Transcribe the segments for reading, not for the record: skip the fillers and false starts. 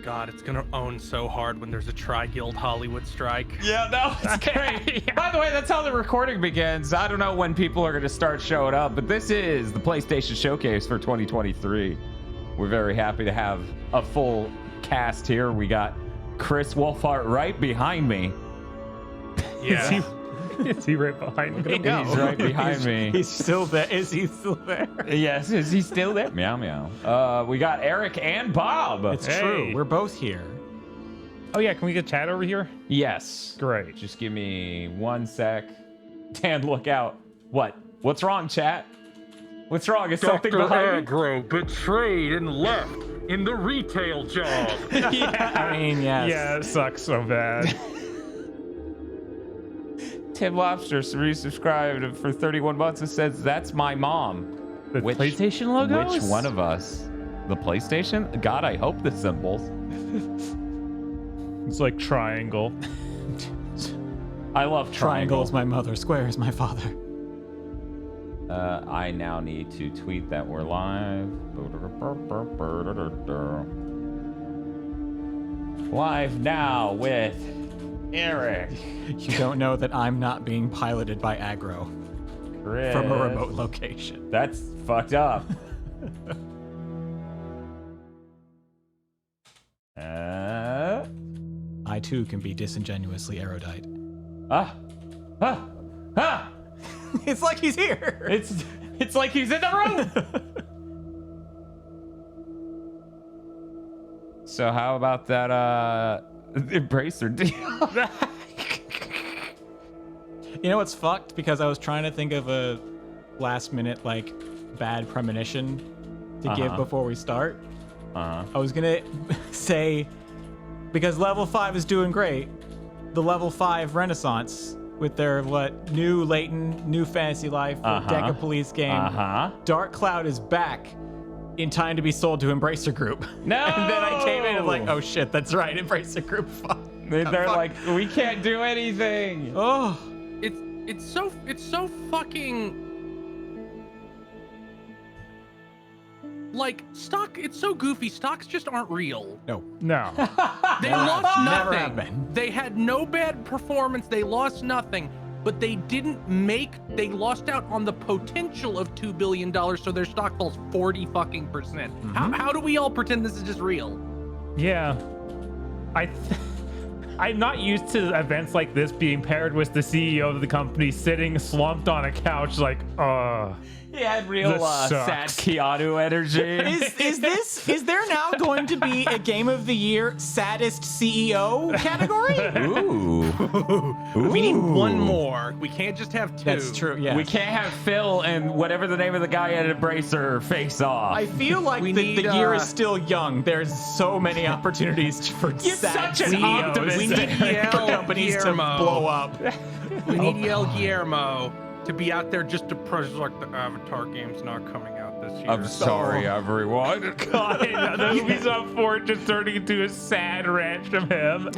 God, it's gonna own so hard when there's a Tri-Guild Hollywood strike. Yeah, no, it's great. Yeah. By the way, that's how the recording begins. I don't know when people are going to start showing up, but this is the PlayStation Showcase for 2023. We're very happy to have a full cast here. We got Chris Wolfhart right behind me. Yeah. Is he right behind me? He's right behind me. He's still there. Is he still there? Yes, is he still there? Meow, meow. We got Eric and Bob. It's true. We're both here. Oh, yeah. Can we get chat over here? Yes. Great. Just give me 1 sec. Dan, look out. What? What's wrong, chat? What's wrong? Is something behind me? Agro betrayed and left in the retail job. Yeah. I mean, yes. Yeah, it sucks so bad. Tim Lobster resubscribed for 31 months and says, that's my mom. The PlayStation logo? Which one of us? The PlayStation? God, I hope the symbols. It's like triangle. I love Triangle is my mother. Square is my father. I now need to tweet that we're live. Live now with Eric. You don't know that I'm not being piloted by aggro Chris. from a remote location. That's fucked up. I too can be disingenuously erudite. It's like he's here. It's like he's in the room. So how about that Embracer deal? You know what's fucked? Because I was trying to think of a last minute like bad premonition to give before we start. I was gonna say, because level 5 is doing great, the level 5 Renaissance with their new Layton, new Fantasy Life, Deca Police game. Dark Cloud is back in time to be sold to Embracer Group. No! And then I came in and like, oh shit, that's right, Embracer Group. Fuck. They're like, we can't do anything. Oh, It's so fucking like stock. It's so goofy. Stocks just aren't real. no. No. They lost Never nothing. have been. They had no bad performance. They lost nothing, but they didn't make. They lost out on the potential of $2 billion. So their stock falls 40% fucking percent. How do we all pretend this is just real? Yeah. I'm not used to events like this being paired with the CEO of the company sitting slumped on a couch like, He had real This sad sucks. Keanu energy. Is there now going to be a Game of the Year saddest CEO category? Ooh. We need one more. We can't just have two. That's true. Yeah. We can't have Phil and whatever the name of the guy at Embracer face off. I feel like We the need, year is still young. There's so many opportunities for You're sad such an CEOs optimist. We need for Yale companies to Guillermo. blow up. We need Yale Guillermo to be out there just to press like the Avatar game's not coming out this year. I'm sorry, everyone. God, the Ubisoft Fort just turning into a sad rant from him.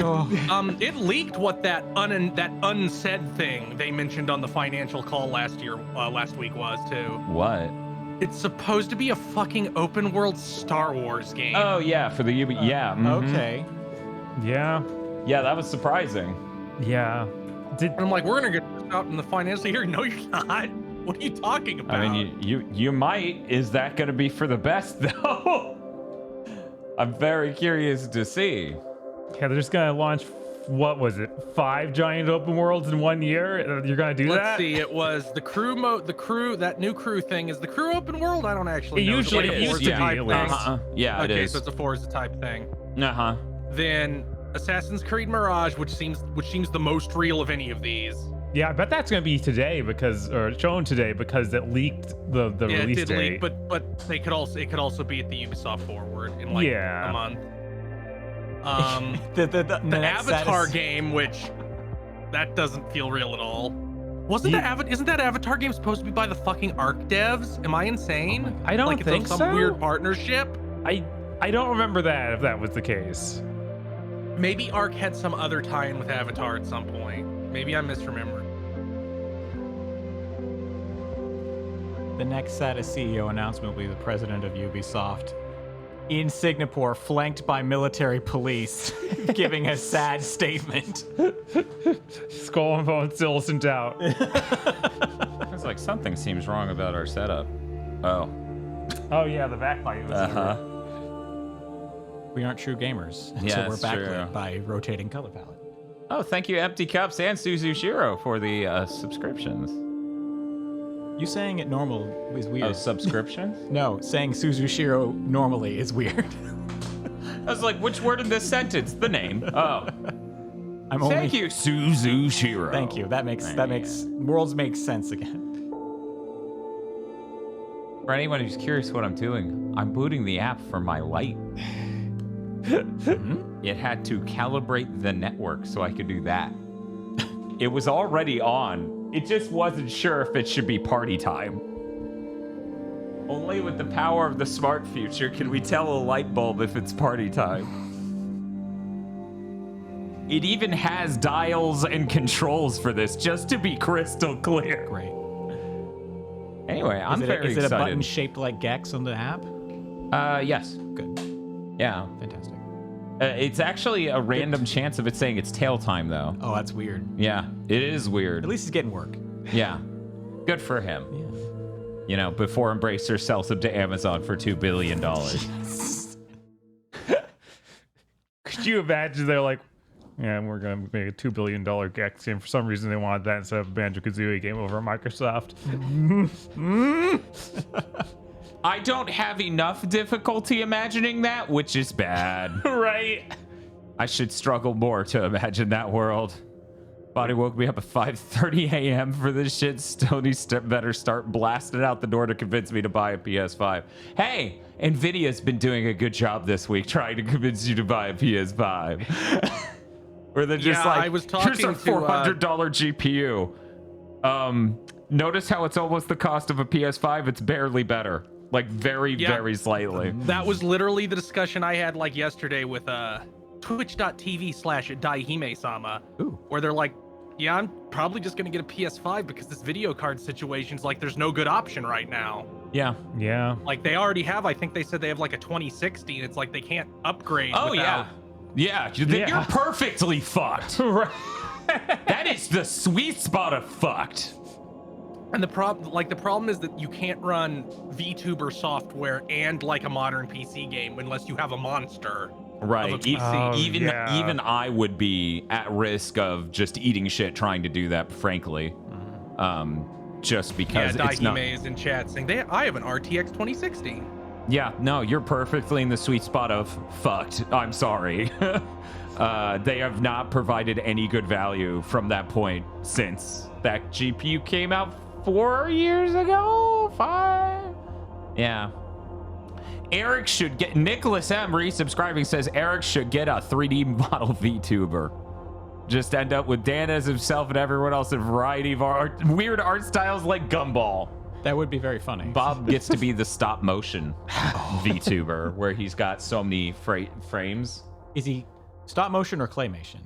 It leaked what that unsaid thing they mentioned on the financial call last week was too. What? It's supposed to be a fucking open world Star Wars game. Oh yeah, for the Ubi. Yeah. Okay. Yeah. Yeah, that was surprising. Yeah. And I'm like, we're gonna get this out in the financial year. No, you're not. What are you talking about? I mean, you might. Is that going to be for the best though? I'm very curious to see. Yeah, they're just gonna launch, what was it, 5 giant open worlds in 1 year? You're gonna do that? Let's see. It was the crew mode. That new crew thing is the crew open world. I don't actually know. Usually It's like a it used to Forza be, type at thing. least. Yeah, Okay, it is. so it's a Forza type thing. Then Assassin's Creed Mirage, which seems the most real of any of these. Yeah, I bet that's gonna be today or shown today because it leaked the Yeah, release it did date. leak, but it could also be at the Ubisoft Forward in like Yeah. a month. The The next Avatar saddest- game, which that doesn't feel real at all. Isn't that Avatar game supposed to be by the fucking Arc devs? Am I insane? I don't like it's think some so. weird partnership. I don't remember that if that was the case. Maybe Arc had some other tie-in with Avatar at some point. Maybe I'm misremembering. The next saddest CEO announcement will be the president of Ubisoft in Singapore, flanked by military police, giving a sad statement. Skull and Bones still isn't out. It's like something seems wrong about our setup. Oh. Oh yeah, the backlight was We aren't true gamers until Yeah, we're it's true. backlit by rotating color palette. Oh, thank you, Empty Cups and Suzushiro for the subscriptions. You saying it normal is weird. Oh, subscriptions? No, saying Suzushiro normally is weird. I was like, which word in this sentence? The name. Oh. I'm only. Thank you, Suzushiro. Thank you. That makes worlds make sense again. For anyone who's curious what I'm doing, I'm booting the app for my light. It had to calibrate the network so I could do that. It was already on. It just wasn't sure if it should be party time. Only with the power of the smart future can we tell a light bulb if it's party time. It even has dials and controls for this, just to be crystal clear. Great. Anyway, I'm very excited. Is it a button excited. shaped like Gex on the app? Yes. Good. Yeah. Fantastic. It's actually a random chance of it saying it's tail time, though. Oh, that's weird. Yeah, it is weird. At least he's getting work. Yeah. Good for him. Yeah. You know, before Embracer sells him to Amazon for $2 billion. Could you imagine they're like, yeah, we're gonna make a $2 billion Gex game. For some reason, they wanted that instead of a Banjo-Kazooie game over at Microsoft. I don't have enough difficulty imagining that, which is bad. Right? I should struggle more to imagine that world. Body woke me up at 5:30 a.m. for this shit. Sony better start blasting out the door to convince me to buy a PS5. Hey, Nvidia's been doing a good job this week trying to convince you to buy a PS5. Where they're just Yeah, like, I was here's a talking to, $400 GPU. Notice how it's almost the cost of a PS5? It's barely better. Like, very, very slightly. That was literally the discussion I had like yesterday with twitch.tv/Daihime-sama, where they're like, yeah, I'm probably just going to get a PS5 because this video card situation's like, there's no good option right now. Yeah. Yeah. Like, they already have, I think they said they have like a 2060, and it's like they can't upgrade Oh, without... yeah. You're perfectly fucked. That is the sweet spot of fucked. And the problem is that you can't run VTuber software and like a modern PC game unless you have a monster. Right. Of a PC. Even I would be at risk of just eating shit trying to do that, frankly. Just because Yeah, it's not... Daihime is in chat saying, I have an RTX 2060. Yeah, no, you're perfectly in the sweet spot of fucked. I'm sorry. They have not provided any good value from that point since that GPU came out 4 years ago? 5? Yeah. Eric should get... Nicholas M. resubscribing says Eric should get a 3D model VTuber. Just end up with Dan as himself and everyone else in a variety of weird art styles like Gumball. That would be very funny. Bob gets to be the stop motion VTuber where he's got so many frames. Is he stop motion or claymation?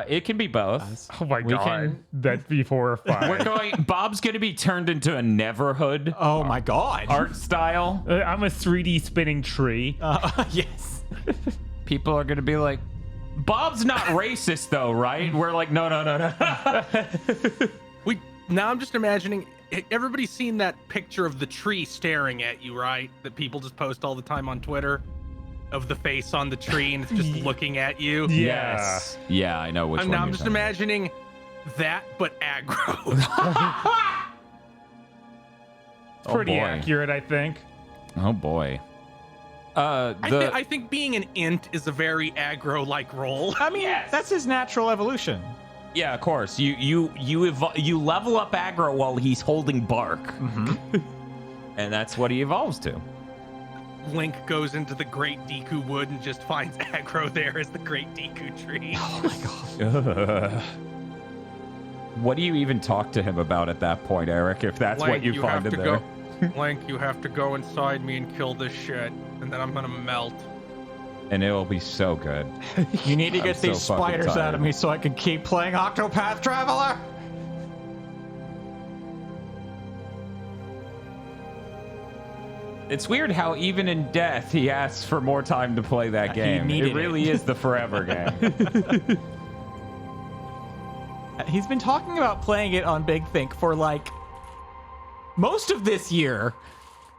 It can be both. Oh my god. That'd be horrifying. Bob's gonna be turned into a Neverhood. Oh my god. Art style. I'm a 3D spinning tree. Yes. People are gonna be like, Bob's not racist though, right? We're like, no. Now I'm just imagining, everybody's seen that picture of the tree staring at you, right? That people just post all the time on Twitter, of the face on the tree and it's just looking at you. Yes. Yeah, I know which one. Now I'm you're just talking imagining that, but aggro. Pretty boy. accurate, I think. Oh boy. I think being an int is a very aggro-like role. I mean, that's his natural evolution. Yeah, of course. You level up aggro while he's holding bark, and that's what he evolves to. Link goes into the Great Deku Wood and just finds aggro there as the Great Deku Tree. Oh my god. What do you even talk to him about at that point, Eric? If that's Link, what you find have in to there. Link, you have to go inside me and kill this shit, and then I'm gonna melt. And it will be so good. You need to get so these fucking spiders out tired. of me so I can keep playing Octopath Traveler. It's weird how even in death he asks for more time to play that game. It really is the forever game. He's been talking about playing it on Big Think for like most of this year.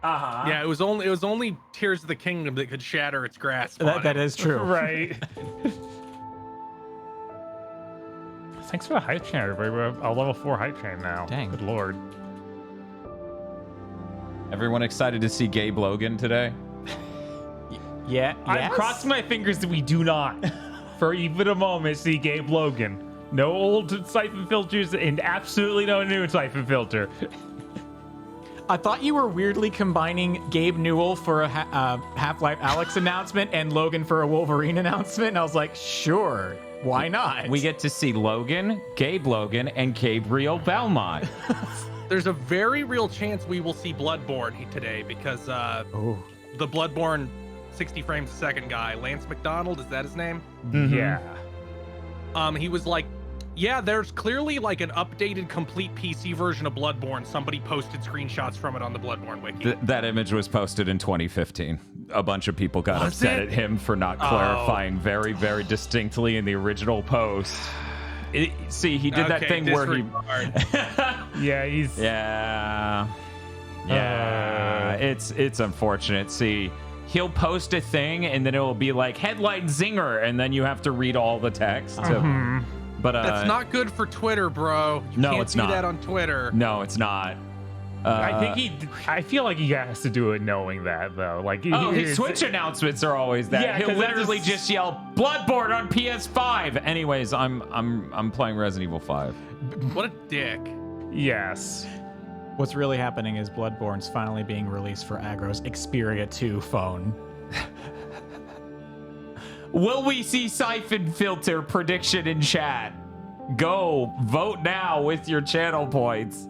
Yeah, it was only Tears of the Kingdom that could shatter its grasp. That is true. Right. Thanks for the hype chain, everybody. We're a level 4 hype chain now. Dang. Good lord. Everyone excited to see Gabe Logan today? Yeah. I'm crossing my fingers that we do not, for even a moment, see Gabe Logan. No old siphon filters and absolutely no new siphon filter. I thought you were weirdly combining Gabe Newell for a Half-Life Alyx announcement and Logan for a Wolverine announcement, and I was like, sure, why not? We get to see Logan, Gabe Logan, and Gabriel Belmont. There's a very real chance we will see Bloodborne today because the Bloodborne 60 frames a second guy, Lance McDonald, is that his name? Yeah. He was like, yeah, there's clearly like an updated complete PC version of Bloodborne. Somebody posted screenshots from it on the Bloodborne wiki. That image was posted in 2015. A bunch of people got Was upset it? at him for not clarifying very, very distinctly in the original post. See, he did that thing where he... Yeah, he's... Yeah. It's unfortunate. See, he'll post a thing and then it will be like headline zinger, and then you have to read all the text. But that's not good for Twitter, bro. You No, can't it's do not. that on Twitter. No, it's not. I feel like he has to do it knowing that, though. Like, His Twitch announcements are always that. Yeah, He'll 'cause that literally just yell Bloodborne on PS5. Anyways, I'm playing Resident Evil 5. What a dick. Yes. What's really happening is Bloodborne's finally being released for Aggro's Xperia 2 phone. Will we see Siphon Filter prediction in chat? Go vote now with your channel points.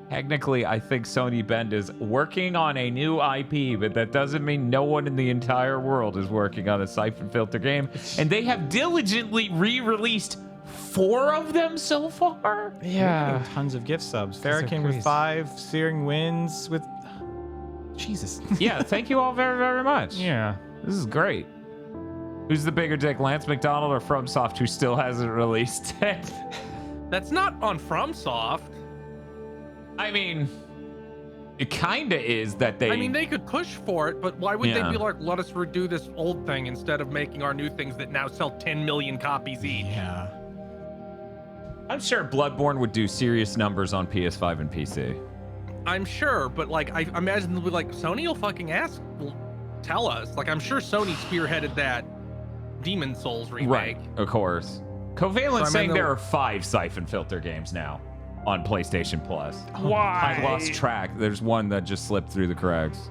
Technically, I think Sony Bend is working on a new IP, but that doesn't mean no one in the entire world is working on a Siphon Filter game. And they have diligently re-released 4 of them so far. Yeah. Tons of gift subs. Farrakhan with 5, Searing Winds with... Jesus. Yeah, thank you all very, very much. Yeah. This is great. Who's the bigger dick, Lance McDonald or FromSoft, who still hasn't released it? That's not on FromSoft. I mean, it kinda is that they... I mean, they could push for it, but why would Yeah. they be like, let us redo this old thing instead of making our new things that now sell 10 million copies each? Yeah. I'm sure Bloodborne would do serious numbers on PS5 and PC. I'm sure, but like, I imagine they'll be like, Sony will fucking ask, will tell us. Like, I'm sure Sony spearheaded that Demon Souls remake. Of course. Covalent's So, I saying mean, there are 5 Siphon Filter games now on PlayStation Plus. Why? I lost track. There's one that just slipped through the cracks.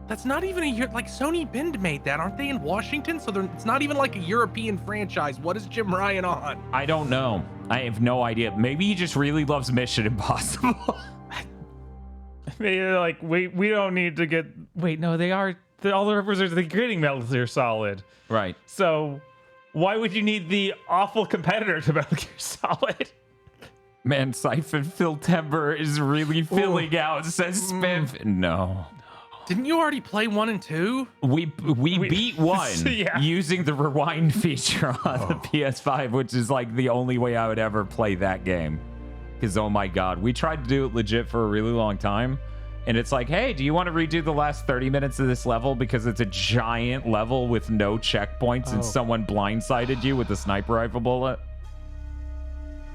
That's not even a year. Like, Sony Bend made that. Aren't they in Washington? So it's not even like a European franchise. What is Jim Ryan on? I don't know. I have no idea. Maybe he just really loves Mission Impossible. They're like, wait, we don't need to get... Wait, no, they are... All the references are getting Metal Gear Solid. Right. So why would you need the awful competitor to Metal Gear Solid? Man, Siphon Filtember is really filling out, says Spiff. No. Didn't you already play 1 and 2? We beat 1 Yeah. using the rewind feature on the PS5, which is like the only way I would ever play that game. Because, oh my God, we tried to do it legit for a really long time. And it's like, hey, do you want to redo the last 30 minutes of this level because it's a giant level with no checkpoints and someone blindsided you with a sniper rifle bullet?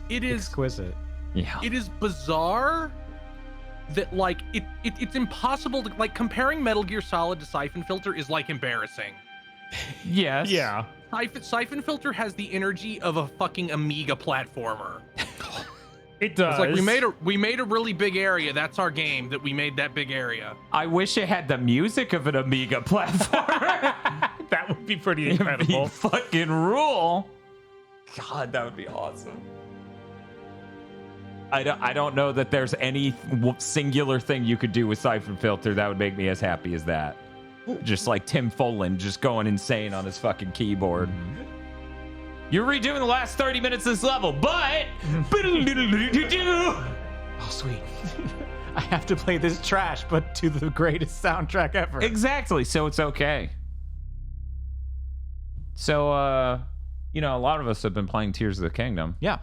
It is Exquisite. Yeah. It is bizarre that like it's impossible to like comparing Metal Gear Solid to Siphon Filter is like embarrassing. Yes. Yeah. Siphon Filter has the energy of a fucking Amiga platformer. It does. It's like we made a really big area. That's our game that we made that big area. I wish it had the music of an Amiga platform. That would be pretty It'd incredible. be fucking rule. God, that would be awesome. I don't know that there's any singular thing you could do with Siphon Filter that would make me as happy as that. Just like Tim Follin just going insane on his fucking keyboard. You're redoing the last 30 minutes of this level, but... Oh, sweet. I have to play this trash, but to the greatest soundtrack ever. Exactly. So it's okay. So, a lot of us have been playing Tears of the Kingdom. Yeah.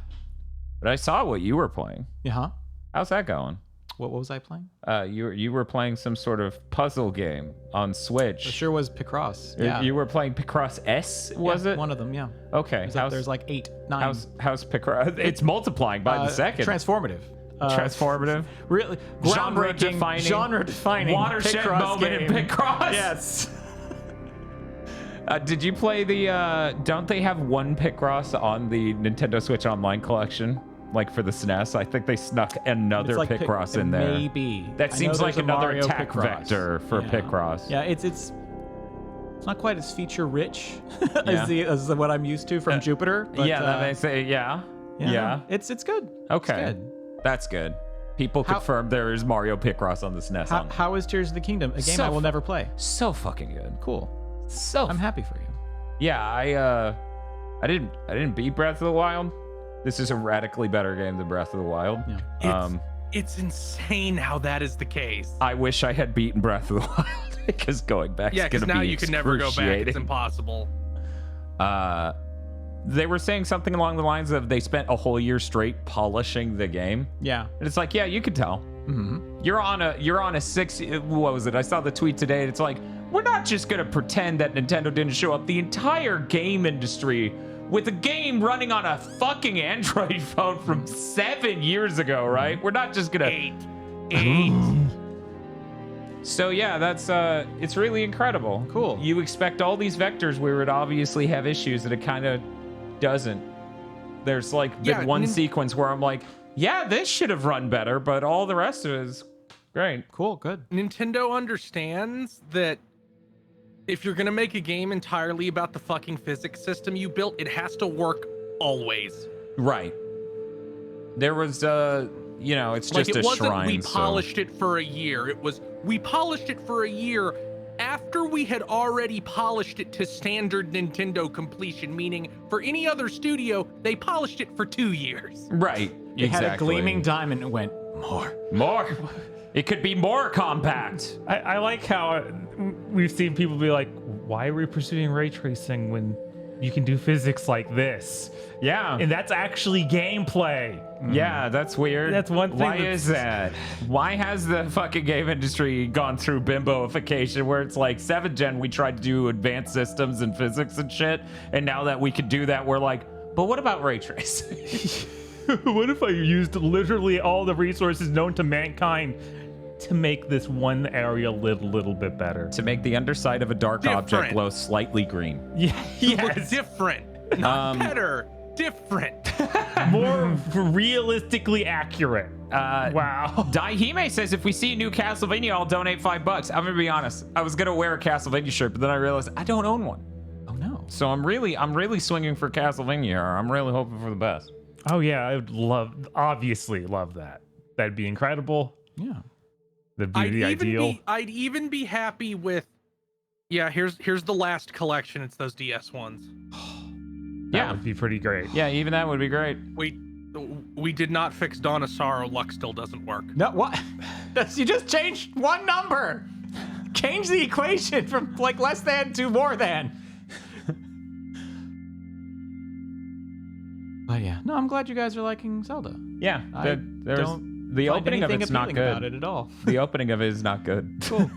But I saw what you were playing. Uh-huh. How's that going? What was I playing? You were playing some sort of puzzle game on Switch. It sure was Picross. Yeah. You were playing Picross S, was it? One of them, yeah. Okay. There's like 8, 9. How's Picross? It's multiplying by the second. Transformative. Transformative. Really Genre-defining. Genre-defining. Watershed Picross moment game. in Picross. Yes. Did you play the? Don't they have one Picross on the Nintendo Switch Online collection? Like for the SNES, I think they snuck another It's like Picross in there. Maybe. That I seems know like there's a another Mario attack Picross. vector for Picross. Yeah, it's not quite as feature rich Yeah. as what I'm used to from Jupiter. But, Yeah, that makes it. Yeah. It's good. Okay. It's good. That's good. People confirmed there is Mario Picross on the SNES. How is Tears of the Kingdom? A game I will never play. So fucking good. Cool. So I'm happy for you. Yeah, I didn't beat Breath of the Wild. This is a radically better game than Breath of the Wild. Yeah. It's insane how that is the case. I wish I had beaten Breath of the Wild because going back is because gonna now be you can never go back. It's excruciating. impossible. They were saying something along the lines of they spent a whole year straight polishing the game. Yeah. And it's like, yeah, you could tell. Mm-hmm. You're on a 6. What was it? I saw the tweet today. It's like, we're not just gonna pretend that Nintendo didn't show up. The entire game industry, with a game running on a fucking Android phone from 7 years ago, right? We're not just gonna 8. So yeah, that's it's really incredible. Cool. You expect all these vectors where it obviously have issues that it kind of doesn't. There's like been one sequence where I'm like, yeah, this should have run better, but all the rest of it is great. Cool. Good. Nintendo understands that if you're gonna make a game entirely about the fucking physics system you built, it has to work always. Right. There was it's Like just it a wasn't shrine. we so- polished it for a year. It was we polished it for a year after we had already polished it to standard Nintendo completion, meaning for any other studio, they polished it for 2 years. Right. It had a gleaming diamond and went, More. It could be more compact. I like how we've seen people be like, why are we pursuing ray tracing when you can do physics like this? Yeah. And that's actually gameplay. Yeah, that's weird. That's one thing Why that's- is that? Why has the fucking game industry gone through bimboification where it's like 7th gen we tried to do advanced systems and physics and shit, and now that we could do that, we're like, but what about ray tracing? What if I used literally all the resources known to mankind to make this one area live a little bit better? To make the underside of a dark object Different. glow slightly green. Yeah, Look different. Not better. Different. More realistically accurate. Wow. Daihime says if we see a new Castlevania, I'll donate $5. I'm gonna be honest. I was gonna wear a Castlevania shirt, but then I realized I don't own one. oh no. So I'm really swinging for Castlevania. Or I'm really hoping for the best. Oh yeah, I would obviously love that. That'd be incredible. Yeah. That'd be the ideal. I'd even be happy with. Yeah, here's the last collection. It's those DS ones. That would be pretty great. Yeah, even that would be great. We did not fix Dawn of Sorrow. Luck still doesn't work. No, what? You just changed one number. Change the equation from like less than to more than. But yeah, no, I'm glad you guys are liking Zelda. Yeah, I the opening of it's not about good. it at all. The opening of it is not good. Cool.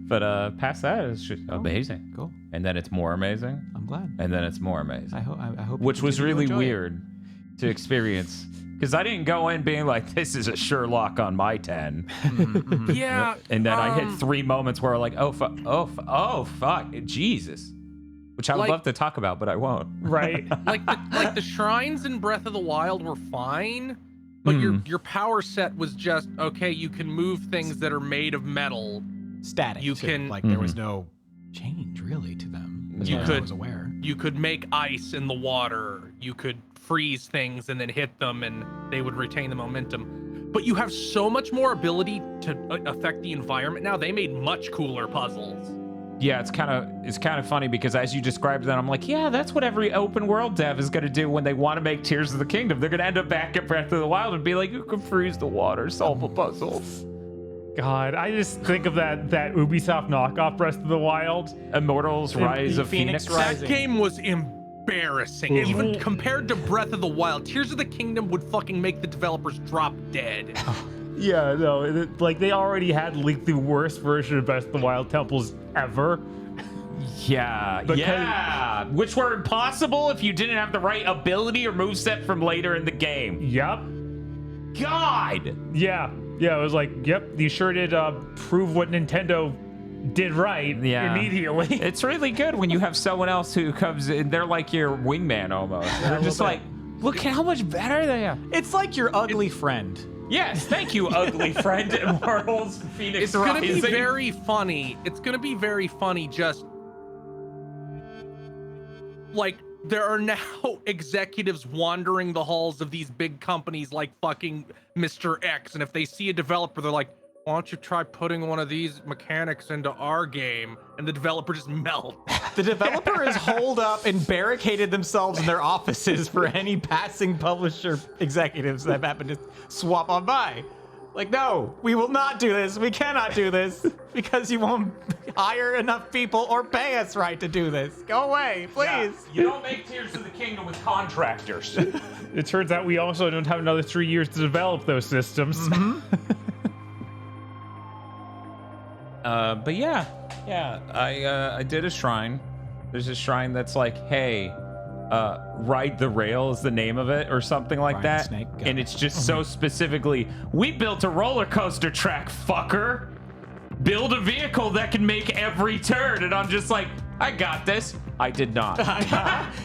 But past that is just amazing. Cool. And then it's more amazing. I'm glad. And then it's more amazing. I hope. you Which was continue to really enjoy it. weird to experience. Because I didn't go in being like, this is a Sherlock on my 10. Yeah. And then I hit 3 moments where I'm like, oh, fuck, Jesus. Which I would Like- love to talk about, but I won't. Right. like the shrines in Breath of the Wild were fine, but your power set was just okay. You can move things that are made of metal. Static. You too. can- like there was no change really to them. As You far as I could- was aware. You could make ice in the water. You could freeze things and then hit them, and they would retain the momentum. But you have so much more ability to affect the environment now. They made much cooler puzzles. Yeah, it's kind of funny because as you described that, I'm like, yeah, that's what every open world dev is going to do when they want to make Tears of the Kingdom. They're going to end up back at Breath of the Wild and be like, you can freeze the water, solve a puzzle. God, I just think of that Ubisoft knockoff Breath of the Wild. Immortals Rise of Phoenix. Rising. That game was embarrassing. Even compared to Breath of the Wild, Tears of the Kingdom would fucking make the developers drop dead. Yeah, no, like they already had leaked the worst version of Breath of the Wild temples ever. Yeah, yeah. Which were impossible if you didn't have the right ability or moveset from later in the game. Yep. God! Yeah, it was like, yep, you sure did prove what Nintendo did right immediately. It's really good when you have someone else who comes in. They're like your wingman almost. They're just like, look at how much better they are. It's like your ugly friend. Yes, thank you, ugly friend. Immortals Phoenix It's gonna Rising. be very funny. It's gonna be very funny. Just like there are now executives wandering the halls of these big companies like fucking Mr. X, and if they see a developer, they're like, why don't you try putting one of these mechanics into our game? And the developer just melts. The developer is holed up and barricaded themselves in their offices for any passing publisher executives that happen to swap on by. Like, no, we will not do this. We cannot do this because you won't hire enough people or pay us right to do this. Go away, please. Yeah, you don't make Tears of the Kingdom with contractors. It turns out we also don't have another 3 years to develop those systems. Mm-hmm. But yeah, I did a shrine. There's a shrine that's like, hey, Ride the Rail is the name of it or something like Ride that. Snake, got and it. it's just so specifically, we built a roller coaster track, fucker. Build a vehicle that can make every turn. And I'm just like, I got this. I did not.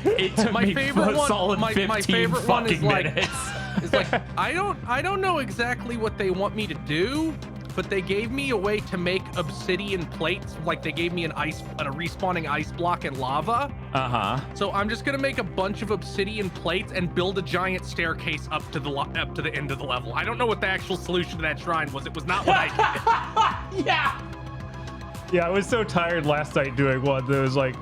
It took My me favorite a one- solid my 15 favorite one is fucking like- minutes. It's like I don't know exactly what they want me to do, but they gave me a way to make obsidian plates. Like they gave me a respawning ice block and lava. Uh-huh. So I'm just gonna make a bunch of obsidian plates and build a giant staircase up to the end of the level. I don't know what the actual solution to that shrine was. It was not what I did. Yeah. Yeah, I was so tired last night doing one that was like,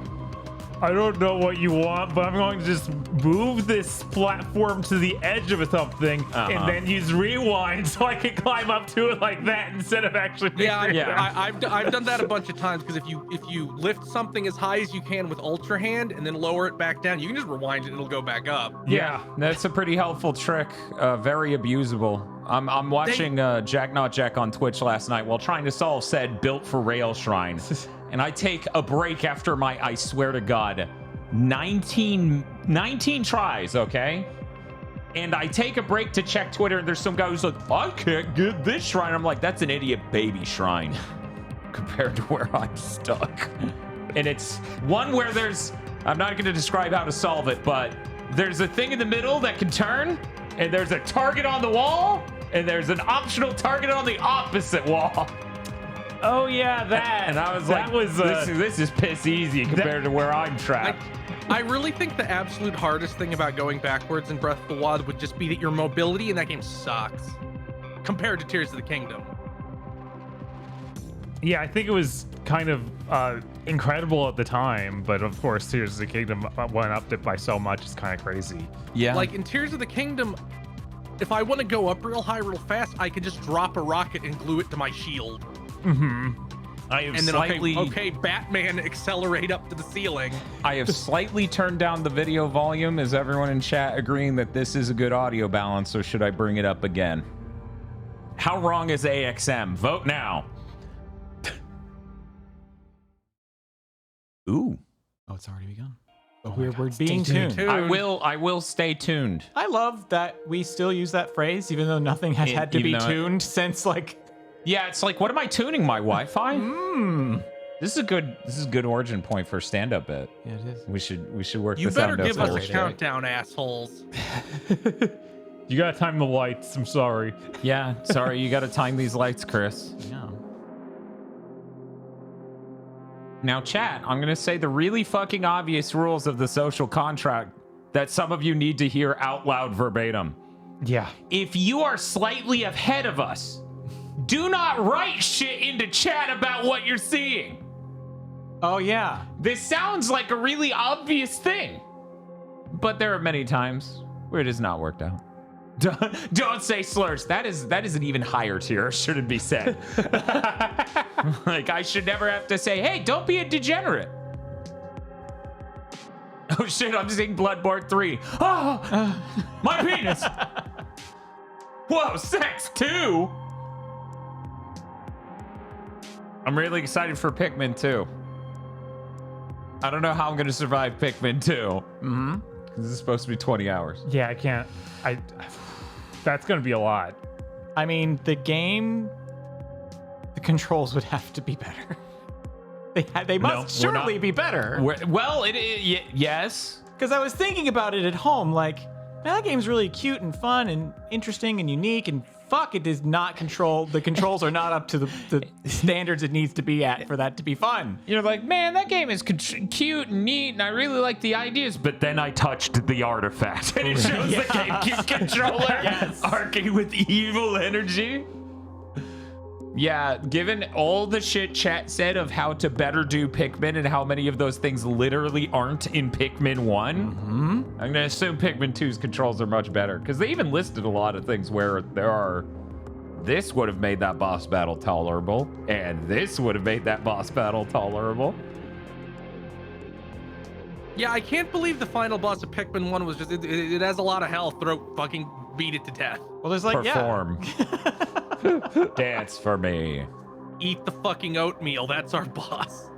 I don't know what you want, but I'm going to just move this platform to the edge of something and then use rewind so I can climb up to it like that instead of actually figuring it out. I've done that a bunch of times because if you lift something as high as you can with Ultra Hand and then lower it back down, you can just rewind it and it'll go back up. Yeah. That's a pretty helpful trick. Very abusable. I'm watching Jack Not Jack on Twitch last night while trying to solve said built for rail shrine. And I take a break after my, I swear to God, 19 tries, okay? And I take a break to check Twitter, and there's some guy who's like, I can't get this shrine. I'm like, that's an idiot baby shrine compared to where I'm stuck. And it's one where there's, I'm not going to describe how to solve it, but there's a thing in the middle that can turn, and there's a target on the wall, and there's an optional target on the opposite wall. Oh yeah, that. And I was that like, was, this is piss easy compared to where I'm trapped. I really think the absolute hardest thing about going backwards in Breath of the Wild would just be that your mobility in that game sucks compared to Tears of the Kingdom. Yeah, I think it was kind of incredible at the time, but of course, Tears of the Kingdom went up it by so much. It's kind of crazy. Yeah. Like in Tears of the Kingdom, if I want to go up real high, real fast, I could just drop a rocket and glue it to my shield. I have And then slightly, okay, Batman accelerate up to the ceiling. I have slightly turned down the video volume. Is everyone in chat agreeing that this is a good audio balance, or should I bring it up again? How wrong is AXM? Vote now. Ooh. Oh, it's already begun. But we're being tuned. I will stay tuned. I love that we still use that phrase, even though nothing has had to even be though tuned since like. Yeah, it's like, what am I tuning my Wi-Fi? This is a good origin point for a stand-up bit. Yeah, it is. We should work You this better out. give us a bullshit. countdown, assholes. You gotta time the lights. I'm sorry. Yeah, sorry, you got to time these lights, Chris. Yeah. Now, chat, I'm going to say the really fucking obvious rules of the social contract that some of you need to hear out loud verbatim. Yeah. If you are slightly ahead of us, do not write shit into chat about what you're seeing. Oh yeah. This sounds like a really obvious thing, but there are many times where it has not worked out. Don't say slurs. That is an even higher tier. Shouldn't be said. Like, I should never have to say, hey, don't be a degenerate. Oh shit, I'm seeing Bloodborne 3. Oh, my penis. Whoa, sex 2. I'm really excited for Pikmin 2. I don't know how I'm going to survive Pikmin 2. Mm-hmm. This is supposed to be 20 hours. Yeah, I can't. That's going to be a lot. I mean, the controls would have to be better. They must surely be better. Yes. Because I was thinking about it at home, like, man, that game's really cute and fun and interesting and unique, and fuck, it does not control. The controls are not up to the standards it needs to be at for that to be fun. You're like, man, that game is cute and neat, and I really like the ideas. But then I touched the artifact, and it shows the GameCube controller arcing with evil energy. Yeah, given all the shit chat said of how to better do Pikmin and how many of those things literally aren't in Pikmin 1, I'm going to assume Pikmin 2's controls are much better. Because they even listed a lot of things where there are... This would have made that boss battle tolerable, and this would have made that boss battle tolerable. Yeah, I can't believe the final boss of Pikmin 1 was just... It has a lot of health. Fucking beat it to death. Well, there's like, Perform. Dance for me. Eat the fucking oatmeal. That's our boss.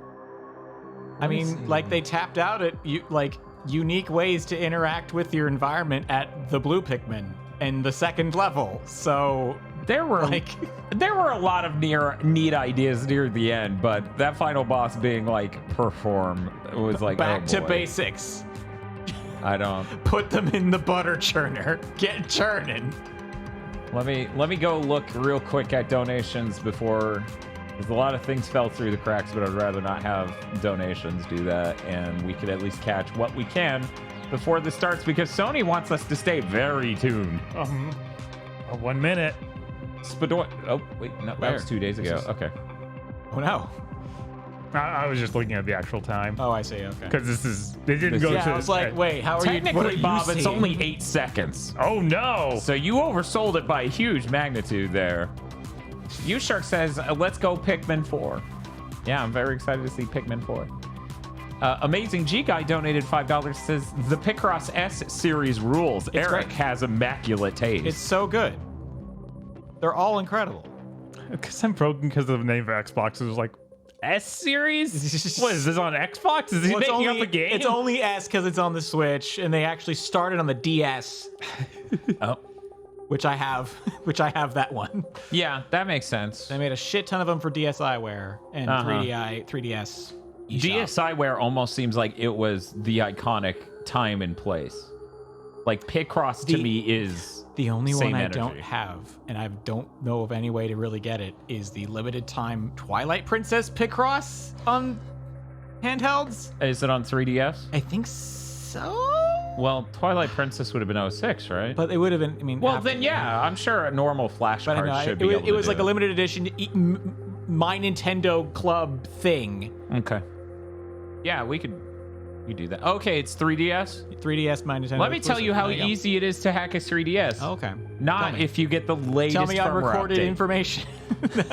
I mean, like, they tapped out at unique ways to interact with your environment at the blue Pikmin and the second level. So there were a lot of neat ideas near the end, but that final boss being like perform was like back to basics. I don't put them in the butter churner. Get churning. Let me go look real quick at donations before, because a lot of things fell through the cracks, but I'd rather not have donations do that, and we could at least catch what we can before this starts, because Sony wants us to stay very tuned. 1 minute. Oh, wait, no, that was 2 days ago. Okay. Oh, no. I was just looking at the actual time. Oh, I see. Okay. Because they didn't go to... I was like, wait, how are you... Technically, Bob, it's only 8 seconds. Oh, no. So you oversold it by a huge magnitude there. U-Shark says, let's go Pikmin 4. Yeah, I'm very excited to see Pikmin 4. Amazing G Guy donated $5, says, the Picross S series rules. Eric has immaculate taste. It's so good. They're all incredible. Because I'm broken because of the name of Xbox. It was like, S series? What is this on Xbox? Is he making up a game? It's only S because it's on the Switch, and they actually started on the DS. Oh, which I have that one. Yeah, that makes sense. They made a shit ton of them for DSiWare and 3DS. DSiWare almost seems like it was the iconic time and place. Like Picross to me is the only one I energy. don't have, and I don't know of any way to really get it, is the limited time Twilight Princess Picross on handhelds. Is it on 3DS? I think so. Well, Twilight Princess would have been 06, right? But it would have been, I mean... Well, then, yeah, I'm sure a normal flash card should be able to It was do like a limited edition My Nintendo Club thing. Okay. Yeah, we could do that. Okay, it's 3DS? 3DS, My Nintendo. Let me tell you how easy it is to hack a 3DS. Oh, okay. Not if you get the latest Tell me on firmware recorded update. information. Fucking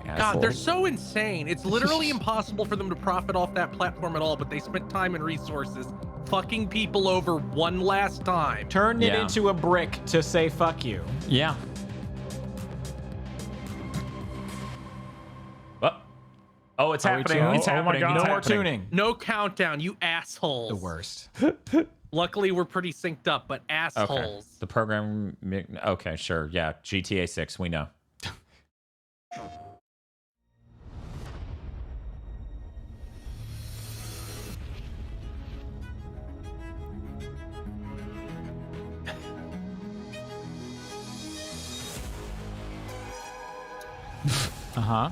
asshole. God, they're so insane. It's literally impossible for them to profit off that platform at all, but they spent time and resources fucking people over one last time. Turn it into a brick to say fuck you. Yeah. Oh, it's happening. It's happening. God. No more happening. tuning. No countdown, you assholes. The worst. Luckily, we're pretty synced up, but assholes. Okay. The program. Okay, sure. Yeah. GTA 6, we know. Uh-huh.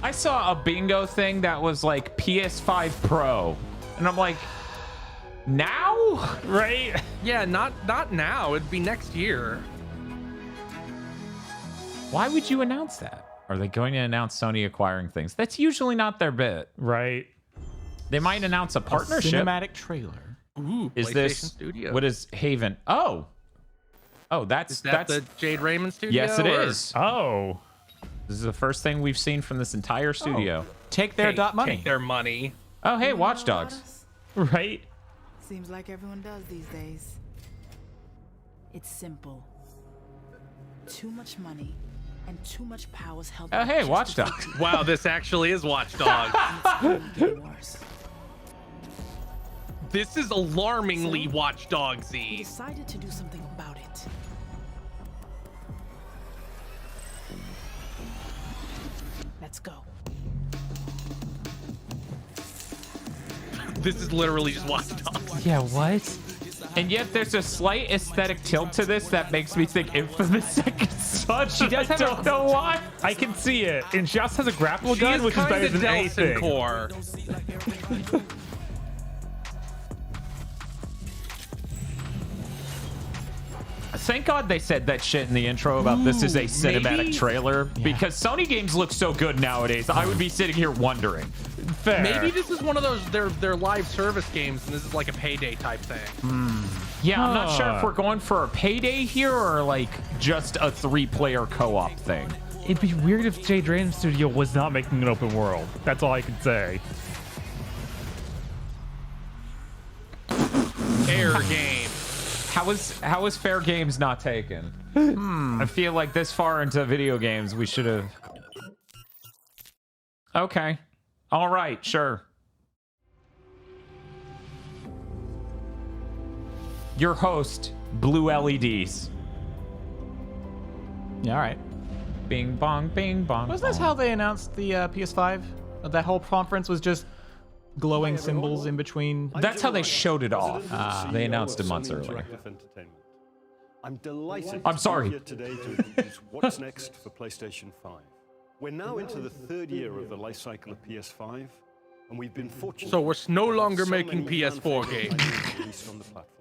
I saw a bingo thing that was like PS5 Pro, and I'm like, now? Right? Yeah, not now. It'd be next year. Why would you announce that? Are they going to announce Sony acquiring things? That's usually not their bit. Right. They might announce a partnership. Cinematic trailer. Ooh, Is PlayStation this Studio. what is Haven? Oh, that's Is that the Jade Raymond studio? yes, it or- is. Oh. This is the first thing we've seen from this entire studio. Take their Hey, dot money. Take their money. Oh, hey, You know Watch about Dogs. us? Right? Seems like everyone does these days. It's simple. Too much money and too much power is held. Oh, back hey, just Watch to Dogs. keep Wow, this actually is Watch Dogs. It's only getting worse. This is alarmingly So? Watch We Dogsy. decided to do something about it. Let's go. This is literally just Watch Dogs. Yeah, what? And yet there's a slight aesthetic tilt to this that makes me think Infamous Second Son. She does I have a- don't know why. I can see it. And she also has a grapple She gun, is which is better kinda than anything. core. Thank God they said that shit in the intro about this is a cinematic maybe- trailer because Sony games look so good nowadays. I would be sitting here wondering. Fair. Maybe this is one of those their live service games, and this is like a payday type thing. Yeah, I'm not sure Huh. if we're going for a payday here or like just a 3-player co-op thing. It'd be weird if Jade Raymond Studio was not making an open world. That's all I can say. Air game. How was Fair Games not taken? I feel like this far into video games, we should have. Okay. All right, sure. Your host, Blue LEDs. Yeah, all right. Bing bong, bing bong. Wasn't this bong. how they announced the PS5? That whole conference was just glowing symbols in between. That's how they showed it off. They announced it months Sony earlier. Interactive Entertainment. I'm delighted I'm to sorry. be here today to introduce what's next for PlayStation 5. We're now into the third year of the life cycle of PS5, and we've been fortunate. So we're no to have longer so making many PS4 fan-favorite games. titles released on the platform.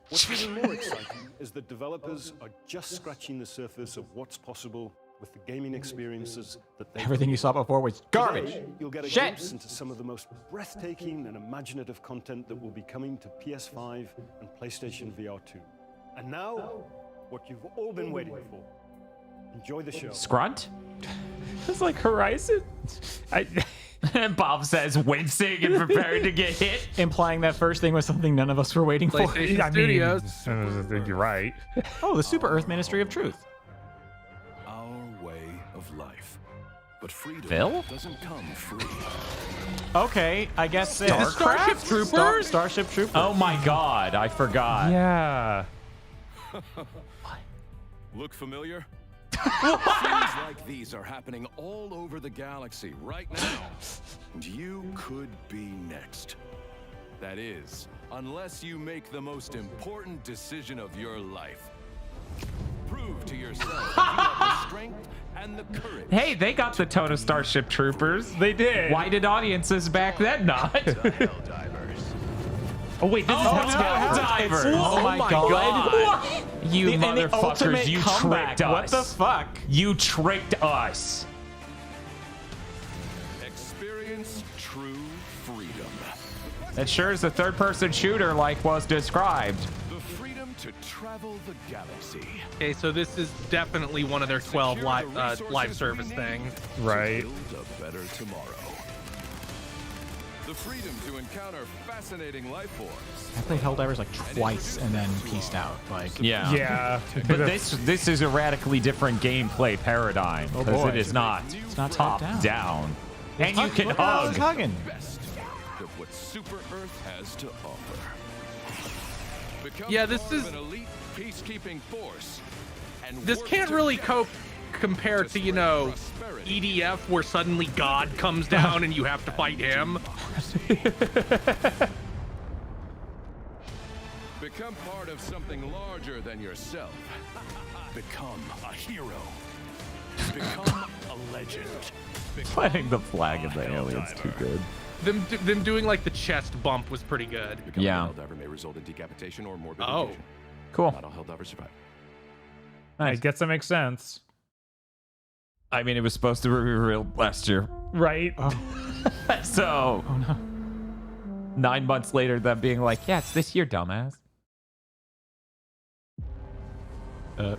What's even more exciting is that developers are just scratching the surface of what's possible with the gaming experiences that they Everything you saw before was garbage. Today, you'll get a Shit. glimpse into some of the most breathtaking and imaginative content that will be coming to PS5 and PlayStation VR 2. And now, what you've all been waiting for. Enjoy the show. Scrunt? It's like Horizon. Bob says, wincing and preparing to get hit. Implying that first thing was something none of us were waiting for. PlayStation I Studios. mean, you're right. Oh, the Super Earth Ministry of Truth. Our way of life. But freedom Phil? doesn't come free. Okay, I guess Starship Troopers? Starship Troopers. Oh my god, I forgot. Yeah. Look familiar? Things like these are happening all over the galaxy right now. And you could be next. That is, unless you make the most important decision of your life. Prove to yourself that you have the strength and the courage. Hey, they got the tone of Starship Troopers. They did. Why did audiences back then not? Oh, wait, this is Helldivers. Oh my god. You And the motherfuckers, ultimate you comeback. tricked us. What the fuck? You tricked us. Experience true freedom. It sure is a third-person shooter like was described. The freedom to travel the galaxy. Okay, so this is definitely one of their 12 Secure live the resources live service we need things. Right. to build a better tomorrow. The freedom to encounter fascinating life forms. I played Helldivers like twice and then pieced out. Like, Yeah. Yeah. But this is a radically different gaplay paradigm because boy. it is not it's not top top down. And you can Look how I was hug. hugging. Best of what Super Earth has to offer. Become Yeah, this part is- of an elite peacekeeping force. And This work can't really together compare to, you know, EDF where suddenly God comes down and you have to fight him. Become part of something larger than yourself. Become a hero. Become a legend. Planting the flag of the aliens too good. Them doing like the chest bump was pretty good. Becoming Yeah. a Helldiver may result in decapitation or morbid Oh. invasion. Cool. Not all Helldivers survive. I guess that makes sense. I mean, it was supposed to be revealed last year. Right. So, 9 months later, them being like, yeah, it's this year, dumbass. Oh,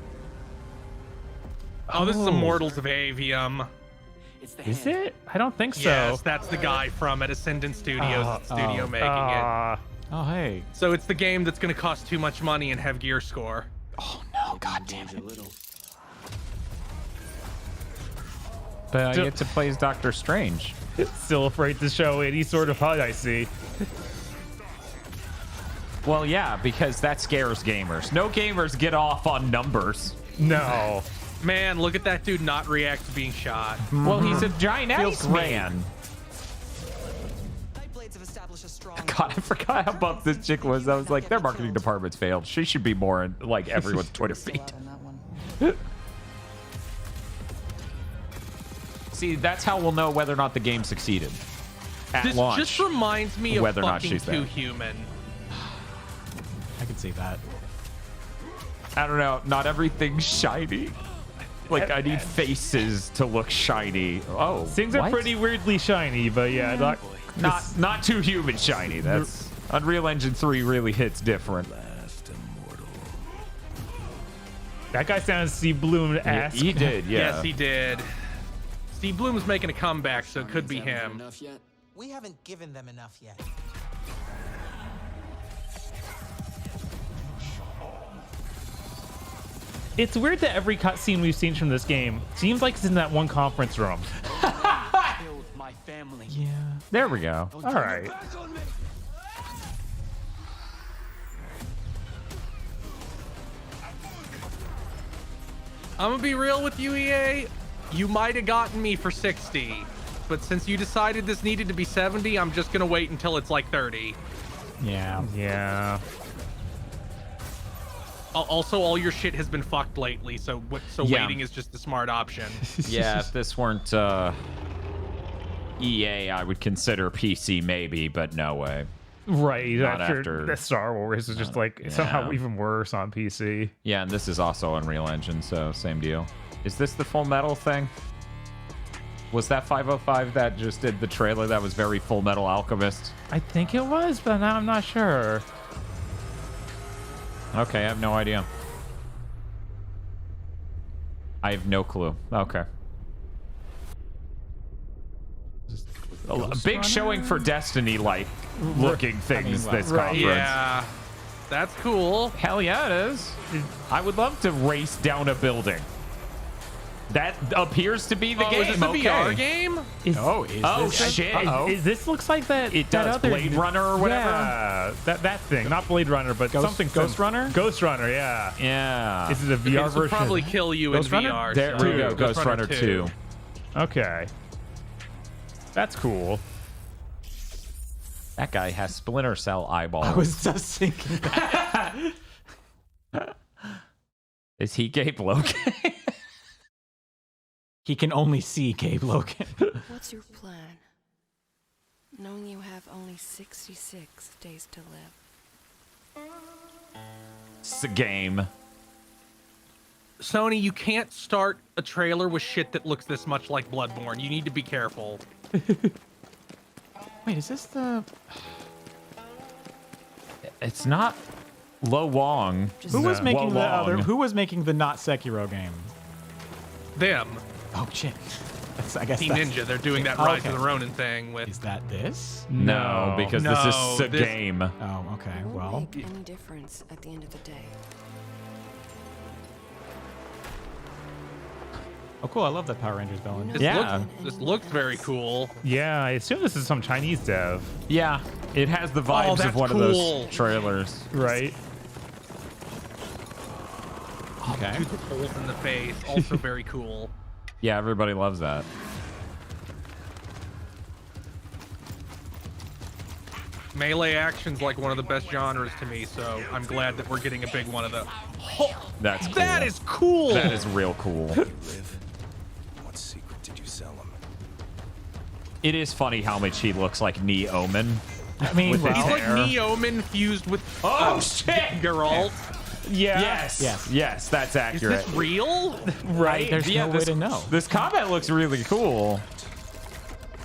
this is Immortals of Avium. Is it? I don't think so. Yes, that's the guy from at Ascendant Studios, the studio making it. Oh, hey. So it's the game that's going to cost too much money and have gear score. Oh, no. God damn it. But I get to play as Doctor Strange. Still afraid to show any sort of HUD, I see. Well, yeah, because that scares gamers. No gamers get off on numbers. No. Man, look at that dude not react to being shot. Well, he's a giant ice man. God, I forgot how buff this chick was. I was like, their marketing department's failed. She should be more in, like, everyone's Twitter feed. See, that's how we'll know whether or not the game succeeded. At This launch, just reminds me of whether or not fucking she's Too there. Human. I can see that. I don't know. Not everything's shiny. Like, I need faces to look shiny. Oh, Things are pretty weirdly shiny, but yeah, not Too Human shiny. That's Unreal Engine 3 really hits different. that guy sounds Steve Bloom-esque. He did, yeah. Yes, he did. Steve Bloom's making a comeback, so it could be him. We haven't given them enough yet. It's weird that every cutscene we've seen from this game seems like it's in that one conference room. Yeah. There we go. All right. I'm gonna be real with you, EA. You might have gotten me for 60, but since you decided this needed to be 70, I'm just gonna wait until it's like 30. Yeah. Yeah. Also, all your shit has been fucked lately, so Yeah. waiting is just the smart option. Yeah, if this weren't EA, I would consider PC maybe, but no way. Right. Not After after- the Star Wars is just like somehow Yeah. even worse on PC. Yeah, and this is also Unreal Engine, so same deal. Is this the Full Metal thing? Was that 505 that just did the trailer that was very Full Metal Alchemist? I think it was, but now I'm not sure. Okay, I have no idea. I have no clue. Okay. A big showing for Destiny-like looking things this conference. Yeah, that's cool. Hell yeah, it is. I would love to race down a building. That appears to be the game. Is this a okay. VR game? Oh shit! This looks like that. It that does other Blade Runner or whatever. Yeah, that thing, not Blade Runner, but something. Ghost Runner. Ghost Runner, yeah. Yeah. This is a VR This will version. probably kill you Ghost in Runner? VR. There so- we go. Ghost Runner 2. Okay, that's cool. That guy has Splinter Cell eyeballs. I was just thinking that. Is he Gabe Logan? He can only see Gabe Logan. What's your plan? Knowing you have only 66 days to live. It's a game. Sony, you can't start a trailer with shit that looks this much like Bloodborne. You need to be careful. Wait, is this the... It's not Lo Wong. Who was making the other... Wolong. Who was making the not Sekiro game? Them. Oh, shit. I guess Team that's... Ninja. They're doing that Rise of the Ronin thing with... Is that this? No, because this is a game. Oh, okay. It won't Well... make any difference at the end of the day. Oh, cool. I love that Power Rangers villain. This looks very cool. Yeah, I assume this is some Chinese dev. Yeah, it has the vibes of that's one of cool. those trailers. Right. Okay. Two holes in the face. Also very cool. Yeah, everybody loves that. Melee action's like one of the best genres to me, so I'm glad that we're getting a big one of the... That's cool. That is cool! That is real cool. What secret did you sell him? It is funny how much he looks like Omen. I mean, He's well, like Omen fused with shit! Geralt. Yeah. Yes, that's Is accurate. this real? Right. there's no way to know. This combat looks really cool.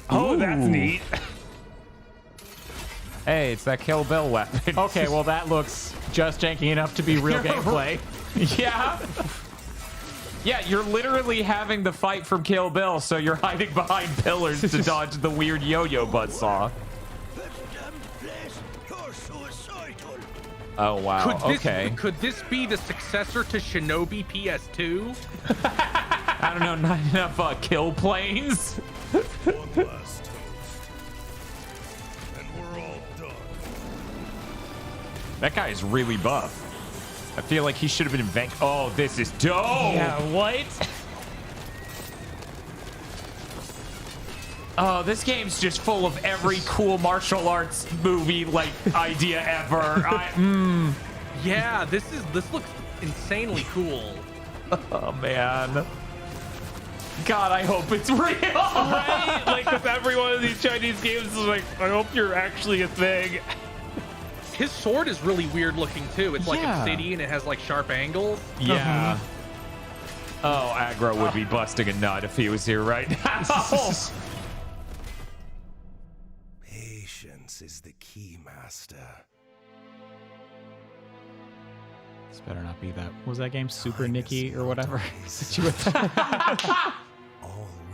Oh, that's Ooh. neat. Hey, it's that Kill Bill weapon. Okay, well that looks just janky enough to be real gameplay. Yeah. Yeah, you're literally having the fight from Kill Bill, so you're hiding behind pillars to dodge the weird yo-yo buzzsaw. Oh, wow. Could this be the successor to Shinobi PS2? I don't know, not enough kill planes. One last toast. And we're all done. That guy is really buff. I feel like he should have been Oh, this is dope. Yeah, what? Oh, this game's just full of every cool martial arts movie like idea ever. Yeah, this looks insanely cool. Oh man. God, I hope it's real. Right? Like with every one of these Chinese games is like, I hope you're actually a thing. His sword is really weird looking too. It's like obsidian. It has like sharp angles. Yeah. Oh, Aggro would be busting a nut if he was here right now. Patience is the key, master. This better not be that. What was that game? Super Nikki or whatever?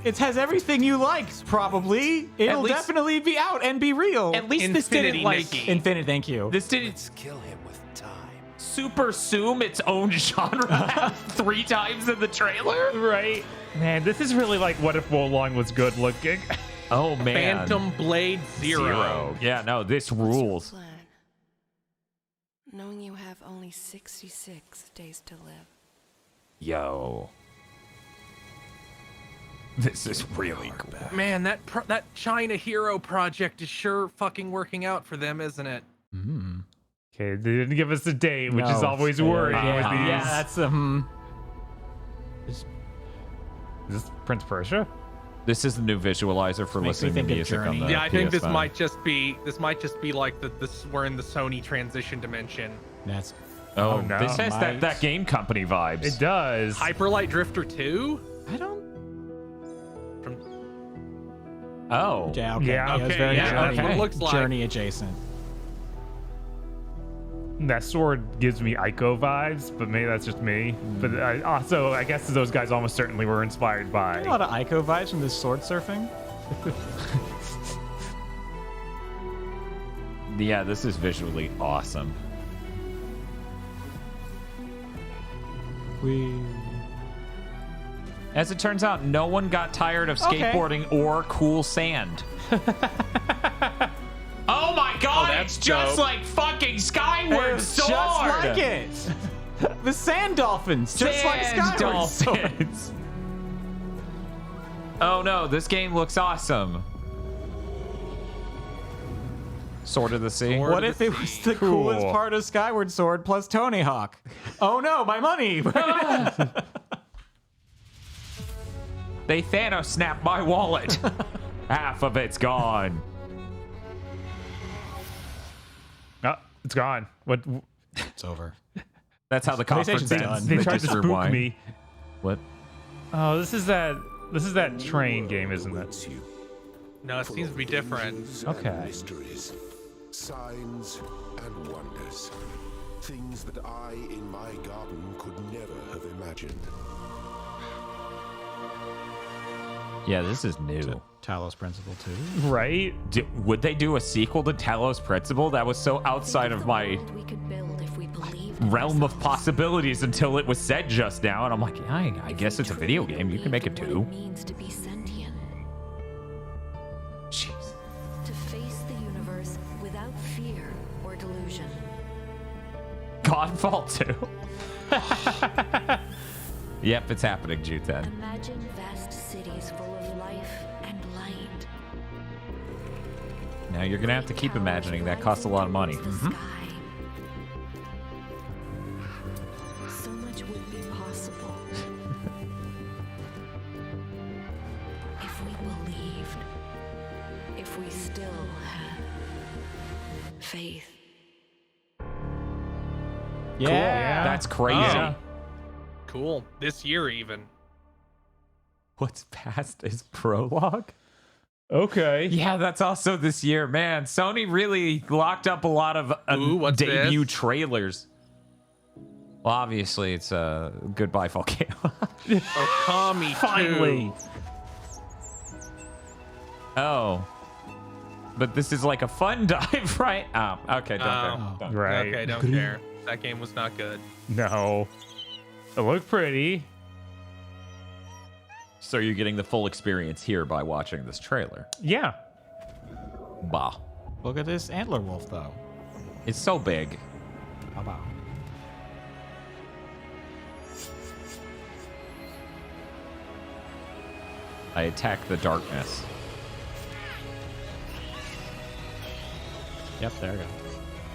It has everything you like, probably. It'll definitely be out and be real. At least this Infinity didn't like Nikki. Infinite, thank you. this didn't Let's kill him with time. super assume its own genre 3 times in the trailer. Right? Man, this is really like what if Wolong was good looking. Oh man. Phantom Blade Zero. Yeah, no, this rules. Plan. Knowing you have only 66 days to live. Yo. This is really cool. Man, that China Hero project is sure fucking working out for them, isn't it? Okay, they didn't give us a date, which No. is always worrying with these. Yeah, that's Is this Prince Persia? This is the new visualizer for Makes me listening to think of music on Journey. the Yeah, I think this PS5. might just be like this. We're in the Sony transition dimension. that's Oh, no. this has Might. that game company vibes. It does. Hyperlight Drifter 2? I don't. Oh. Yeah, okay. Yeah, it was okay, very yeah, Journey, that's what it looks like. Journey adjacent. That sword gives me Ico vibes, but maybe that's just me. But also, I guess those guys almost certainly were inspired by. A lot of Ico vibes from this sword surfing. Yeah, this is visually awesome. As it turns out, no one got tired of skateboarding or cool sand. Oh my god, that's it's just dope. like fucking Skyward It's Sword! just like it. The sand dolphins, just like Sand Skyward Sword. dolphins. Oh no, this game looks awesome. Sword of the Sea. Sword What of if the it was Sea. the coolest part of Skyward Sword plus Tony Hawk? Oh no, my money! They Thanos snapped my wallet. Half of it's gone. Oh, it's gone. What? It's over. That's how the conference PlayStation's ends. done. They tried to just spook rewind. me. What? Oh, this is that train game, isn't it? No, it seems to be different. Okay. Mysteries, signs, and wonders. Things that I, in my garden, could never have imagined. Yeah, this is new. Talos Principle 2. Right? Would they do a sequel to Talos Principle? That was so outside of my We could build if we believed realm of possibilities until it was said just now, and I'm like, yeah, I guess it's a video game. You can make it too. What it means to be sentient, Jeez. to face the universe without fear or delusion. Godfall 2. Yep, it's happening, June 10. Imagine vast cities full of life and light. Now you're gonna have to keep imagining. That costs a lot of money. The sky. So much would be possible if we believed, if we still had faith. Yeah. That's crazy. Yeah. Cool. This year even. What's past is prologue? Okay. Yeah, that's also this year, man. Sony really locked up a lot of what's debut this? trailers. Well, obviously, it's Goodbye Volcano. Okami Finally. 2. Oh. But this is like a fun dive, right? Oh, okay, don't care. Don't. Right. Okay, don't care. That game was not good. No. It looked pretty. So you're getting the full experience here by watching this trailer. Yeah. Bah. Look at this antler wolf, though. It's so big. How about? I attack the darkness. Yep, there we go.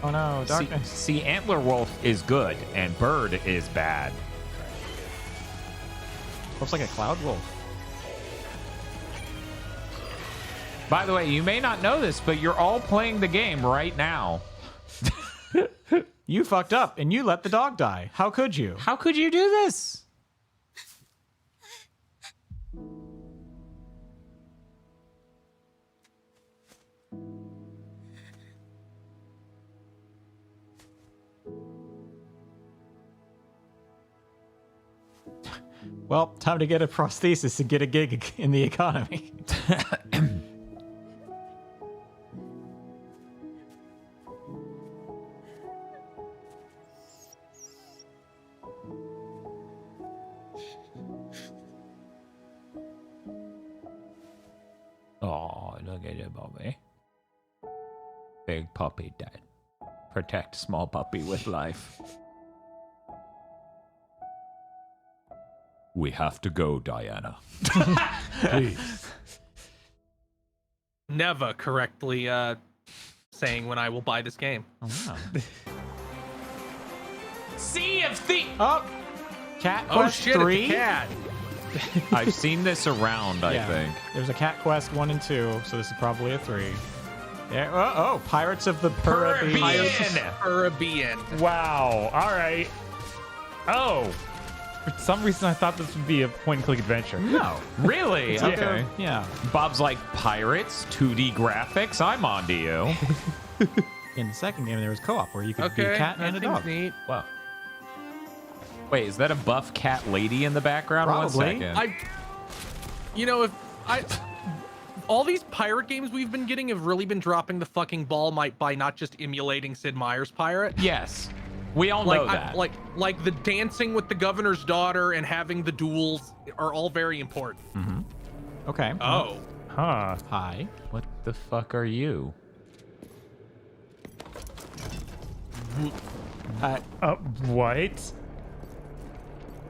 Oh no, darkness. See, Antler Wolf is good, and Bird is bad. Looks like a cloud wolf. By the way, you may not know this, but you're all playing the game right now. You fucked up, and you let the dog die. How could you? How could you do this? Well, time to get a prosthesis and get a gig in the economy. Oh, look at it, Bobby. Big puppy dead. Protect small puppy with life. We have to go, Diana. Please. Never correctly saying when I will buy this game. Oh, wow. Sea of Thieves! Oh! Cat Oh Quest shit, 3? it's a cat. I've seen this around, I think. There's a Cat Quest 1 and 2, so this is probably a 3. There, oh, Pirates of the Caribbean. Caribbean. Wow. All right. Oh. For some reason, I thought this would be a point-and-click adventure. No. Really? Yeah. Okay. Yeah. Bob's like, pirates, 2D graphics, I'm on to you. In the second game, there was co-op where you could be a Okay, cat that and a seems dog. neat. Wow. Wait, is that a buff cat lady in the background? Probably. 1 second. All these pirate games we've been getting have really been dropping the fucking ball by not just emulating Sid Meier's pirate. Yes. We all know that. Like the dancing with the governor's daughter and having the duels are all very important. Mm-hmm. Okay. Oh. Huh. Hi. What the fuck are you? What?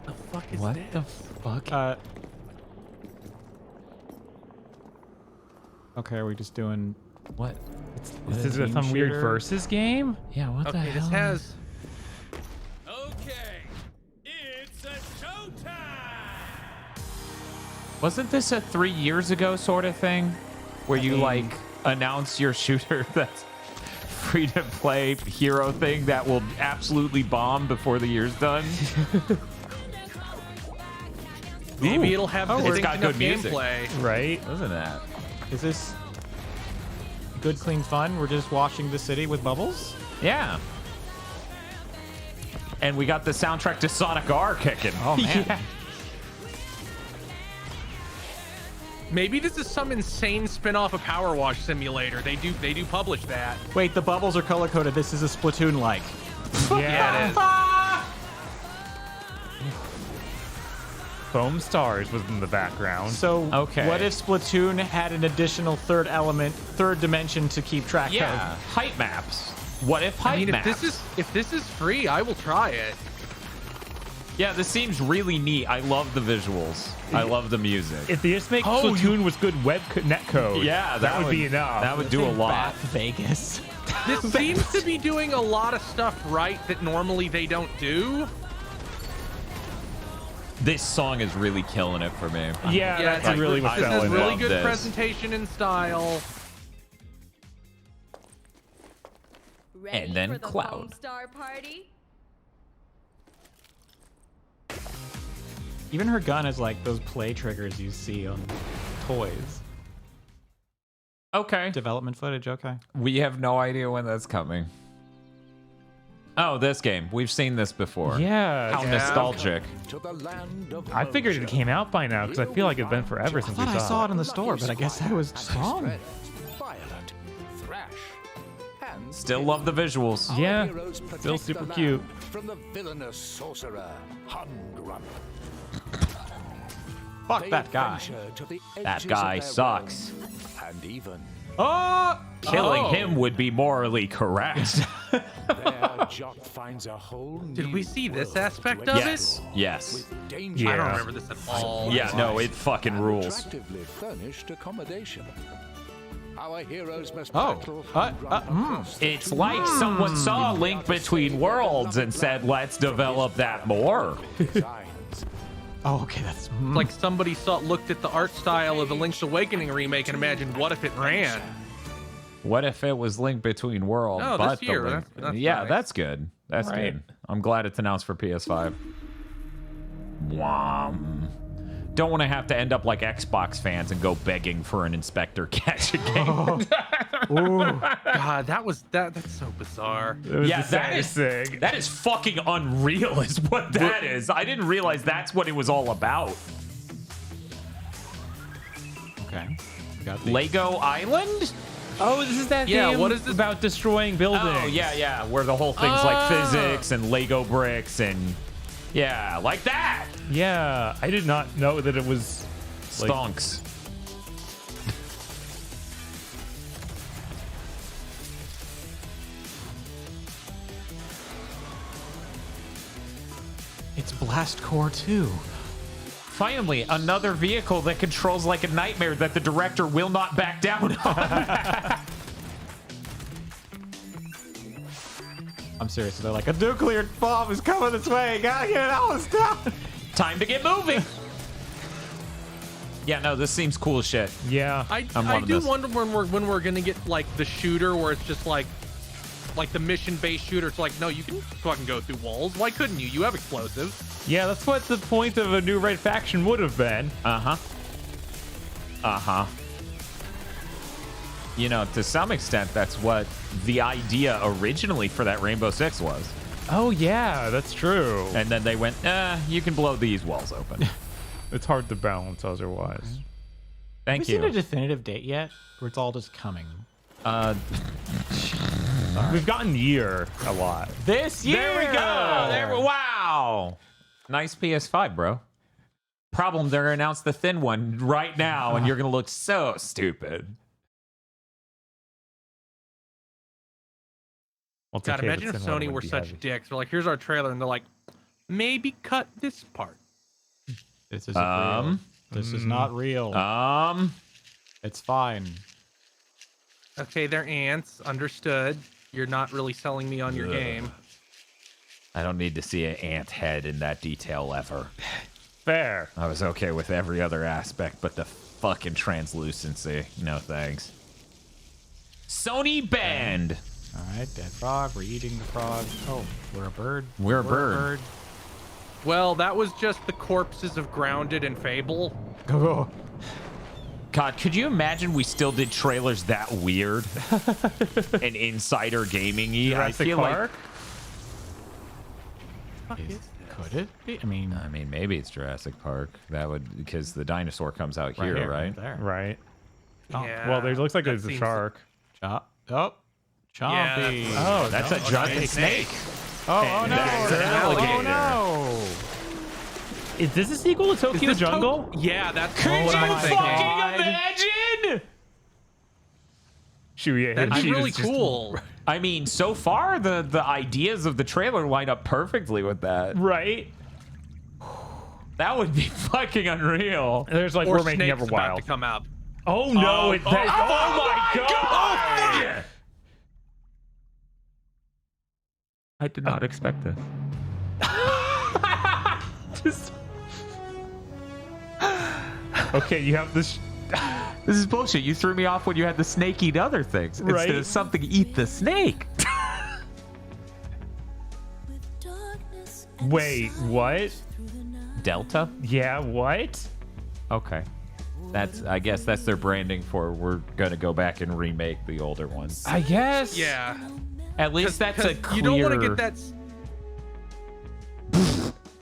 The fuck is What that? the fuck? Okay, are we just doing... What? Is this team some weird shooter? versus game? Yeah, what the Okay, hell? this has. Okay, it's a showtime! Wasn't this a 3 years ago sort of thing? Where you, like, announce your shooter that's free-to-play hero thing that will absolutely bomb before the year's done? Maybe it'll have it's distinct got enough good music. gameplay. Right? Isn't that? Is this good, clean fun? We're just washing the city with bubbles? Yeah. And we got the soundtrack to Sonic R kicking. Oh, man. Yeah. Maybe this is some insane spin-off of Power Wash Simulator. They do publish that. Wait, the bubbles are color-coded. This is a Splatoon-like. Yeah, it is. Foam Stars was in the background. So, Okay. what if Splatoon had an additional third dimension to keep track Yeah. of? Height maps. What if height I mean, maps? if this is free, I will try it. Yeah, this seems really neat. I love the visuals. I love the music. If they just make Oh, Splatoon with good net code, Yeah, that would be enough. That would do a lot. Bath Vegas. This seems to be doing a lot of stuff right that normally they don't do. This song is really killing it for me. Yeah, that's it's really like, what's this is selling really it. good this. presentation and style. Ready And then for the Cloud. Foam Star party? Even her gun is like those play triggers you see on toys. Okay. Development footage, okay. We have no idea when that's coming. Oh, this game. We've seen this before. Yeah. How nostalgic. I figured it came out by now because I feel like it's been forever since we I saw saw it in the store, but I guess I was wrong. Still love the visuals. Yeah. Still super cute. From the villainous sorcerer, Humgrump. Fuck that guy. That guy sucks. And even Killing him would be morally correct. there, Jock finds a whole Did we see this aspect of Yes. Yes. it? I don't remember this at all. Yeah, no, it fucking rules. Attractively furnished accommodation. Our heroes must It's like someone saw a link between worlds and said, let's develop that more. Oh, okay, that's It's like somebody looked at the art style of the Link's Awakening remake and imagined, what if it ran? What if it was Link Between Worlds? Oh, but this year. the Link- That's yeah, nice. that's good. That's good. I'm glad it's announced for PS5. Wham. Don't want to have to end up like Xbox fans and go begging for an Inspector Gadget game. God, that's so bizarre. Yeah, that is fucking unreal is what that is. I didn't realize that's what it was all about. okay. Lego Island? Oh, this is that Yeah, game what is this? about destroying buildings. Oh, yeah, where the whole thing's like physics and Lego bricks and yeah, like that. Yeah, I did not know that it was like, Stonks. It's Blast Core 2. Finally, another vehicle that controls like a nightmare that the director will not back down on. I'm serious. They're like, a nuclear bomb is coming this way. Gotta get it all down. Time to get moving. Yeah, no, this seems cool as shit. Yeah. I loving do this. wonder when we're gonna get like the shooter where it's just like the mission-based shooter. It's like, no, you can fucking go through walls. Why couldn't you? You have explosives. Yeah, that's what the point of a new Red Faction would have been. You know, to some extent, that's what the idea originally for that Rainbow Six was. Oh, yeah, that's true. And then they went, you can blow these walls open. It's hard to balance otherwise. Thank Have we you. seen a definitive date yet? Or it's all just coming? We've gotten year a lot. This year! There we go. Wow. Nice PS5, bro. Problem, they're going to announce the thin one right now, and you're going to look so stupid. Well, God, imagine if Sony were such dicks. They're like, here's our trailer, and they're like, maybe cut this part. This isn't real. This is not real. It's fine. Okay, they're ants. Understood. You're not really selling me on your game. I don't need to see an ant head in that detail ever. Fair. I was okay with every other aspect, but the fucking translucency. No thanks. Sony banned. All right, dead frog. We're eating the frog. Oh, we're a bird. We're a bird. Well, that was just the corpses of Grounded and Fable. Oh. God, could you imagine we still did trailers that weird and insider gaming-y? I feel Park? Could it be? I mean, maybe it's Jurassic Park. That would, because the dinosaur comes out right here, here, right? there. Right. Yeah, Well, there looks like that there's a seems- shark. Oh, Yeah, Chompy. Oh, That's a giant snake. Oh, no. That's an alligator. Oh, no. Is this a sequel to Tokyo Jungle? Yeah, that's Could what you I'm thinking. fucking imagine? Should we, That'd be she really was just- cool. I mean, so far the ideas of the trailer line up perfectly with that. Right. That would be fucking unreal. There's like, Or we're making Snake's about Everwild. to come out. Oh, no. Oh my God. Yeah. I did not expect this. Okay, you have this. This is bullshit. You threw me off when you had the snake eat other things Right. instead of something eat the snake. Wait, what? Delta? Yeah, what? Okay. I guess that's their branding for we're gonna go back and remake the older ones. I guess. Yeah. At least that's a clear... You don't want to get that...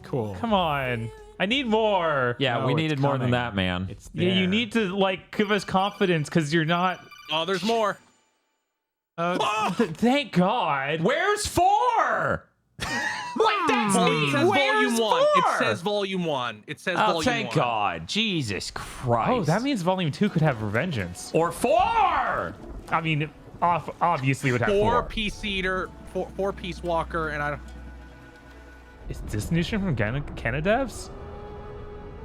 Cool. Come on. I need more. Yeah, No, we it's needed more than coming. that, man. It's Yeah, you there. need to like give us confidence because you're not. Oh, there's more. Thank God. Where's 4? Like, that's It says me. volume Where's 1. 4? It says volume 1. It says Oh, volume 1. thank God. Jesus Christ. Oh, that means Volume 2 could have Revengeance. Or 4! I mean, obviously would have 4. 4-piece eater, 4-piece walker, and I don't... Is this news from Canada devs?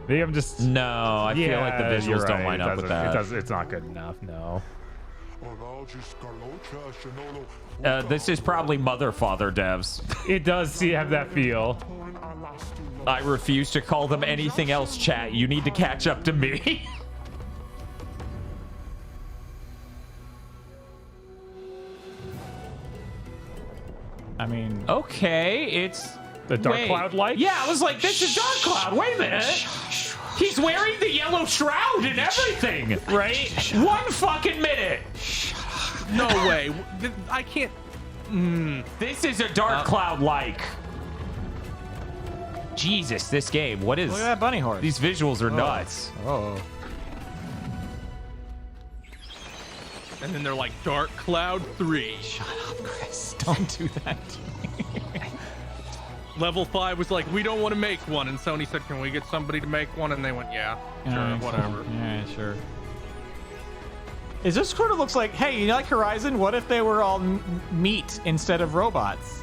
Maybe I'm just. No, I feel like the you're visuals don't right. line It up with doesn't- that. It's not good enough. No. This is probably Mother Father devs. It does have that feel. I refuse to call them anything else, chat. You need to catch up to me. I mean, Okay, it's The Dark Wait. Cloud like? Yeah, I was like, this is Dark Cloud. Wait a minute. He's wearing the yellow shroud and everything. Right? 1 fucking minute. No way. I can't... This is a Dark Cloud like. Jesus, this game. What is... look at that bunny horse. These visuals are nuts. Oh. And then they're like, Dark Cloud 3. Shut up, Chris. Don't do that to me. Level 5 was like, we don't want to make one. And Sony said, can we get somebody to make one? And they went, yeah, sure, whatever. Yeah, sure. Is this sort of looks like, hey, you like Horizon? What if they were all meat instead of robots?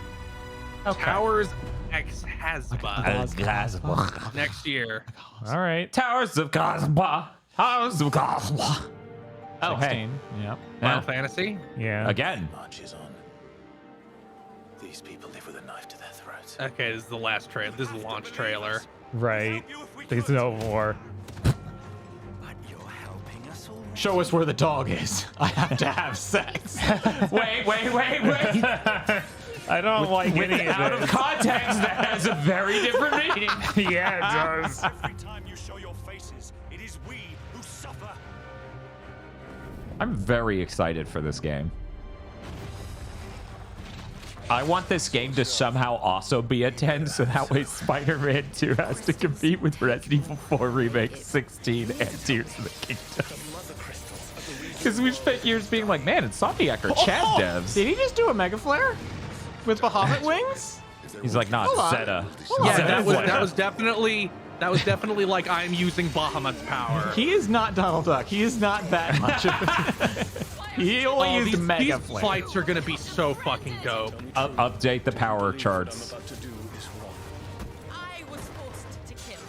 Okay. Towers X Hasba next year. All right. Towers of Cosba. Towers of Cosba. Oh, hey. 16. Yep. Final Fantasy. Yeah. Again. Marches on. These people live with a knife to their throats. Okay, this is the last trailer. This is the launch trailer. Right. There's no more. Show us where the dog is. I have to have sex. Wait. I don't like any of Out of this. context, that has a very different meaning. Yeah, it does. Every time you show your faces, it is we who suffer. I'm very excited for this game. I want this game to somehow also be a 10, so that way Spider-Man 2 has to compete with Resident Evil 4 Remake 16 and Tears of the Kingdom. Because we've spent years being like, man, Insomniac are Chad devs. Did he just do a Mega Flare with Bahamut wings? He's like, nah, Hold on. Zeta. Yeah, Zeta that was Flare. definitely like I'm using Bahamut's power. He is not Donald Duck. He is not that much of a... He only used these Mega Flare. fights are gonna be so fucking dope. Update the power charts. I was forced to kill.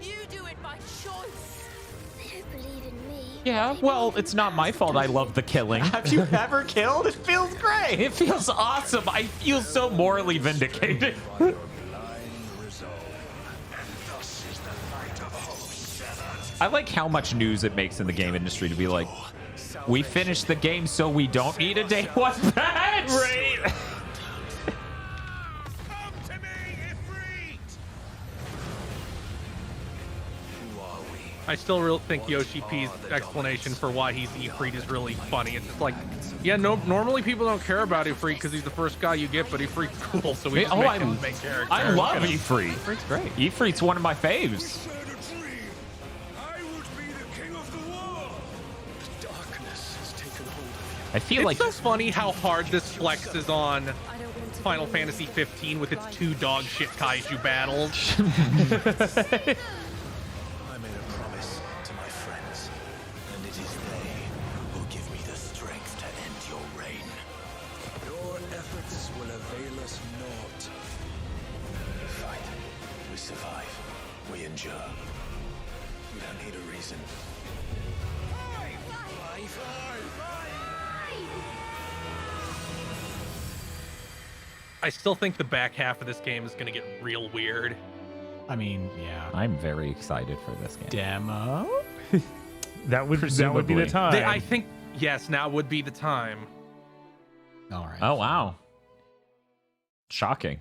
You do it by choice. They don't believe in me. Yeah, well, it's not my fault I love the killing. Have you ever killed? It feels great. It feels awesome. I feel so morally vindicated. I like how much news it makes in the game industry to be like, we finished the game so we don't need a day one patch. Right. I still think Yoshi P's explanation for why he's Ifrit is really funny. It's just like, yeah, normally people don't care about Ifrit because he's the first guy you get, but Ifrit's cool, so we just make him the main character. I love Ifrit. Ifrit's great. Ifrit's one of my faves. I feel like It's so funny how hard this flexes on Final Fantasy 15 with its 2 dog shit kaiju battles. I made a promise to my friends, and it is they who give me the strength to end your reign. Your efforts will avail us naught. We fight, we survive, we endure. We don't need a reason. I still think the back half of this game is going to get real weird. I mean, yeah. I'm very excited for this game. Demo? That would be Presumably. the time. I think, yes, now would be the time. All right. Oh, wow. Shocking.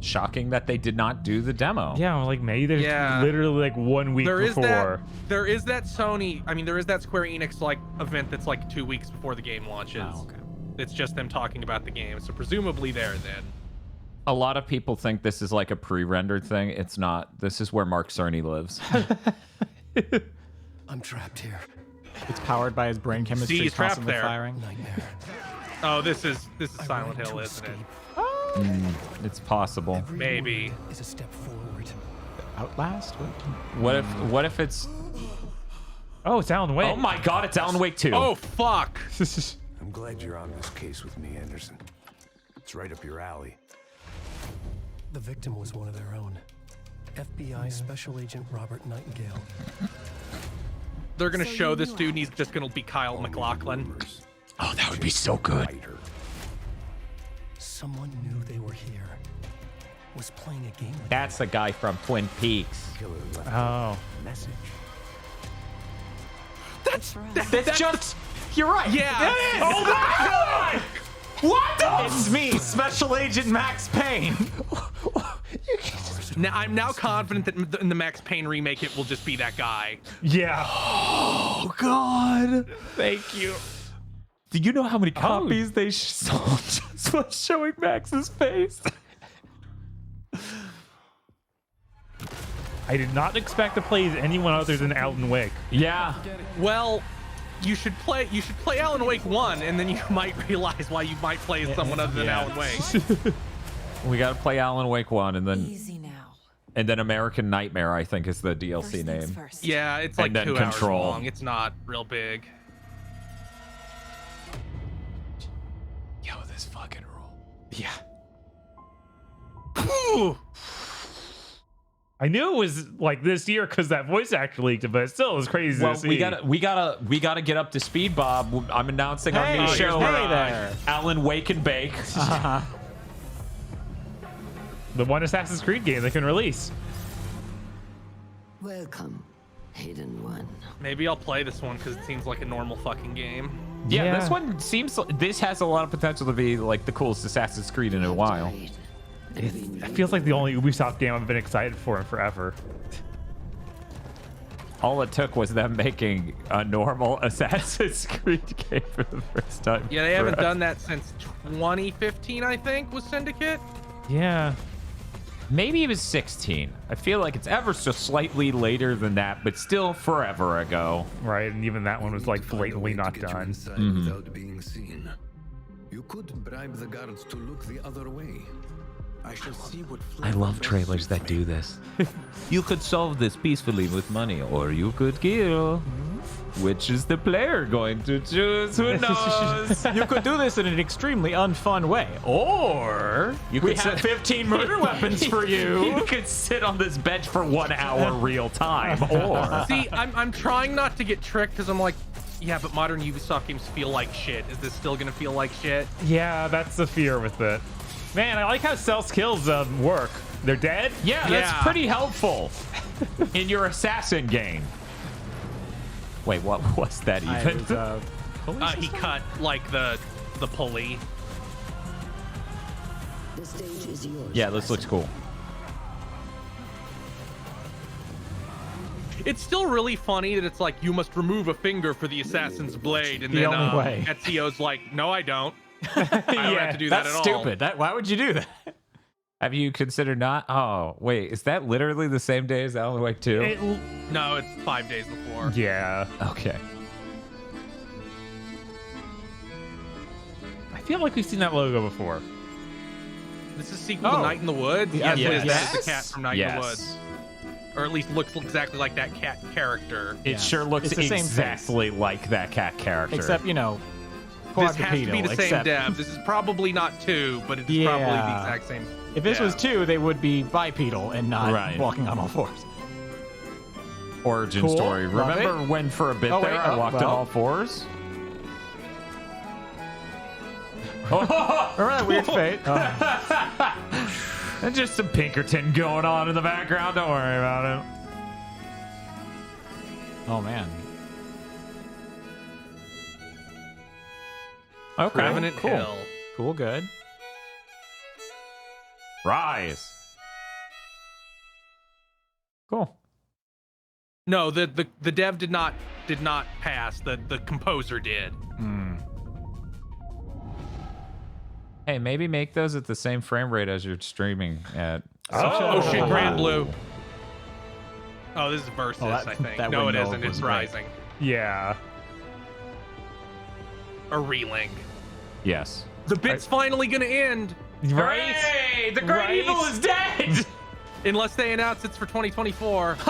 shocking that they did not do the demo. Yeah, like maybe there's literally like 1 week there before. There is that Sony. I mean, there is that Square Enix like event that's like 2 weeks before the game launches. Oh, okay. It's just them talking about the game, so presumably there then. A lot of people think this is like a pre-rendered thing. It's not. This is where Mark Cerny lives. I'm trapped here. It's powered by his brain chemistry he's trapped constantly there. firing. Nightmare. Oh, this is Silent Hill, isn't it? It's possible. Maybe. Is a step forward. Outlast? What if it's? Oh, it's Alan Wake. Oh my God! It's Alan Wake 2. Oh fuck! I'm glad you're on this case with me, Anderson. It's right up your alley. The victim was one of their own. FBI Special Agent Robert Nightingale. They're gonna show this dude, and he's just gonna be Kyle MacLachlan. Oh, that would be so good. Someone knew they were here. Was playing a game. That's the guy from Twin Peaks. Oh. Message. That's just. You're right. Yeah. Oh my God! What? It's me, Special Agent Max Payne. Now, I'm now confident that in the Max Payne remake, it will just be that guy. Yeah. Oh God! Thank you. Do you know how many copies they sold just by showing Max's face? I did not expect to play as anyone other than Alan Wake. Yeah. Well, you should play Alan Wake 1, and then you might realize why you might play as someone other than Alan Wake. We gotta play Alan Wake 1, and then Easy now. and then American Nightmare, I think, is the DLC name. First. Yeah, it's like And then 2 Control. hours long. It's not real big. Yo, this fucking rule. Yeah. I knew it was like this year because that voice actor leaked it, but it still was crazy Well, to see. we gotta get up to speed, Bob. I'm announcing our Hey, new show. hey there. Alan Wake and Bake. The one Assassin's Creed game they can release. Welcome, Hidden One. Maybe I'll play this one because it seems like a normal fucking game. Yeah, this one seems. This has a lot of potential to be like the coolest Assassin's Creed in a while. It feels like the only Ubisoft game I've been excited for in forever. All it took was them making a normal Assassin's Creed game for the first time. Yeah, they haven't done that since 2015, I think, was Syndicate. Yeah. Maybe it was 16. I feel like it's ever so slightly later than that, but still forever ago. Right, and even that one was like blatantly not done. Without being seen. You could bribe the guards to look the other way. I shall see what I love trailers that do this. You could solve this peacefully with money, or you could kill. Which is the player going to choose? Who knows? You could do this in an extremely unfun way. Or we have 15 murder weapons for you. You could sit on this bench for 1 hour real time. Or See, I'm trying not to get tricked because I'm like, yeah, but modern Ubisoft games feel like shit. Is this still gonna feel like shit? Yeah, that's the fear with it. Man, I like how stealth kills work. They're dead? yeah, that's pretty helpful in your assassin game. Wait, what was that even? He cut like the pulley. The stage is yours. Yeah, this looks cool. It's still really funny that it's like you must remove a finger for the assassin's blade, and The then only way. Ezio's like, no, I don't. I don't have to do that That's at all. stupid. Why would you do that? Have you considered not? Oh, wait, is that literally the same day as Alan Wake 2? No, it's 5 days before. Yeah. Okay. I feel like we've seen that logo before. This is sequel to Night in the Woods. Yes. That is the cat from Night in the Woods. Or at least looks exactly like that cat character. It sure looks It's the same exactly like that cat character. Except, you know, This has to be the same except- dev. This is probably not 2, but it's probably the exact same. If this was 2, they would be bipedal and not walking on all fours. Origin Cool. story. Love Remember it. when for a bit Oh, there wait, I oh, walked on well. all fours? Remember that weird fate? And just some Pinkerton going on in the background. Don't worry about it. Oh, man. Okay. Revenant cool. Hill. Cool, good. Rise. Cool. No, the dev did not pass. The composer did. Hey, maybe make those at the same frame rate as you're streaming at. Oh shit, Grand Blue. Oh, this is Versus, that- I think. that No, it window isn't. It's was great. Rising. Yeah. A relink. Yes. The bit's finally gonna end. Right? Hey, the great Right? evil is dead. Unless they announce it's for 2024. Oh,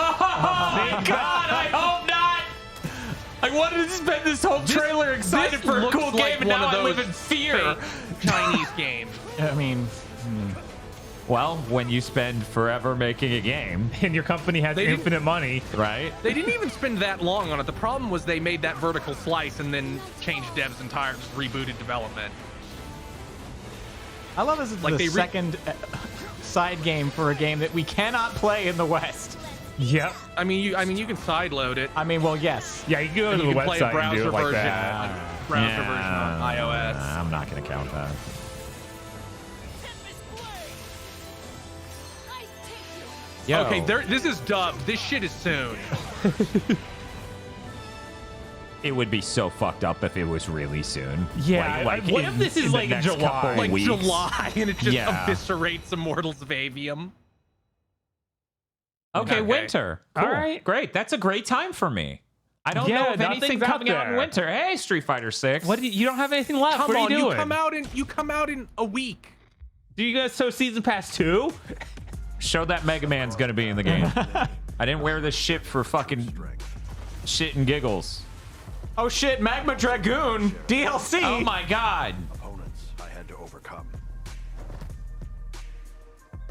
God, I hope not. I wanted to spend this whole trailer excited for a looks cool like game, and one now of I live those in fear. fake Chinese games. I mean, Well, when you spend forever making a game, And your company has They didn't- infinite money. right? They didn't even spend that long on it. The problem was they made that vertical slice and then changed devs entirely, just rebooted development. I love this is Like the they second side game for a game that we cannot play in the West. Yep. I mean, you can sideload it. I mean, well, yes. Yeah, you can go And to you the can play a website and browser do it like version. that. Browser version on iOS. I'm not going to count that. Yo. Okay, this is dubbed. This shit is soon. It would be so fucked up if it was really soon. Yeah, what if this is in the like in next July? couple Like weeks? July, and it just Yeah. eviscerates Immortals of Avium. Okay, Okay. winter. All Cool. right. Great. That's a great time for me. I don't Yeah, know of anything nothing's out coming out in there. winter. Hey, Street Fighter 6. What? You don't have anything left. Come what are on, you doing? you come out in a week. Do you guys show Season Pass 2? Show that Mega Man's going to be in the game. I didn't wear this shit for fucking shit and giggles. Oh shit, Magma Dragoon DLC. Oh my god. Opponents I had to overcome.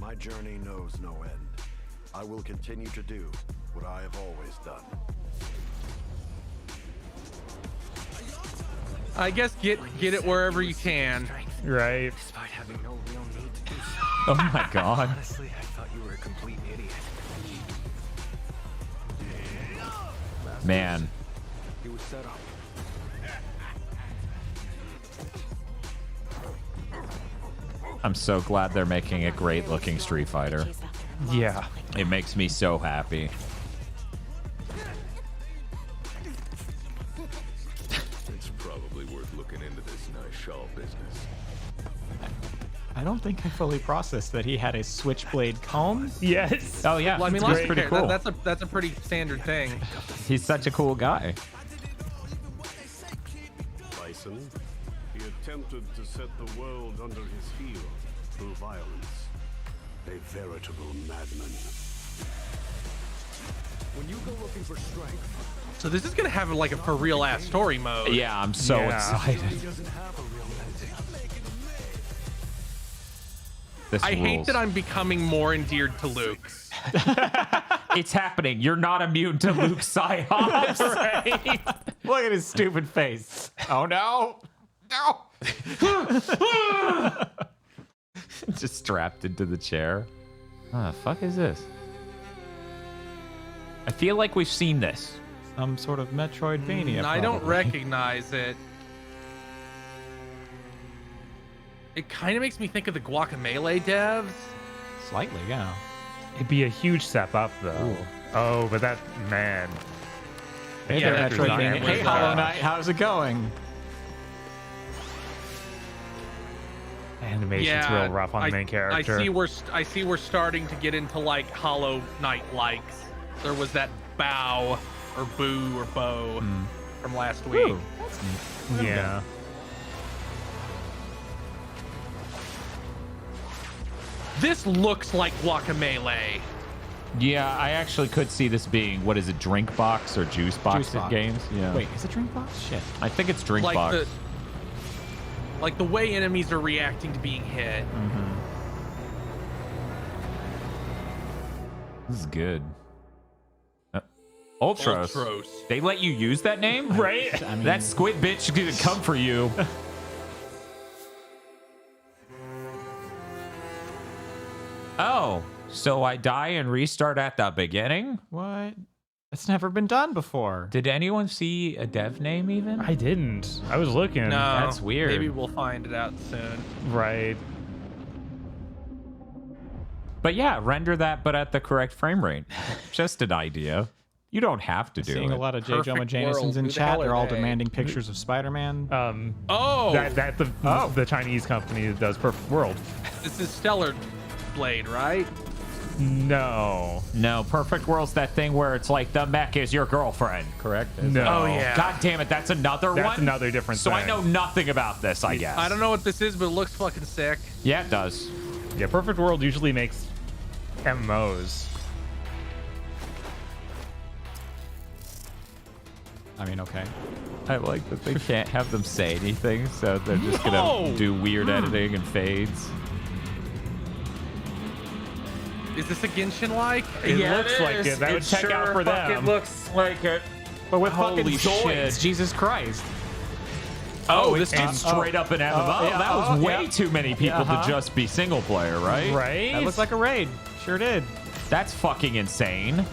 My journey knows no end. I will continue to do what I have always done. I guess get it wherever you can. Right. Despite having no real need to do so. Oh my god. Honestly, I thought you were a complete idiot. Man. He was set up. I'm so glad they're making a great looking Street Fighter. Yeah. It makes me so happy. It's probably worth looking into this nice shawl business. I don't think I fully processed that he had a switchblade comb. Yes. Oh yeah, Well, I mean, that's let's pretty care. cool. That's a pretty standard thing. He's such a cool guy. Bison, he attempted to set the world under his heel through violence. A veritable madman. When you go looking for strength, So this is gonna have like a for real ass story mode. Yeah, I'm so excited. he doesn't have a real medic. This I hate rules. that I'm becoming more endeared to Luke. It's happening. You're not immune to Luke's psyops. Right? Look at his stupid face. Oh no. No. Just strapped into the chair. What the fuck is this? I feel like we've seen this. Some sort of Metroidvania. I don't probably. recognize it. It kind of makes me think of the Guacamelee devs. Slightly, yeah. It'd be a huge step up, though. Oh, but that, man. Hey Yeah, there, that Metroidvania. design Hey, was, Hollow Knight, how's it going? Animation's real rough on the main character. I see we're starting to get into like Hollow Knight likes. There was that bow or boo or bow from last week. Ooh, that's neat. Yeah. This looks like Guacamelee. Yeah, I actually could see this being, what is it, drink box or juice box Juice box. games? Yeah. Wait, is it drink box? Shit. I think it's drink Like box. the way enemies are reacting to being hit. This is good. Ultros. Ultros. They let you use that name? Right? I mean, That squid bitch didn't come for you. Oh, so I die and restart at the beginning? what? That's never been done before. Did anyone see a dev name even? I didn't. I was looking. No, That's weird. Maybe we'll find it out soon. Right. But yeah, render that, but at the correct frame rate. Just an idea. You don't have to do Seeing it. a lot of J. Jonah Jamesons in chat. They're all demanding pictures of Spider-Man. That's the Chinese company that does Perfect World. This is Stellar Blade, right? No. Perfect World's that thing where it's like the mech is your girlfriend, correct? No. Oh, yeah. God damn it, that's another one? That's another different So thing. I know nothing about this, I guess. I don't know what this is, but it looks fucking sick. Yeah, it does. Yeah, Perfect World usually makes MMOs. I mean, okay. I like that they can't have them say anything, so they're just gonna do weird editing and fades. Is this a Genshin-like? It looks like it. That would check out for them. It looks like it. But with Holy fucking shit. Zoids, Jesus Christ. This is straight up an MMO. yeah, that was way yeah. too many people to just be single player, right? Right? That looks like a raid. Sure did. That's fucking insane.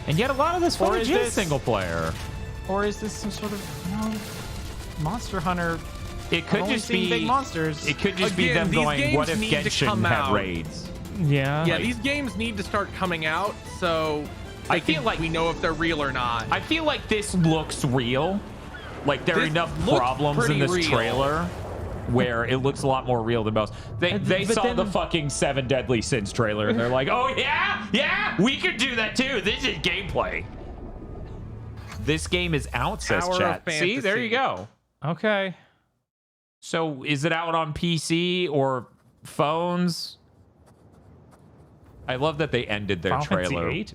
And yet a lot of this Or footage is is this- single player. Or is this some sort of, Monster Hunter? It could I've only just seen be big monsters. It could just be Again, them these going, games what if need to Genshin come had out. raids? Yeah. Yeah, these games need to start coming out, so I feel like we know if they're real or not. I feel like this looks real. Like there are This enough looks problems in pretty this real. trailer where it looks a lot more real than most. They but saw then- the fucking 7 Deadly Sins trailer and they're like, oh yeah, we could do that too. This is gameplay. This game is out, says Tower of chat. See, there Fantasy. you go. Okay. So is it out on PC or phones? I love that they ended their Final Fantasy trailer. VIII?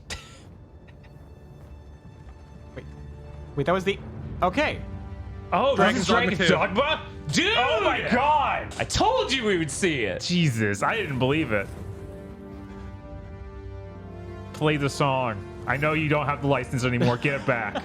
Wait, that was the... Okay. Oh, Dragon's Dragon's Dogma 2. Dogma? Dude! Oh my god! I told you we would see it. Jesus, I didn't believe it. Play the song. I know you don't have the license anymore. Get it back.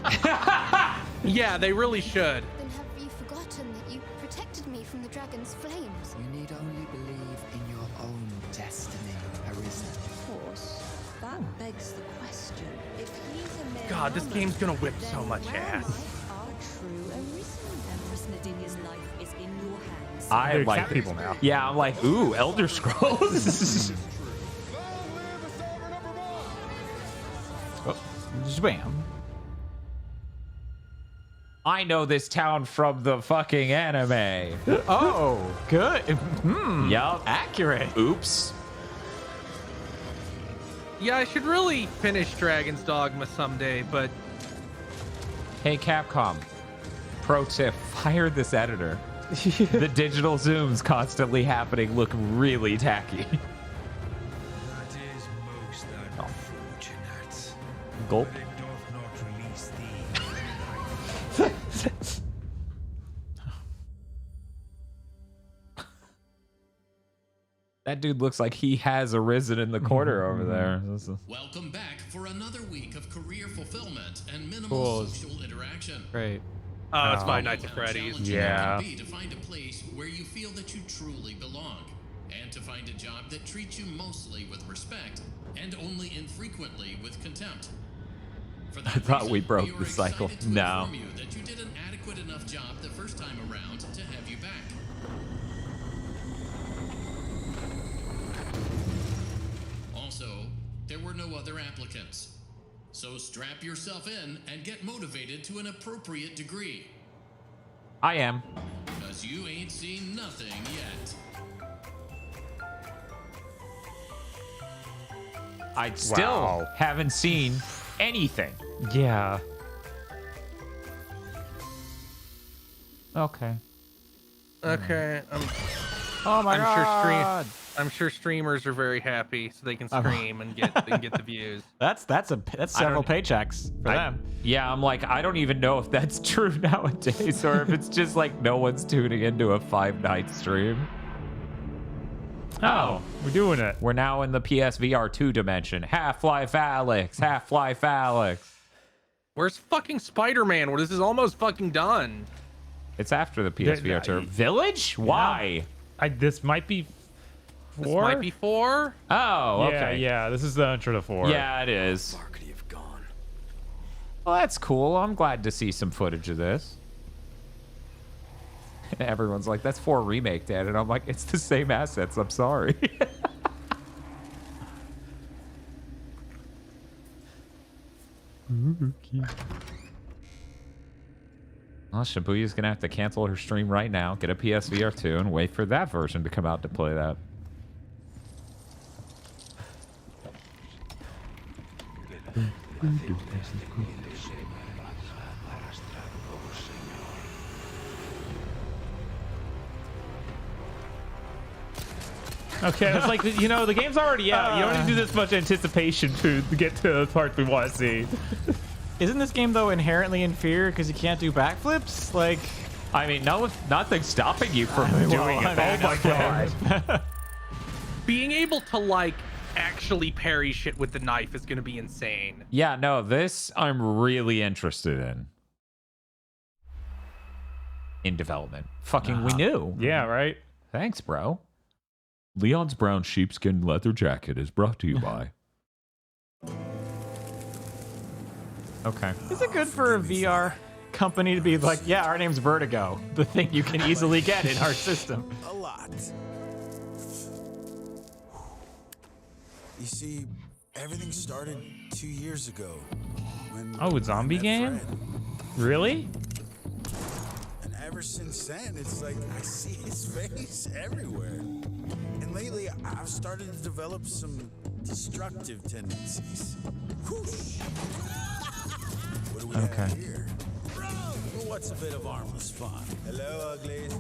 Yeah, they really should. Then have you forgotten that you protected me from the dragon's flames? You need only believe in your own destiny, Arisen. Of course, that begs the question. If he's a mere God, this number, game's gonna whip then so much where ass. might our true Arisen? Empress Nadinia's life is in your hands. I They're like cat people now. Yeah, I'm like, ooh, Elder Scrolls. Zwam. I know this town from the fucking anime. Oh, good. Yup. Accurate. Oops. Yeah, I should really finish Dragon's Dogma someday, but Hey, Capcom. Pro tip, fire this editor. The digital zooms constantly happening look really tacky. That is most unfortunate. Gulp. But it doth not release thee. That dude looks like he has arisen in the corner over there. Welcome back for another week of career fulfillment and minimal social interaction. Great. it's Five Nights at Freddy's. Yeah. It can be to find a place where you feel that you truly belong, and to find a job that treats you mostly with respect and only infrequently with contempt. For that I thought reason, we broke are the cycle. excited to No. inform you that you did an adequate enough job the first time around to have you back. Also, there were no other applicants. So strap yourself in and get motivated to an appropriate degree. I am. Cause you ain't seen nothing yet. I still haven't seen anything. Yeah. Okay. Okay. Oh my I'm god. I'm sure streamers are very happy, so they can stream and get the views. That's several paychecks for them. Yeah, I'm like, I don't even know if that's true nowadays, or if it's just like no one's tuning into a 5-night stream. Oh, we're doing it. We're now in the PSVR 2 dimension. Half-Life Alex. Half-Life Alex. Where's fucking Spider-Man? Well, this is almost fucking done. It's after the PSVR 2. Village? Why? This might be 4. This might be 4. Oh, okay. Yeah, this is the intro to 4. Yeah, it is. Well, that's cool. I'm glad to see some footage of this. Everyone's like, that's 4 remake, Dad. And I'm like, it's the same assets. I'm sorry. Well, Shibuya's gonna have to cancel her stream right now, get a PSVR 2, and wait for that version to come out to play that. Okay, it's like, you know, the game's already out. You don't need to do this much anticipation to get to the parts we want to see. Isn't this game, though, inherently inferior because you can't do backflips? Like, I mean, no, nothing's stopping you from doing it. Oh my god. Being able to, like, actually parry shit with the knife is going to be insane. Yeah, no, this I'm really interested in development. Fucking we knew. Yeah, right? Thanks, bro. Leon's brown sheepskin leather jacket is brought to you by... Okay. Is it good for a VR company to be like, yeah, our name's Vertigo, the thing you can easily get in our system? A lot. You see, everything started 2 years ago. When Oh, a zombie game? Really? And ever since then, it's like I see his face everywhere. And lately, I've started to develop some destructive tendencies. Whoosh. What do we have here? Well, what's a bit of harmless fun? Hello, uglies.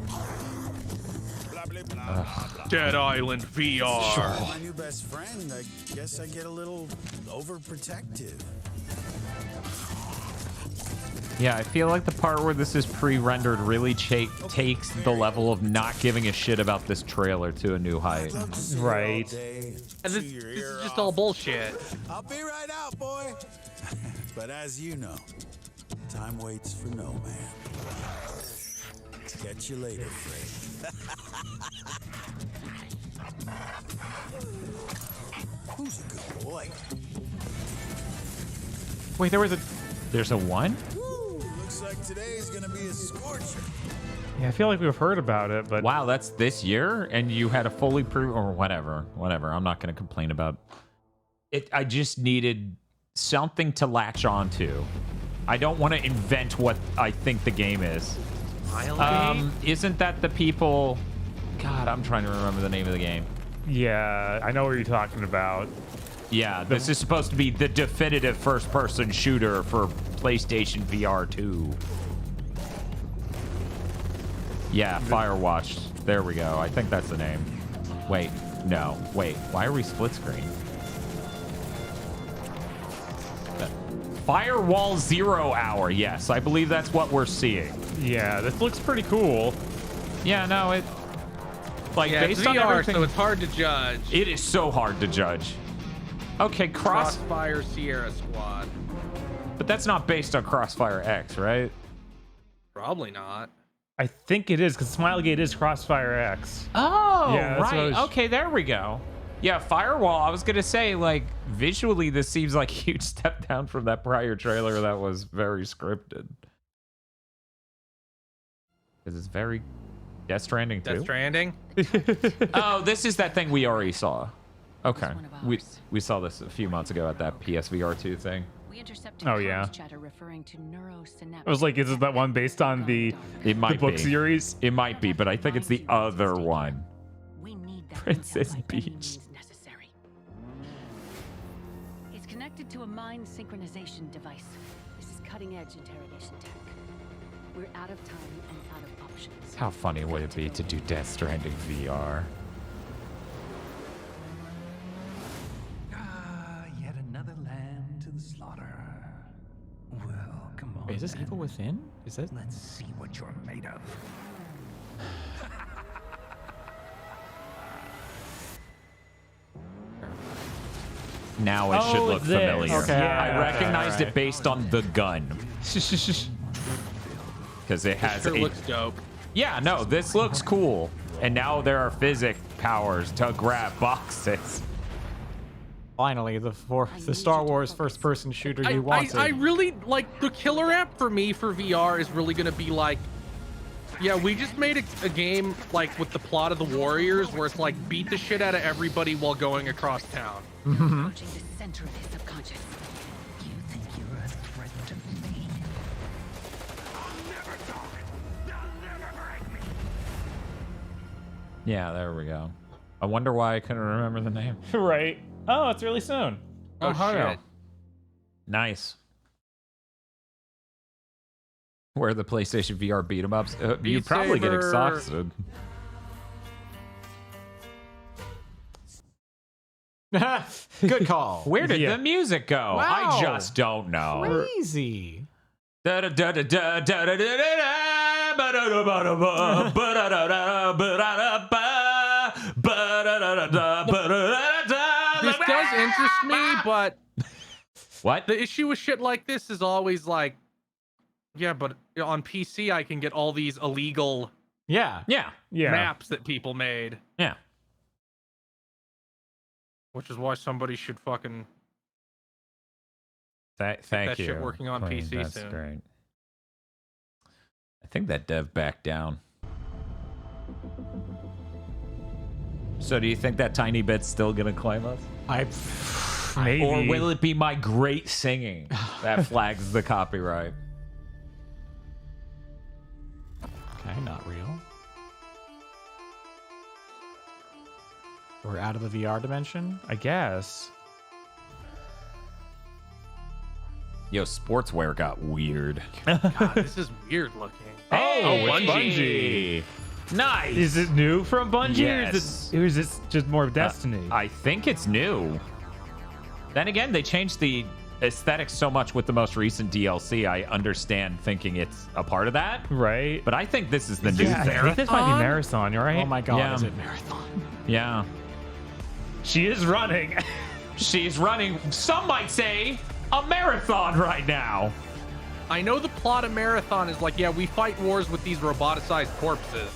Blah, blah, blah, blah. Dead Island VR. My new best friend, I guess I get a little overprotective. Yeah, I feel like the part where this is pre-rendered really takes the level of not giving a shit about this trailer to a new height. Right. And this is just all bullshit. I'll be right out, boy. But as you know, time waits for no man. Catch you later, Fred. Who's a good boy? Wait, there's a one? Looks like today's gonna be a scorcher. Yeah, I feel like we've heard about it, but... Wow, that's this year? And you had a fully or whatever. I'm not going to complain about it. I just needed something to latch onto. I don't want to invent what I think the game is. Isn't that the people... God, I'm trying to remember the name of the game. Yeah, I know what you're talking about. Yeah, this is supposed to be the definitive first-person shooter for PlayStation VR 2. Yeah, Firewatch. There we go. I think that's the name. Wait, no. Wait, why are we split screen? Firewall 0 Hour. Yes, I believe that's what we're seeing. Yeah, this looks pretty cool. Yeah, no, it... Like, yeah, based it's on VR, everything... so it's hard to judge. It is so hard to judge. Okay, Crossfire Sierra Squad. But that's not based on Crossfire X, right? Probably not. I think it is, because Smilegate is Crossfire X. Oh, yeah, right. Okay, there we go. Yeah, Firewall, I was going to say, like, visually, this seems like a huge step down from that prior trailer that was very scripted. Because it's very Death Stranding, too. Death Stranding? Oh, this is that thing we already saw. Okay. We saw this a few months ago at that PSVR 2 thing. Oh, yeah. I was like, isn't that one based on the book series? It might be, but I think it's the other one. Princess Peach. It's connected to a mind synchronization device. This is cutting-edge interrogation tech. We're out of time and out of options. How funny would it be to do Death Stranding VR? Yet another lamb to the slaughter. Well, come on. Wait, is this then. Evil Within? Is that? Let's see what you're made of. Now it should look familiar. Okay, I recognized it based on the gun. Because it has Sure looks dope. Yeah, no, this looks cool. And now there are physic powers to grab boxes. Finally, the Star Wars first-person shooter you wanted. I really, like, the killer app for me for VR is really going to be like, yeah, we just made a game, like, with the plot of the Warriors, where it's like, beat the shit out of everybody while going across town. Approaching the center of his subconscious. You think you're a threat Yeah, there we go. I wonder why I couldn't remember the name. Right. Oh, it's really soon. Oh, shit. Nice. Where are the PlayStation VR beat 'em ups? You probably get exhausted. Good call. Where did the music go? Wow. I just don't know. Crazy. This does interest me, but what? The issue with shit like this is always like, yeah, but on PC I can get all these illegal maps that people made. Yeah. Which is why somebody should fucking Thank that you. shit working on Queen, PC that's soon. great. I think that dev backed down. So do you think that tiny bit's still gonna claim us? Maybe. Or will it be my great singing that flags the copyright? Okay, not real. We're out of the VR dimension? I guess. Yo, sportswear got weird. God, this is weird looking. Oh, it's Bungie. Nice. Is it new from Bungie? Yes. Or is this just more of Destiny? I think it's new. Then again, they changed the aesthetics so much with the most recent DLC. I understand thinking it's a part of that. Right. But I think this is the new I thing. think this might be Marathon, right? Oh my god, Yeah. is it Marathon? Yeah. She is running. She's running, some might say, a marathon right now. I know the plot of Marathon is like, yeah, we fight wars with these roboticized corpses.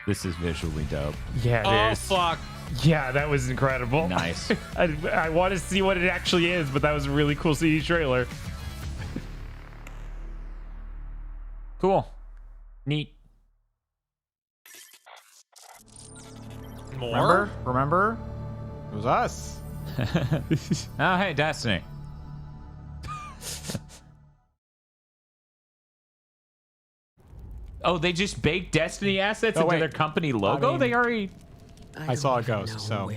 This is visually dope. Yeah, it is. Fuck. Yeah, that was incredible. Nice. I want to see what it actually is, but that was a really cool CG trailer. Cool. Neat. More? Remember? It was us. Oh, hey, Destiny. Oh, they just baked Destiny assets into their company logo? They already... I saw a ghost, so...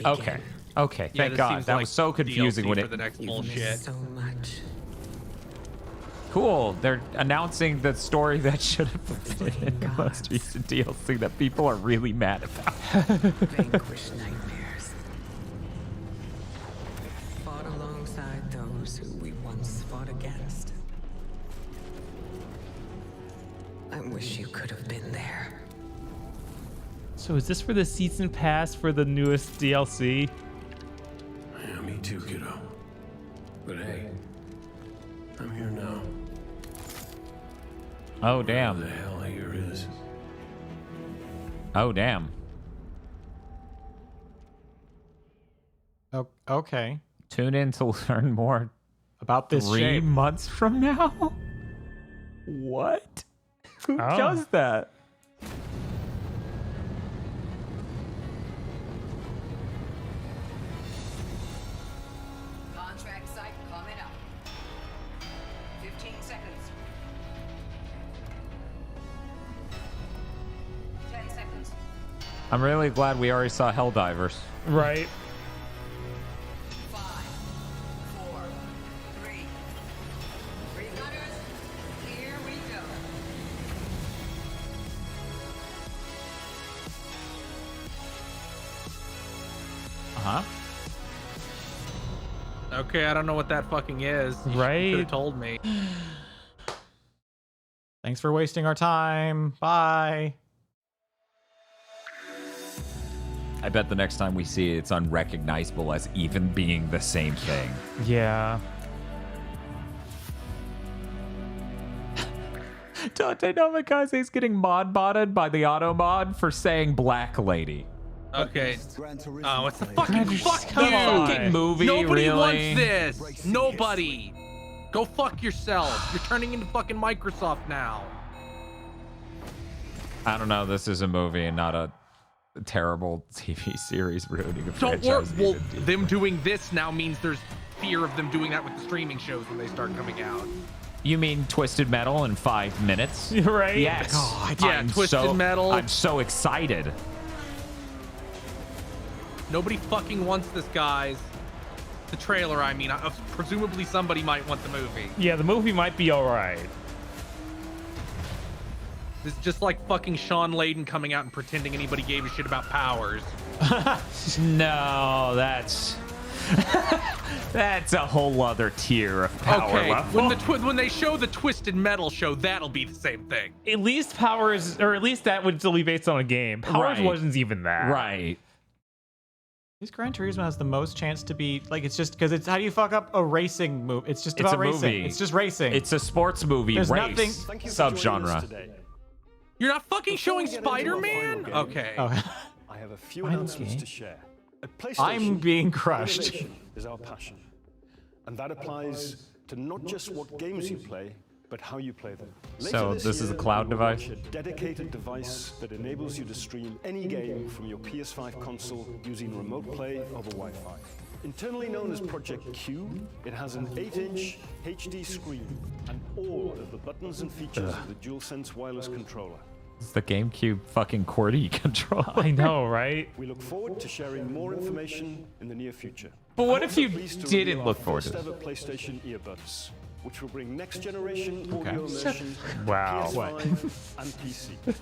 Okay. Okay, Yeah, thank this God. seems That like was so confusing DLC when for it... the next bullshit. So much. Cool. They're announcing the story that should have been in the most recent DLC that people are really mad about. Vanquish nightmares. Fought alongside those who we once fought against. I wish you could have been there. So is this for the season pass for the newest DLC? Yeah, me too, kiddo. But hey, I'm here now. Oh, damn. Who the hell here is? Oh, damn. Oh, okay. Tune in to learn more about this 3 shape. months from now? What? Who does that? Contract site coming up. 15 seconds. 10 seconds. I'm really glad we already saw Helldivers. Right. 5, 4, 3. Free gunners, here we go. Uh-huh. Okay, I don't know what that fucking is. You Right. could have told me. Thanks for wasting our time. Bye. I bet the next time we see it, it's unrecognizable as even being the same thing. Yeah. Dante Namikaze is getting mod-botted by the auto mod for saying black lady. Okay. Oh, it's the fucking fucking movie. Nobody really? wants this. Nobody. Go fuck yourself. You're turning into fucking Microsoft now. I don't know. This is a movie and not a terrible TV series ruining a Don't worry. franchise. Well, them doing this now means there's fear of them doing that with the streaming shows when they start coming out. You mean Twisted Metal in 5 minutes? Right? Yes. God, yeah, Twisted Metal. I'm so excited. Nobody fucking wants this, guys. The trailer, I mean. Presumably somebody might want the movie. Yeah, the movie might be all right. This is just like fucking Sean Layden coming out and pretending anybody gave a shit about Powers. No, that's a whole other tier of power level. When they show the Twisted Metal show, that'll be the same thing. At least Powers, or at least that would still be based on a game. Powers Right. wasn't even that. Right. This Gran Turismo has the most chance to be like, it's just because it's how do you fuck up a racing movie? It's just about racing. Movie. It's just racing. It's a sports movie. There's race nothing subgenre. You're not fucking showing Spider-Man? Okay. Oh. I have a few announcements to share. At PlayStation, I'm being crushed. innovation is our passion. And that applies to not just what games you play, but how you play them. So this is a cloud device? A dedicated device that enables you to stream any game from your PS5 console using remote play over Wi-Fi. Internally known as Project Q, it has an 8-inch HD screen and all of the buttons and features of the DualSense wireless controller. It's the GameCube fucking QWERTY controller. I know, right? We look forward to sharing more information in the near future. But what I'm if you also pleased to didn't reveal look our forward to first this? ever PlayStation earbuds, which will bring next generation audio immersion to Wow. PS5 and PC.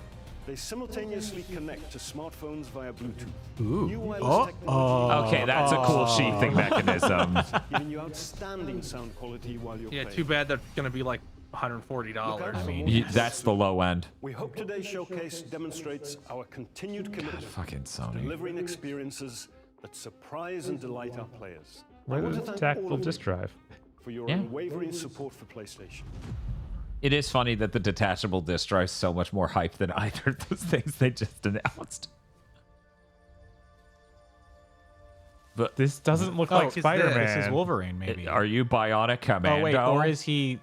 They simultaneously connect to smartphones via Bluetooth. New wireless technology. Okay, that's a cool sheathing mechanism. Giving you outstanding sound quality while you're Yeah, playing. too bad that's gonna be like $140. I mean, That's the low end. We hope today's showcase demonstrates our continued commitment Fucking to Sony. delivering experiences that surprise and delight our players. I Where want the to thank all tactical of you disk drive? for your Yeah. unwavering support for PlayStation. It is funny that the detachable disc drive is so much more hype than either of those things they just announced. But This doesn't look Oh, like Spider-Man. This is Wolverine, maybe. are you Bionic Commando? Oh wait, or is he?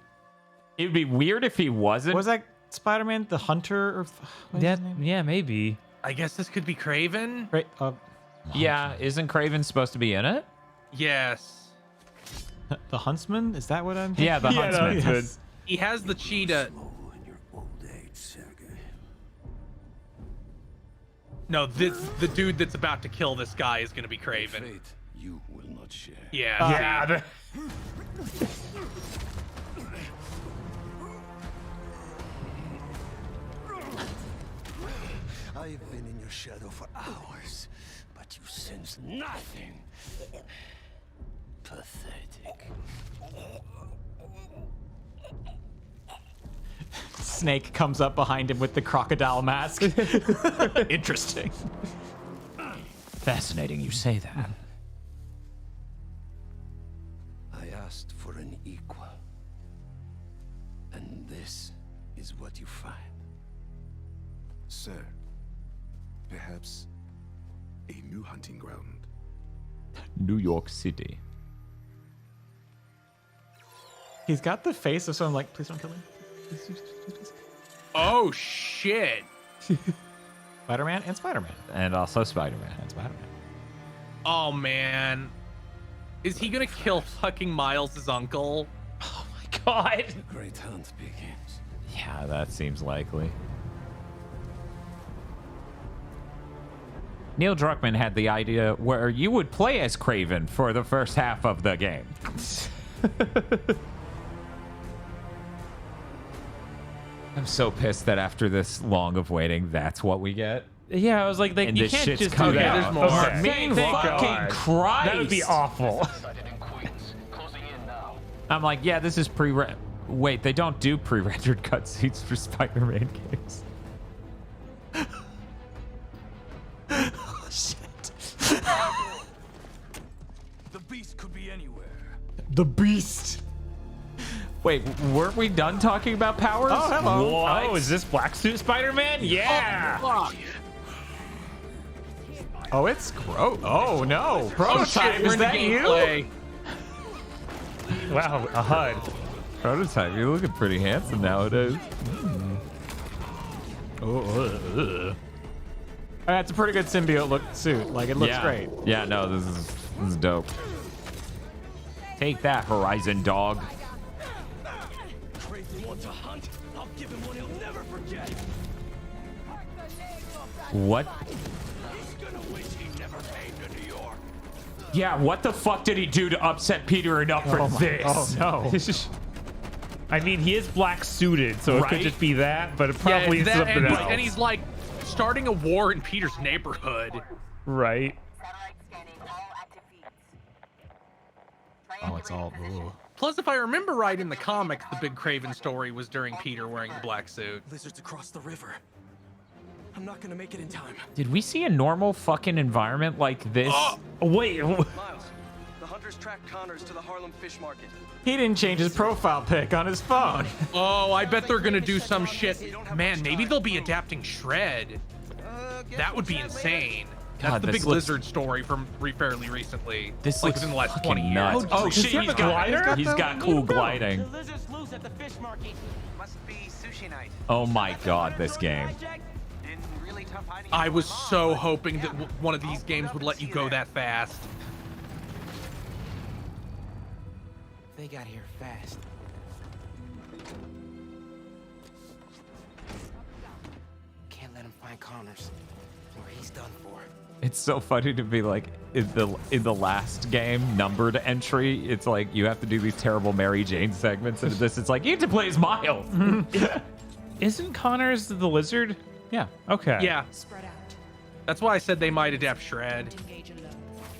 It'd be weird if he wasn't. Was that Spider-Man the Hunter? Or what is Yeah, his name? yeah, maybe. I guess this could be Craven. Right. Yeah, isn't Craven supposed to be in it? Yes. The Huntsman? Is that what I'm? Yeah, the Huntsman. Yes. He has the cheetah. No, the dude that's about to kill this guy is gonna be Craven. You will not share. Yeah. I've been in your shadow for hours, but you sense nothing. Pathetic. Snake comes up behind him with the crocodile mask. Interesting. Fascinating you say that. I asked for an equal. And this is what you find. Sir, perhaps a new hunting ground. New York City. He's got the face of someone like, please don't kill me. Please. Oh shit. Spider-Man and Spider-Man. And also Spider-Man. And Spider-Man. Oh man. Is he gonna kill fucking Miles' uncle? Oh my god. The great hunt begins. Yeah, that seems likely. Neil Druckmann had the idea where you would play as Craven for the first half of the game. I'm so pissed that after this long of waiting, that's what we get. Yeah, I was like, And you this can't shit's just do coming that. out. There's more. Okay. Thank fucking Christ. That would be awful. I'm like, yeah, this is Wait, they don't do pre-rendered cutscenes for Spider-Man games. Oh, shit. The beast could be anywhere. The Beast. Wait, weren't we done talking about powers? Oh, hello. Oh, is this Black Suit Spider-Man? Yeah. Oh, fuck. Oh, it's gross. Oh no, Prototype, is that you? Wow, a HUD. Prototype, you're looking pretty handsome nowadays. Oh, that's a pretty good symbiote look suit. Like, it looks great. Yeah, no, this is dope. Take that, Horizon dog. Craven wants a hunt. I'll give him one he'll never forget. What? He's gonna wish he never came to New York. Yeah, what the fuck did he do to upset Peter enough for this? Oh no. I mean, he is black suited, so it could just be that, but it probably is something else. And he's like starting a war in Peter's neighborhood. Right. Oh, it's all. Ooh. Plus, if I remember right in the comics, the big Craven story was during Peter wearing the black suit. Lizards across the river. I'm not gonna make it in time. Did we see a normal fucking environment like this? Wait. Miles, the hunters tracked Connors to the Harlem Fish Market. He didn't change his profile pic on his phone. Oh, I bet they're gonna do some shit. Man, maybe they'll be adapting Shred. That would be insane. That's God, the big looks- lizard story from fairly recently. This like looks within the last fucking 20 years. nuts. Oh shit, he's got cool gliding. The lizards loose at the fish market. Must be sushi night. Oh my god, this game. Really tough hiding. I was so hoping that one of these games would let you go that fast. They got here fast. Can't let him find Connors, or he's done for. It's so funny to be like in the last game numbered entry. It's like you have to do these terrible Mary Jane segments, and this it's like you have to play as Miles. Isn't Connors the lizard? Yeah. Okay. Yeah. That's why I said they might adapt Shred.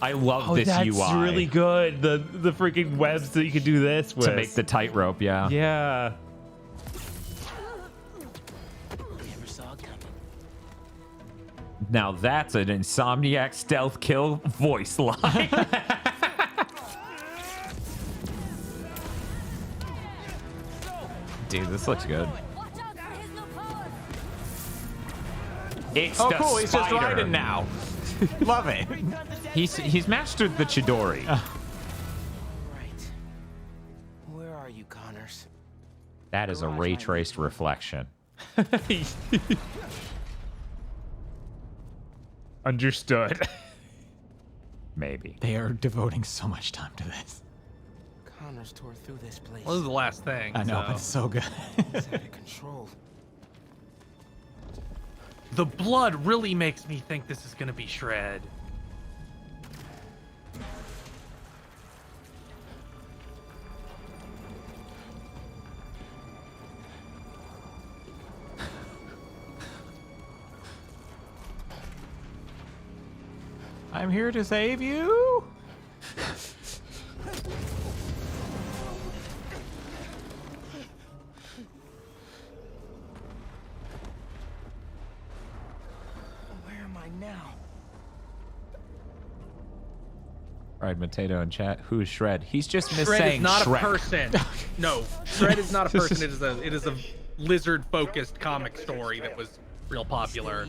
I love this that's UI. really good. The freaking webs that you could do this with. To make the tightrope, yeah. Yeah. Never saw it coming. Now that's an Insomniac stealth kill voice line. Dude, this looks good. It's Oh, the cool. He's just spider. riding now. Love it. He's mastered the Chidori. Right. Where are you, Connors? That is a ray traced reflection. Understood. Maybe. They are devoting so much time to this. Connors tore through this place. Well, this is the last thing. I know, but it's so good. It's out of control. The blood really makes me think this is gonna be Shred. I'm here to save you. Where am I now? All right, Potato in chat. Who is Shred? He's just Shred saying is not Shrek. a person. No, Shred is not a person. It is a lizard-focused comic story that was real popular.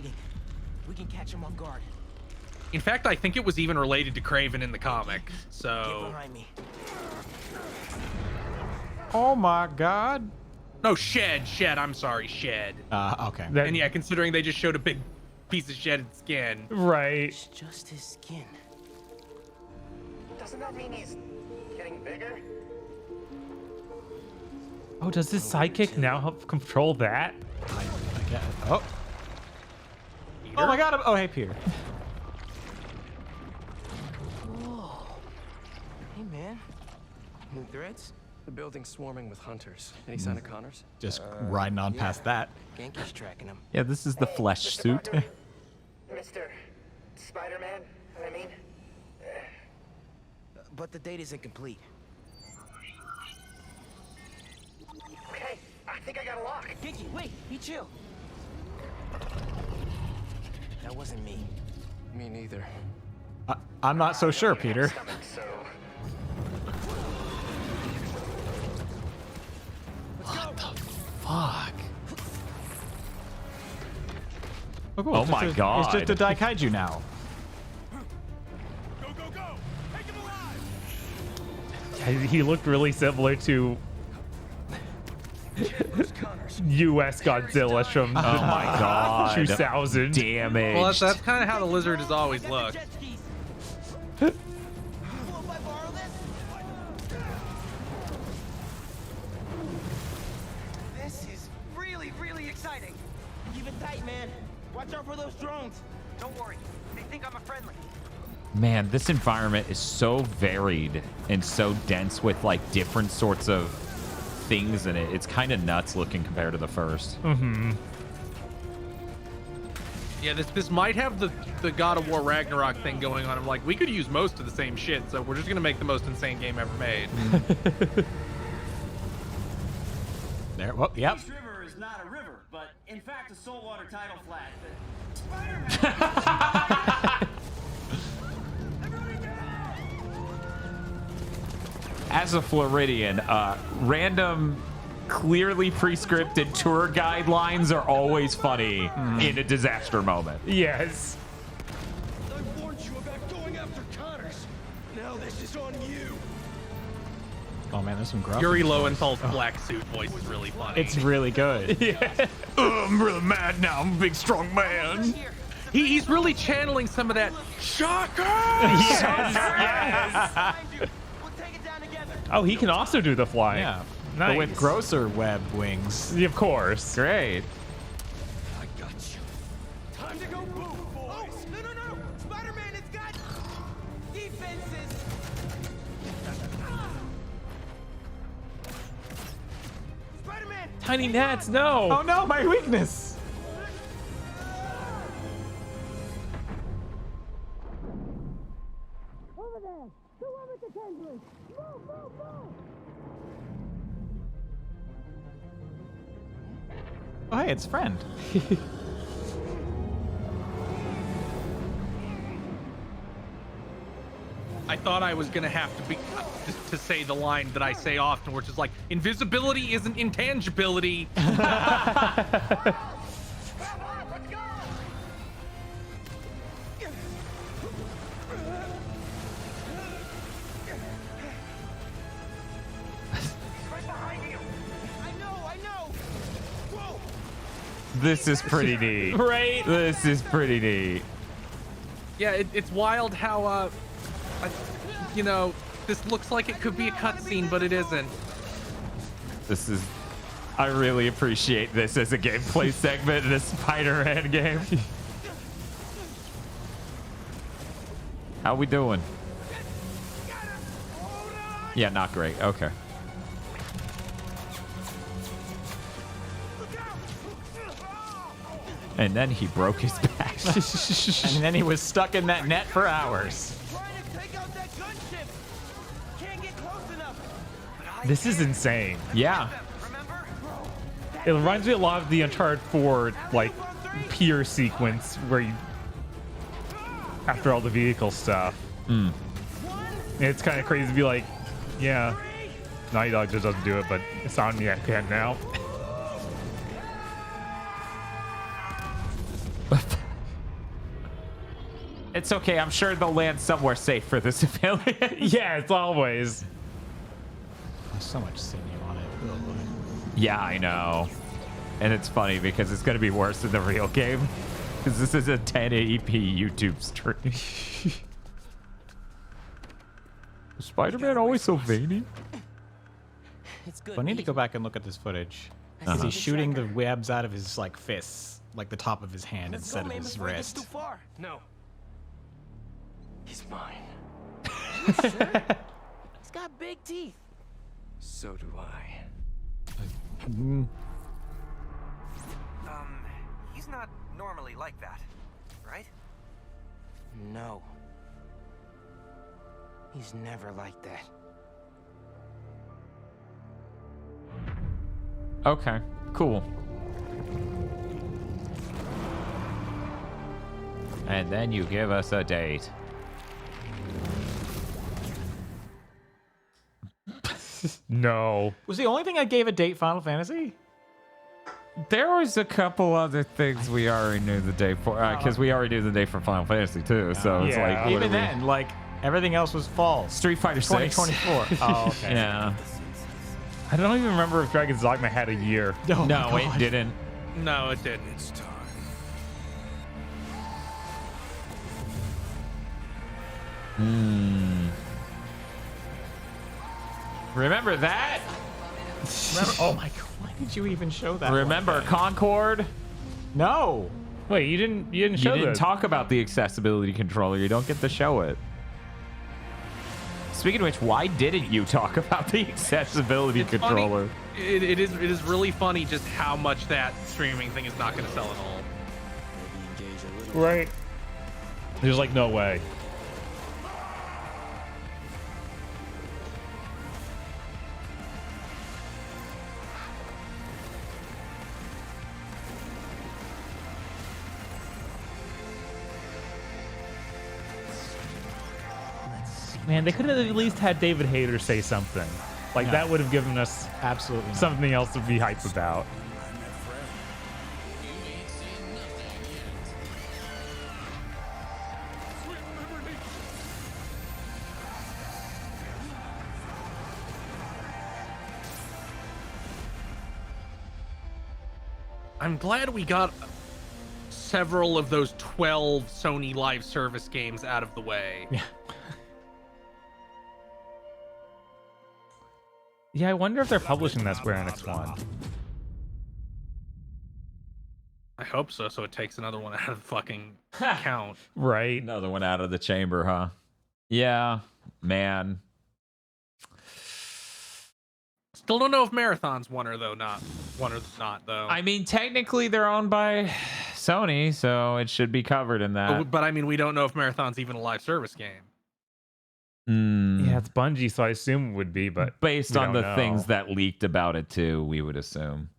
We can catch him on guard. In fact, I think it was even related to Craven in the comic. Get So. behind me. Oh my god. No, Shed. I'm sorry, Shed. Okay. And yeah, considering they just showed a big piece of shedded skin. Right. It's just his skin. Doesn't that mean he's getting bigger? Oh, does this sidekick now help control that? I get it. Oh. Oh my god. Oh, hey, Peter. Whoa. Hey, man. New threads? The building's swarming with hunters. Any sign of Connors? Just riding on past that. Genki's tracking him. Yeah, this is the flesh suit. Mr. Spider-Man, I mean. But the date isn't complete. Okay, I think I got a lock. Genki, wait, be chill. That wasn't me. Me neither. I'm not so sure, Peter. What the fuck? Oh, cool. Oh It's my just god. It's just a Daikaiju now. He looked really similar to U.S. Godzilla from Oh my god. 2000. Damaged. Well, that's kind of how the lizard has always looked. This is really, really exciting. Keep it tight, man. Watch out for those drones. Don't worry. They think I'm a friendly. Man, this environment is so varied and so dense with like different sorts of things in it. It's kind of nuts looking compared to the first. Mm-hmm. Yeah, this might have the God of War Ragnarok thing going on. I'm like, we could use most of the same shit, so we're just gonna make the most insane game ever made. There. Well, yep. This river is not a river, but in fact a saltwater tidal flat. As a Floridian, random, clearly pre-scripted tour guidelines are always funny in a disaster moment. Yes. I warned you about going after Connors. Now this is on you. Oh man, there's some gruff. Yuri Lowenthal's black suit voice is really funny. It's really good. Yeah. I'm really mad now. I'm a big, strong man. He's really channeling some of that shocker. Yes. Oh, he can also do the flying. Yeah. Nice. But with grosser web wings. Yeah, of course. Great. I got you. Time to go boom, boys. No. Spider-Man, it's got defenses. Spider-Man. Tiny gnats, no. Oh no, my weakness. Over there. Whoever the tendrils. Move. Oh hey, it's friend. I thought I was gonna have to say the line that I say often, which is like, invisibility isn't intangibility. This is pretty neat. Right? This is pretty neat. Yeah, it's wild how, you know, this looks like it could be a cutscene, but it isn't. This is... I really appreciate this as a gameplay segment in a Spider-Man game. How we doing? Yeah, not great. Okay. And then he broke his back. And then he was stuck in that net for hours. This is insane. Yeah. It reminds me a lot of the Uncharted 4 like pier sequence where you, after all the vehicle stuff. It's kind of crazy to be like, yeah, Naughty Dog just doesn't do it, but Insomniac can now. It's okay. I'm sure they'll land somewhere safe for the civilians. Yeah, it's always. There's so much sinew on it. Yeah, I know. And it's funny because it's going to be worse than the real game. Because this is a 1080p YouTube stream. Is Spider-Man always so veiny? I need to go back and look at this footage. Because he's shooting the webs out of his like fists, like the top of his hand instead of his wrist. No. He's mine. He's got big teeth. So do I. He's not normally like that, right? No. He's never like that. Okay, cool. And then you give us a date. No. Was the only thing I gave a date Final Fantasy? There was a couple other things we already knew the day for, because we already knew the day for Final Fantasy too. So it's like, even then, like, Everything else was fall. Street Fighter 6. 2024. Oh, okay. Yeah. I don't even remember if Dragon's Dogma had a year. Oh no, it didn't. No, it didn't. It's time. Remember that? Oh my god! Why did you even show that? Remember Concord? No. Wait, you didn't You show didn't this. talk about the accessibility controller. You don't get to show it. Speaking of which, why didn't you talk about the accessibility controller? It is really funny just how much that streaming thing is not going to sell at all. Right. There's like no way. Man, they could have at least had David Hayter say something. Like, that would have given us absolutely something else to be hyped about. I'm glad we got several of those 12 Sony live service games out of the way. Yeah. Yeah, I wonder if they're publishing that Square Enix one. I hope so, so it takes another one out of the fucking count. Right. Another one out of the chamber, huh? Yeah, man. Still don't know if Marathon's one or not though. I mean, technically they're owned by Sony, so it should be covered in that. But I mean, we don't know if Marathon's even a live service game. Yeah, it's Bungie, so I assume it would be, but based we on don't the know. things that leaked about it too, we would assume.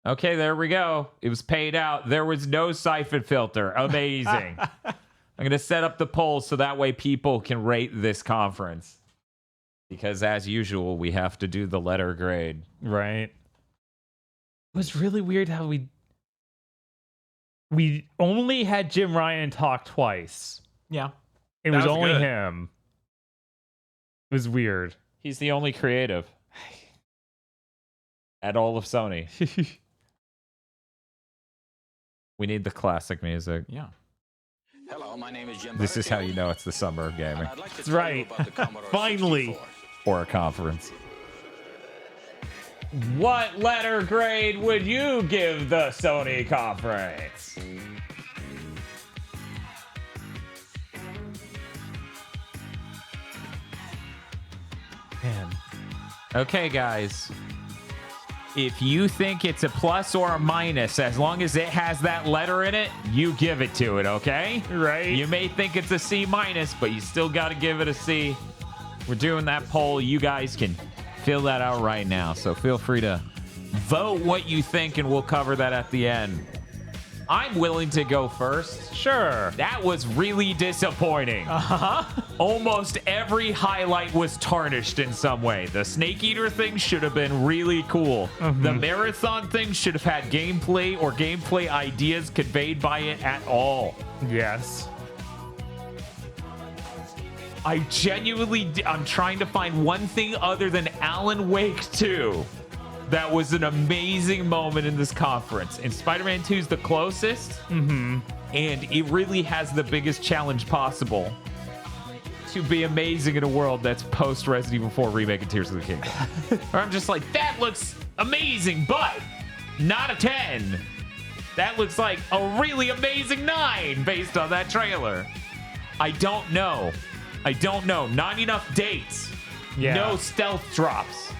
Okay, there we go. It was paid out. There was no siphon filter. Amazing. I'm going to set up the poll so that way people can rate this conference. Because as usual, we have to do the letter grade. Right. It was really weird how we only had Jim Ryan talk twice. Yeah. It was only him. It was weird. He's the only creative at all of Sony. We need the classic music. Yeah. Hello, my name is Jim. This is how you know it's the summer of gaming. That's right. Finally. Or a conference. What letter grade would you give the Sony conference? Man. Okay, guys. If you think it's a plus or a minus, as long as it has that letter in it, you give it to it, okay? Right. You may think it's a C minus, but you still got to give it a C. We're doing that poll. You guys can fill that out right now. So feel free to vote what you think, and we'll cover that at the end. I'm willing to go first. Sure. That was really disappointing. Uh-huh. Almost every highlight was tarnished in some way. The Snake Eater thing should have been really cool. Mm-hmm. The Marathon thing should have had gameplay or gameplay ideas conveyed by it at all. Yes. I genuinely, I'm trying to find one thing other than Alan Wake 2 that was an amazing moment in this conference. And Spider-Man 2 is the closest. Mm-hmm. And it really has the biggest challenge possible to be amazing in a world that's post Resident Evil 4 Remake and Tears of the Kingdom. Or I'm just like, that looks amazing, but not a 10. That looks like a really amazing 9 based on that trailer. I don't know. Not enough dates. Yeah. No stealth drops.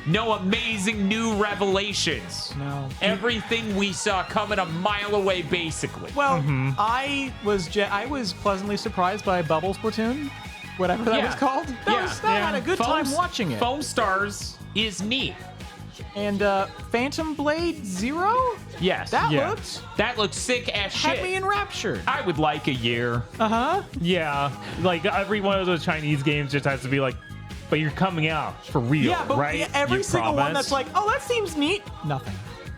No amazing new revelations. No. Everything we saw coming a mile away, basically. Well, I was pleasantly surprised by Bubbles Platoon, whatever that was called. I had a good time watching it. Foam Stars is neat. And Phantom Blade Zero? Yes. That looks sick as shit. Had me enraptured. I would like a year. Uh-huh. Yeah. Like, every one of those Chinese games just has to be like, but you're coming out for real, Yeah, but right? every You single one promise? that's like, oh, that seems neat. Nothing.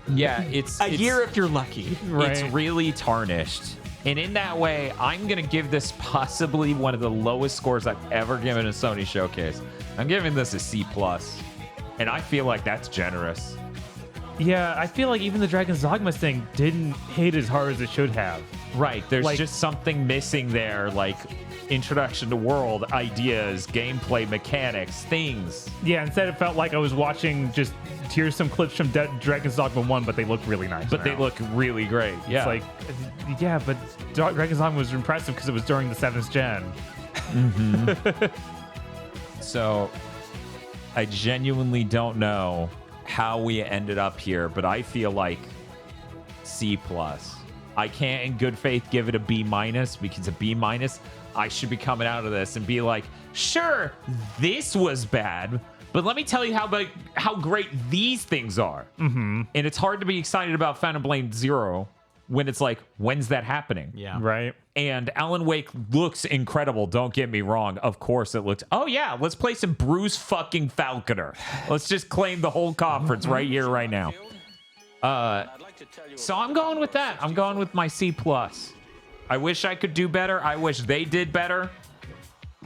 Yeah, it's a year if you're lucky. It's really tarnished. And in that way, I'm going to give this possibly one of the lowest scores I've ever given a Sony showcase. I'm giving this a C+. And I feel like that's generous. Yeah, I feel like even the Dragon's Dogma thing didn't hit as hard as it should have. Right. There's just something missing there, like introduction to world, ideas, gameplay, mechanics, things. Yeah, instead it felt like I was watching just here's some clips from Dragon's Dogma 1, but they look really nice. But they look really great. Yeah. It's like, yeah, but Dragon's Dogma was impressive because it was during the 7th gen. So I genuinely don't know how we ended up here, but I feel like C+. I can't in good faith give it a B- because a B- I should be coming out of this and be like, sure, this was bad, but let me tell you how great these things are. And it's hard to be excited about Phantom Blade Zero when it's like, when's that happening? Yeah. Right. And Alan Wake looks incredible. Don't get me wrong. Of course it looks. Oh yeah, let's play some Bruce fucking Falconer. Let's just claim the whole conference right here, right now. So I'm going with that. I'm going with my C+. I wish I could do better. I wish they did better.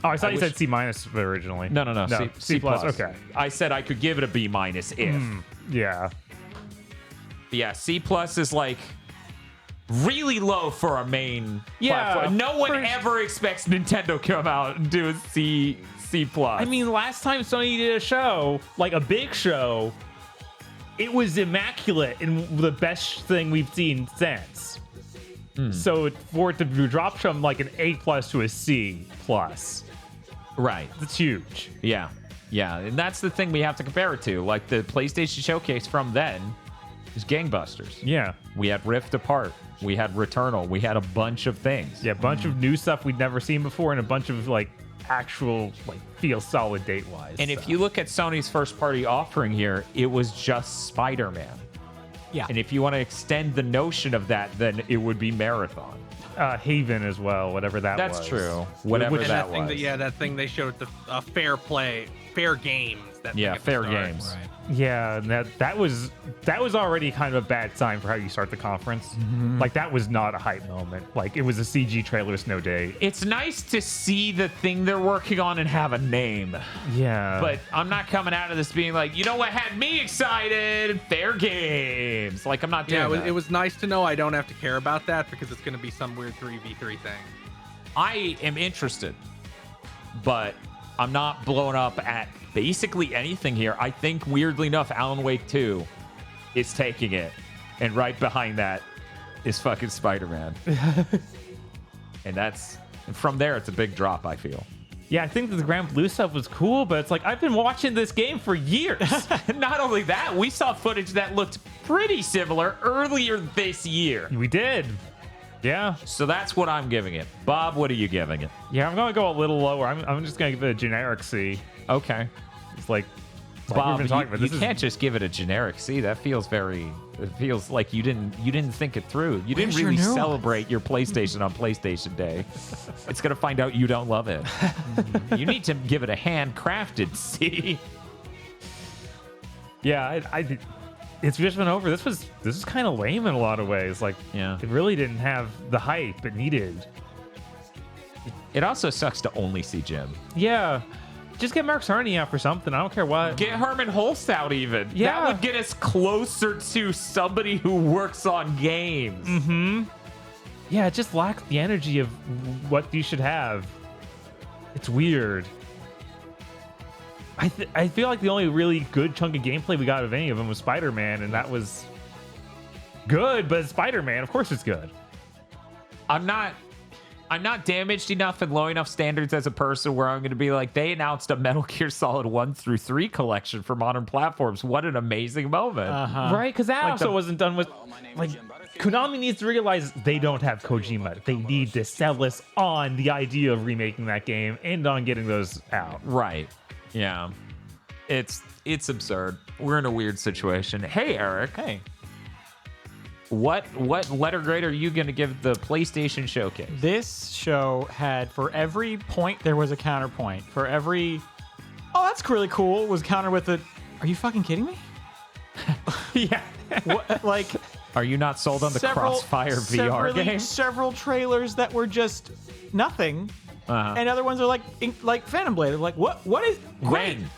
Oh, I thought you said C- originally. No. C+. Okay. I said I could give it a B- if. Yeah. Yeah, C+ is like really low for a main platform. No one ever expects Nintendo to come out and do a C+. I mean, last time Sony did a show, like a big show, it was immaculate and the best thing we've seen since. So for it to drop from like an A+ to a C+, right? It's huge. Yeah, and that's the thing we have to compare it to. Like the PlayStation Showcase from then is gangbusters. Yeah, we had Rift Apart. We had Returnal. We had a bunch of things. Yeah, a bunch of new stuff we'd never seen before, and a bunch of like actual feel solid date wise. And if you look at Sony's first party offering here, it was just Spider-Man. Yeah. And if you want to extend the notion of that, then it would be Marathon. Haven as well, whatever that was. That's true. Whatever that was. That thing they showed at the Fair Games. Fair Games. Right. Yeah, and that was already kind of a bad sign for how you start the conference. Like that was not a hype moment. Like it was a CG trailer with no date. It's nice to see the thing they're working on and have a name. Yeah. But I'm not coming out of this being like, you know what had me excited? Fair Games. Like I'm not doing that. It was nice to know I don't have to care about that because it's going to be some weird 3v3 thing. I am interested, but I'm not blown up at basically anything here. I think, weirdly enough, Alan Wake 2 is taking it. And right behind that is fucking Spider-Man. And from there, it's a big drop, I feel. Yeah, I think the Grand Blue stuff was cool, but it's like, I've been watching this game for years. Not only that, we saw footage that looked pretty similar earlier this year. We did. Yeah. So that's what I'm giving it. Bob, what are you giving it? Yeah, I'm going to go a little lower. I'm just going to give it a generic C. Okay. It's like Bob, you can't just give it a generic C. That feels it feels like you didn't think it through. You didn't really celebrate your PlayStation on PlayStation Day. It's going to find out you don't love it. You need to give it a handcrafted C. Yeah, it's just been over. This was kind of lame in a lot of ways. Like, it really didn't have the hype it needed. It also sucks to only see Jim. Yeah. Just get Mark Cerny out for something. I don't care what. Get Herman Holst out even. Yeah. That would get us closer to somebody who works on games. Yeah, it just lacks the energy of what you should have. It's weird. I feel like the only really good chunk of gameplay we got of any of them was Spider-Man, and that was good, but it's Spider-Man. Of course it's good. I'm not damaged enough and low enough standards as a person where I'm going to be like, they announced a Metal Gear Solid 1 through 3 collection for modern platforms. What an amazing moment. Right? Because that also wasn't done with... Like, Konami needs to realize they don't have Kojima. They need to sell us on the idea of remaking that game and on getting those out. Right. Yeah. It's absurd. We're in a weird situation. Hey, Eric. Hey. What letter grade are you going to give the PlayStation Showcase? This show had, for every point, there was a counterpoint. For every, oh, that's really cool, was countered with a, are you fucking kidding me? Yeah. What, like, Are you not sold on the Crossfire VR game? Several trailers that were just nothing, and other ones are like Phantom Blade. They're like, what is when?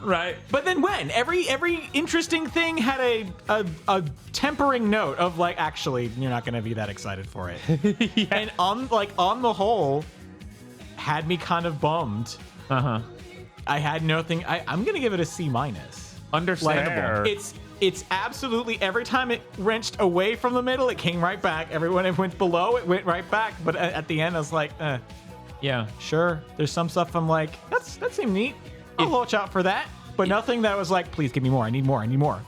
Right. But then when? Every interesting thing had a tempering note of like, actually, you're not going to be that excited for it. Yeah. And on the whole, had me kind of bummed. I had nothing. I'm going to give it a C-. Understandable. It's absolutely, every time it wrenched away from the middle, it came right back. When it went below, it went right back. But at the end, I was like, yeah, sure. There's some stuff I'm like, that seemed neat. I'll watch out for that. But nothing that was like, please give me more. I need more. I need more.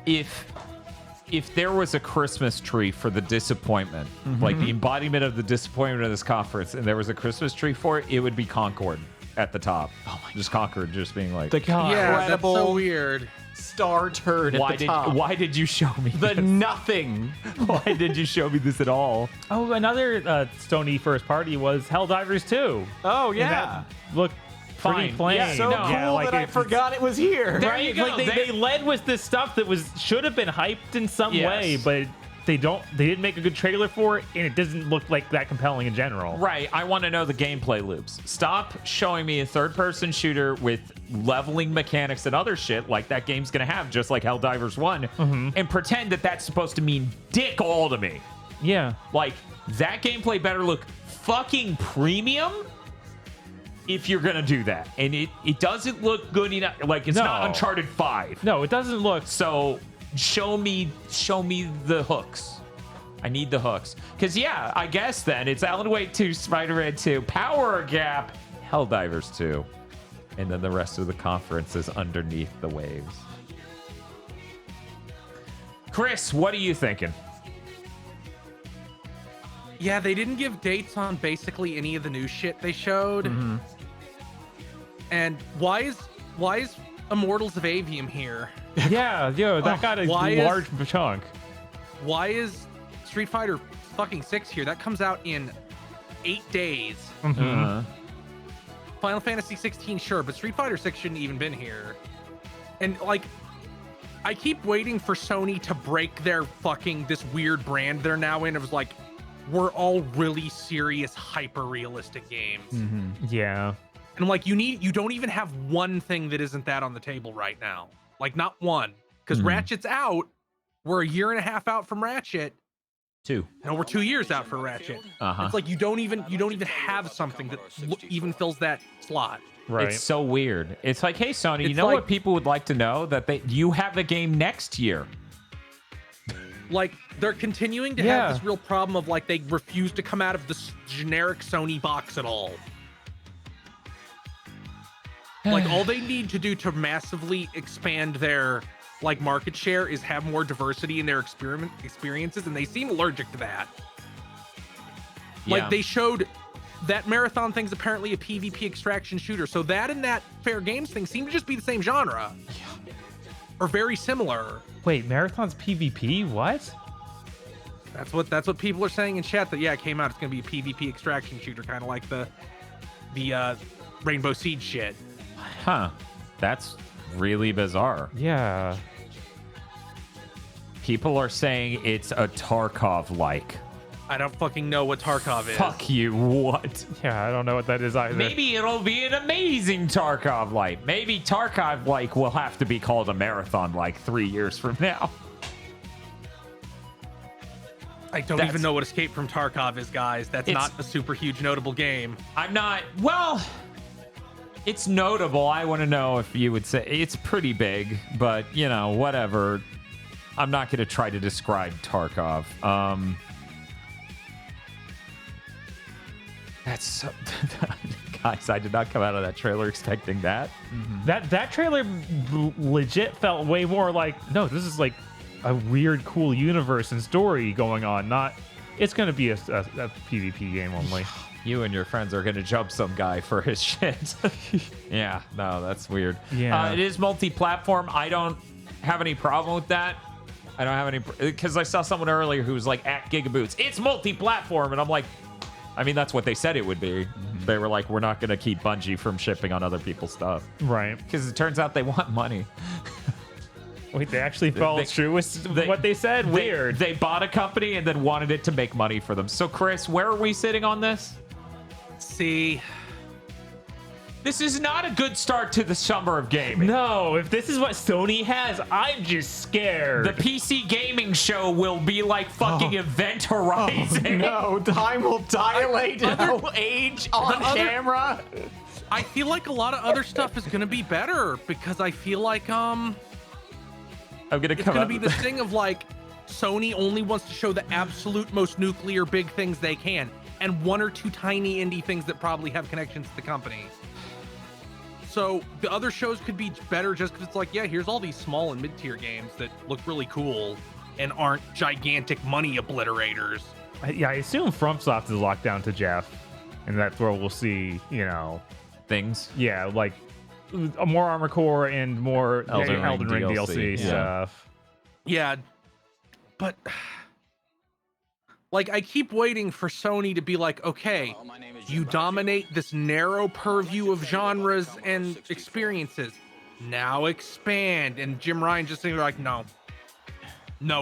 If there was a Christmas tree for the disappointment, like the embodiment of the disappointment of this conference, and there was a Christmas tree for it, it would be Concord at the top. Oh my! Just Concord, just being like, the incredible, that's so weird. Star turd at the top. Why did you show me the this? Nothing? Why did you show me this at all? Oh, another Sony first party was Helldivers 2. Oh yeah, look. Pretty plain. Yeah, so cool that I forgot it was here. There right? You go. Like they led with this stuff that should have been hyped in some way, but they didn't make a good trailer for it, and it doesn't look like that compelling in general. Right. I want to know the gameplay loops. Stop showing me a third-person shooter with leveling mechanics and other shit like that game's gonna have, just like Helldivers 1, and pretend that that's supposed to mean dick all to me. Yeah. Like, that gameplay better look fucking premium if you're gonna do that, and it doesn't look good enough. Like, it's not Uncharted 5. No, it doesn't look. So show me the hooks. I need the hooks, because I guess then it's Alan Wake 2, Spider-Man 2, Power Gap, Helldivers 2, and then the rest of the conference is underneath the waves. Chris, what are you thinking? Yeah, they didn't give dates on basically any of the new shit they showed. And why is Immortals of Avium here? Yeah, that got a large chunk. Why is Street Fighter fucking 6 here? That comes out in 8 days. Final Fantasy 16, sure, but Street Fighter 6 shouldn't even been here. And like, I keep waiting for Sony to break their fucking this weird brand they're now in. It was like, we're all really serious, hyper realistic games. Yeah. And I'm like, you don't even have one thing that isn't that on the table right now. Like, not one. Because Ratchet's out. We're a year and a half out from Ratchet. 2. And we're 2 years out for Ratchet. It's like you don't even have something that even fills that slot. Right. It's so weird. It's like, hey, Sony, you know what people would like to know? That you have a game next year. Like, they're continuing to have this real problem of like they refuse to come out of this generic Sony box at all. Like, all they need to do to massively expand their like market share is have more diversity in their experiences, and they seem allergic to that. Like, they showed that Marathon thing's apparently a PvP extraction shooter, so that and that Fair Games thing seem to just be the same genre. Or very similar. Wait, Marathon's PvP? What? That's what people are saying in chat, that it came out, it's gonna be a PvP extraction shooter, kind of like the Rainbow Siege shit. Huh. That's really bizarre. Yeah. People are saying it's a Tarkov-like. I don't fucking know what Tarkov is. Fuck you, what? Yeah, I don't know what that is either. Maybe it'll be an amazing Tarkov-like. Maybe Tarkov-like will have to be called a Marathon-like 3 years from now. I don't even know what Escape from Tarkov is, guys. That's not a super huge notable game. Well, it's notable. I want to know if you would say it's pretty big, but whatever. I'm not going to try to describe Tarkov. That's so... Guys, I did not come out of that trailer expecting that. That trailer legit felt way more like, no, this is like a weird, cool universe and story going on. Not, it's going to be a PvP game only. You and your friends are going to jump some guy for his shit. Yeah, no, that's weird. Yeah. It is multi-platform. I don't have any problem with that. I don't have any... Because I saw someone earlier who was like, at GigaBoots, it's multi-platform. And I'm like, I mean, that's what they said it would be. They were like, we're not going to keep Bungie from shipping on other people's stuff. Right. Because it turns out they want money. Wait, they actually followed through with what they said? Weird. They bought a company and then wanted it to make money for them. So, Chris, where are we sitting on this? See, this is not a good start to the summer of gaming. No, if this is what Sony has, I'm just scared. The PC gaming show will be like fucking Event Horizon. No, time will dilate and I'll age on camera. I feel like a lot of other stuff is gonna be better because I feel like it's gonna be this thing of like Sony only wants to show the absolute most nuclear big things they can, and one or two tiny indie things that probably have connections to the company. So the other shows could be better just because it's like, yeah, here's all these small and mid-tier games that look really cool and aren't gigantic money obliterators. Yeah, I assume FromSoft is locked down to Jeff, and that's where we'll see, things. Yeah, like more Armored Core and more Elden Ring DLC stuff. Yeah, but like I keep waiting for Sony to be like, okay, you dominate this narrow purview of genres and experiences. Now expand. And Jim Ryan just saying like, no,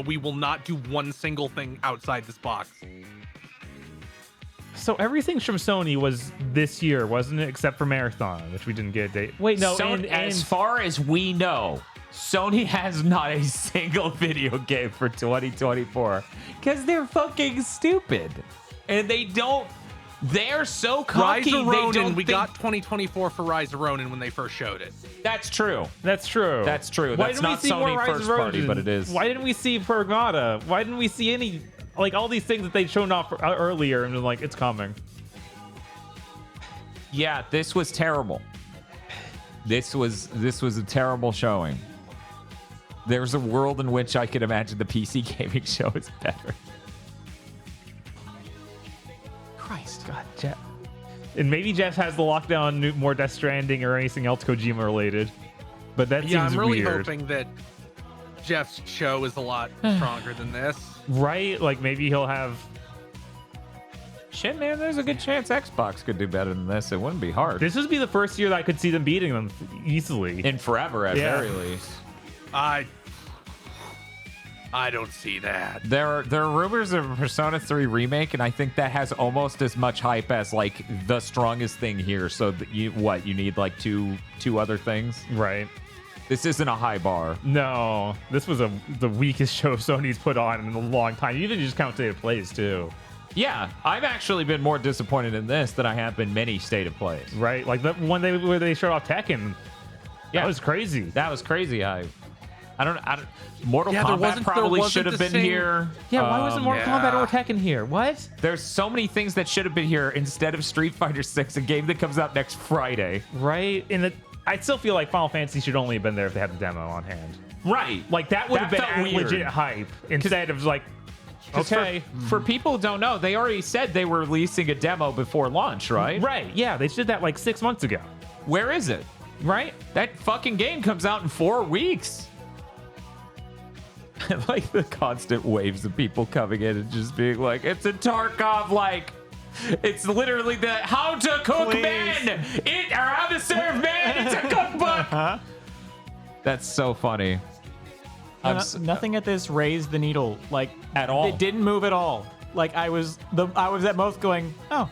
we will not do one single thing outside this box. So everything from Sony was this year, wasn't it? Except for Marathon, which we didn't get a date. Wait, no. As far as we know, Sony has not a single video game for 2024 because they're fucking stupid, and they're so cocky. Rise of Ronin, we got 2024 for Rise of Ronin when they first showed it. That's true. That's true. That's true. Why That's didn't not we see more Sony Rise first of Ronin? party, but it is. Why didn't we see Pergmata? Why didn't we see any, like, all these things that they'd shown off earlier and been like, it's coming? Yeah, this was terrible. This was a terrible showing. There's a world in which I could imagine the PC gaming show is better. Christ. God, Jeff. And maybe Jeff has the lockdown, more Death Stranding or anything else Kojima related. But that seems weird. I'm really hoping that Jeff's show is a lot stronger than this. Right? Like maybe he'll have... Shit, man, there's a good chance Xbox could do better than this. It wouldn't be hard. This would be the first year that I could see them beating them easily. In forever, at very least. I don't see that. There are rumors of a Persona 3 remake, and I think that has almost as much hype as like the strongest thing here. So that you need like two other things, right? This isn't a high bar. No, this was the weakest show Sony's put on in a long time. You even just count State of Plays too. Yeah, I've actually been more disappointed in this than I have been many State of Plays. Right, like the one where they showed off Tekken. Yeah, that was crazy. That was crazy. I don't. Mortal Kombat probably should have been here. Yeah, why wasn't Mortal Kombat or Tekken here? What? There's so many things that should have been here instead of Street Fighter 6, a game that comes out next Friday. Right, I still feel like Final Fantasy should only have been there if they had the demo on hand. Right, like that would have been legit hype instead of like. Okay. For people who don't know, they already said they were releasing a demo before launch, right? Right. Yeah, they did that like 6 months ago. Where is it? Right? That fucking game comes out in 4 weeks. I like the constant waves of people coming in and just being like, it's a Tarkov, like, it's literally the how to cook men, or how to serve men, it's a cookbook. That's so funny. Nothing at this raised the needle, like, at all. It didn't move at all. Like, I was at most going, oh,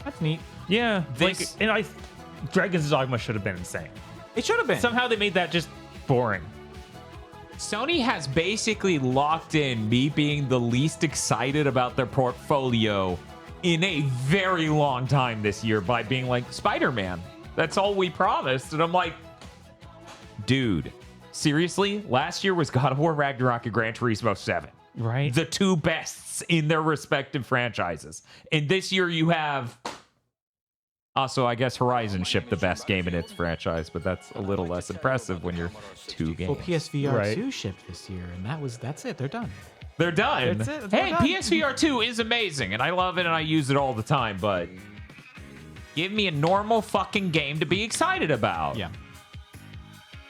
that's neat. Yeah. Dragon's Dogma should have been insane. It should have been. Somehow they made that just boring. Sony has basically locked in me being the least excited about their portfolio in a very long time this year by being like, Spider-Man, that's all we promised. And I'm like, dude, seriously? Last year was God of War Ragnarok and Gran Turismo 7. Right. The two bests in their respective franchises. And this year you have... Also, I guess Horizon shipped the best game in its franchise, but that's a little less impressive when you're 2 games. Well, PSVR 2 shipped this year, and that's it. They're done. They're done. That's it. Hey, PSVR 2 is amazing, and I love it, and I use it all the time, but give me a normal fucking game to be excited about. Yeah.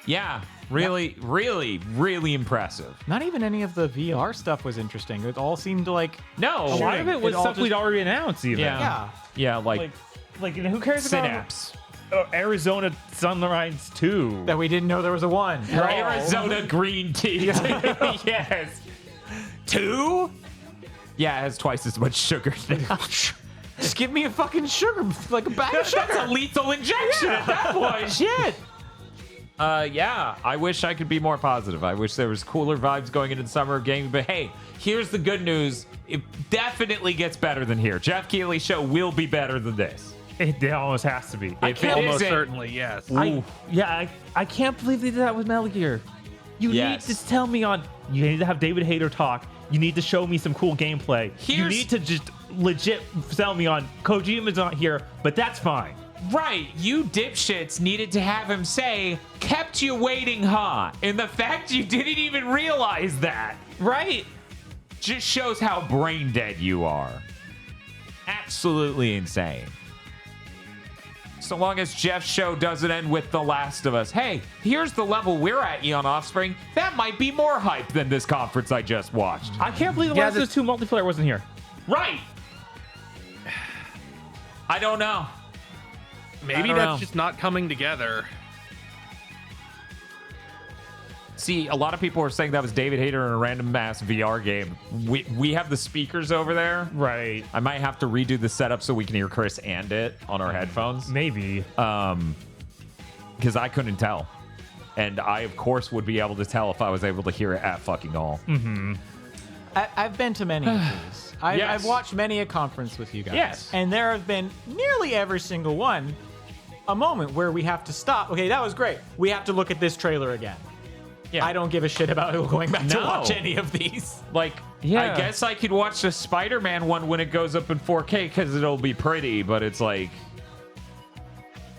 Yeah, really, really, really impressive. Not even any of the VR stuff was interesting. It all seemed like... No. A lot of it was stuff we'd already announced, even. Yeah, like who cares Synapse. Arizona Sunrise 2. That we didn't know there was a 1. Arizona green tea. Yes. 2? Yeah, it has twice as much sugar now. Just give me a fucking sugar, like a bag of sugar. That's a lethal injection at that point. Shit. Yeah, I wish I could be more positive. I wish there was cooler vibes going into the summer of gaming. But hey, here's the good news. It definitely gets better than here. Jeff Keighley's show will be better than this. It almost has to be. Almost certainly, yes. I can't believe they did that with Metal Gear. You need to tell me you need to have David Hayter talk. You need to show me some cool gameplay. You need to just legit sell me on Kojima's not here, but that's fine. Right, you dipshits needed to have him say, kept you waiting, huh? And the fact you didn't even realize that, right? Just shows how brain dead you are. Absolutely insane. So long as Jeff's show doesn't end with The Last of Us. Hey, here's the level we're at, Eon Offspring. That might be more hype than this conference I just watched. I can't believe The Last of Us 2 multiplayer wasn't here. Right. I don't know. Maybe that's just not coming together. See, a lot of people are saying that was David Hayter in a random mass VR game. We have the speakers over there. Right. I might have to redo the setup so we can hear Chris and it on our headphones. Maybe. Because I couldn't tell. And I, of course, would be able to tell if I was able to hear it at fucking all. Mm-hmm. I've been to many of these. I've watched many a conference with you guys. Yes. And there have been nearly every single one a moment where we have to stop. Okay, that was great. We have to look at this trailer again. Yeah. I don't give a shit about going back to watch any of these. Like, I guess I could watch the Spider-Man one when it goes up in 4K because it'll be pretty, but it's like,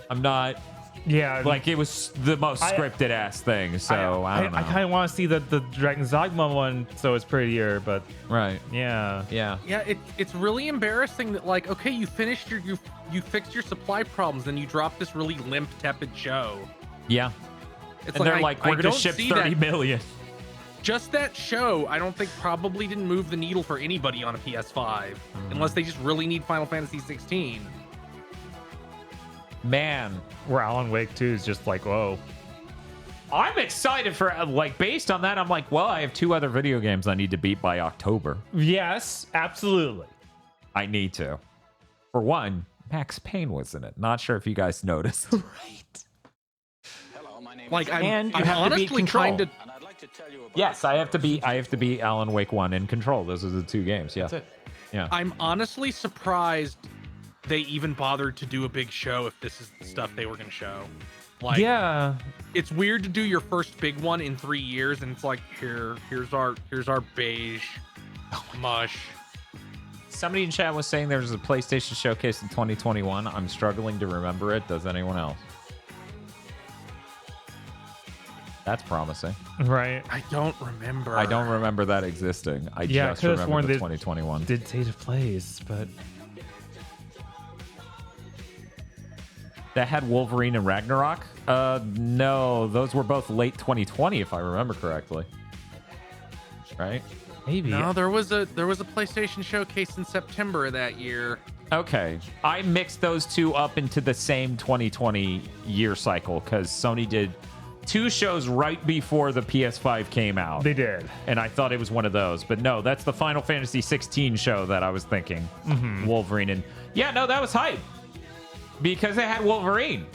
I'm not... Yeah. Like, it was the most scripted ass thing, so I don't know. I kind of want to see the Dragon's Dogma one, so it's prettier, but... Right. Yeah. Yeah. Yeah, it's really embarrassing that, like, okay, you finished you fixed your supply problems, then you dropped this really limp, tepid show. Yeah. It's and they're like, we're going to ship 30 million. Just that show, I don't think probably didn't move the needle for anybody on a PS5, unless they just really need Final Fantasy 16. Man. Where Alan Wake 2 is just like, whoa. I'm excited for, like, based on that, I'm like, well, I have 2 other video games I need to beat by October. Yes, absolutely. I need to. For one, Max Payne was in it. Not sure if you guys noticed. Right. Hello, my name like, is... I'm honestly trying to... And I'd like to tell you about... Yes, I have to beat Alan Wake 1 and Control. Those are the 2 games, yeah. That's it. Yeah. I'm honestly surprised they even bothered to do a big show if this is the stuff they were going to show. Like, yeah, it's weird to do your first big one in 3 years, and it's like, here's our beige mush. Somebody in chat was saying there was a PlayStation showcase in 2021. I'm struggling to remember it. Does anyone else? That's promising. Right. I don't remember. I don't remember that existing. I just remember the 2021. Did State of Plays, but... That had Wolverine and Ragnarok? No, those were both late 2020, if I remember correctly. Right? Maybe. No, there was a PlayStation showcase in September of that year. Okay. I mixed those 2 up into the same 2020 year cycle because Sony did 2 shows right before the PS5 came out. They did. And I thought it was one of those. But no, that's the Final Fantasy 16 show that I was thinking. Mm-hmm. Wolverine. And yeah, no, that was hype. Because it had Wolverine.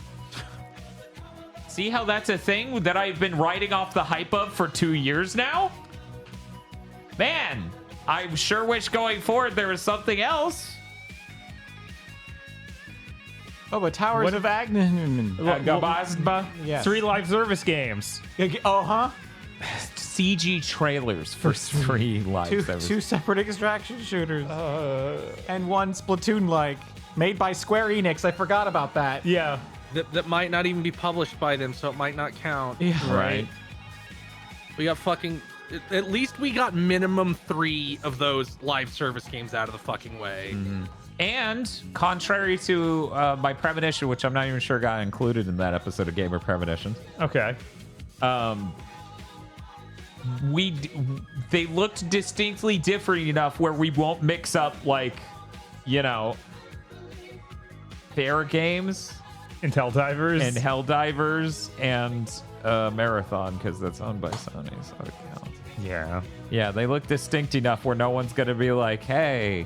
See how that's a thing that I've been riding off the hype of for 2 years now? Man, I sure wish going forward there was something else. Oh, but Towers of Agnon. Yes. 3 live service games. Oh, huh? CG trailers for 3 live service. 2 separate extraction shooters. And 1 Splatoon-like. Made by Square Enix. I forgot about that. Yeah. That might not even be published by them, so it might not count. Yeah. Right. We got fucking... At least we got minimum 3 of those live service games out of the fucking way. Mm-hmm. And contrary to my premonition, which I'm not even sure got included in that episode of Gamer Premonitions. Okay. They looked distinctly different enough where we won't mix up, like, you know, fair games And Helldivers. And Helldivers and Marathon, because that's owned by Sony, so it counts. Yeah. Yeah, they look distinct enough where no one's going to be like, hey.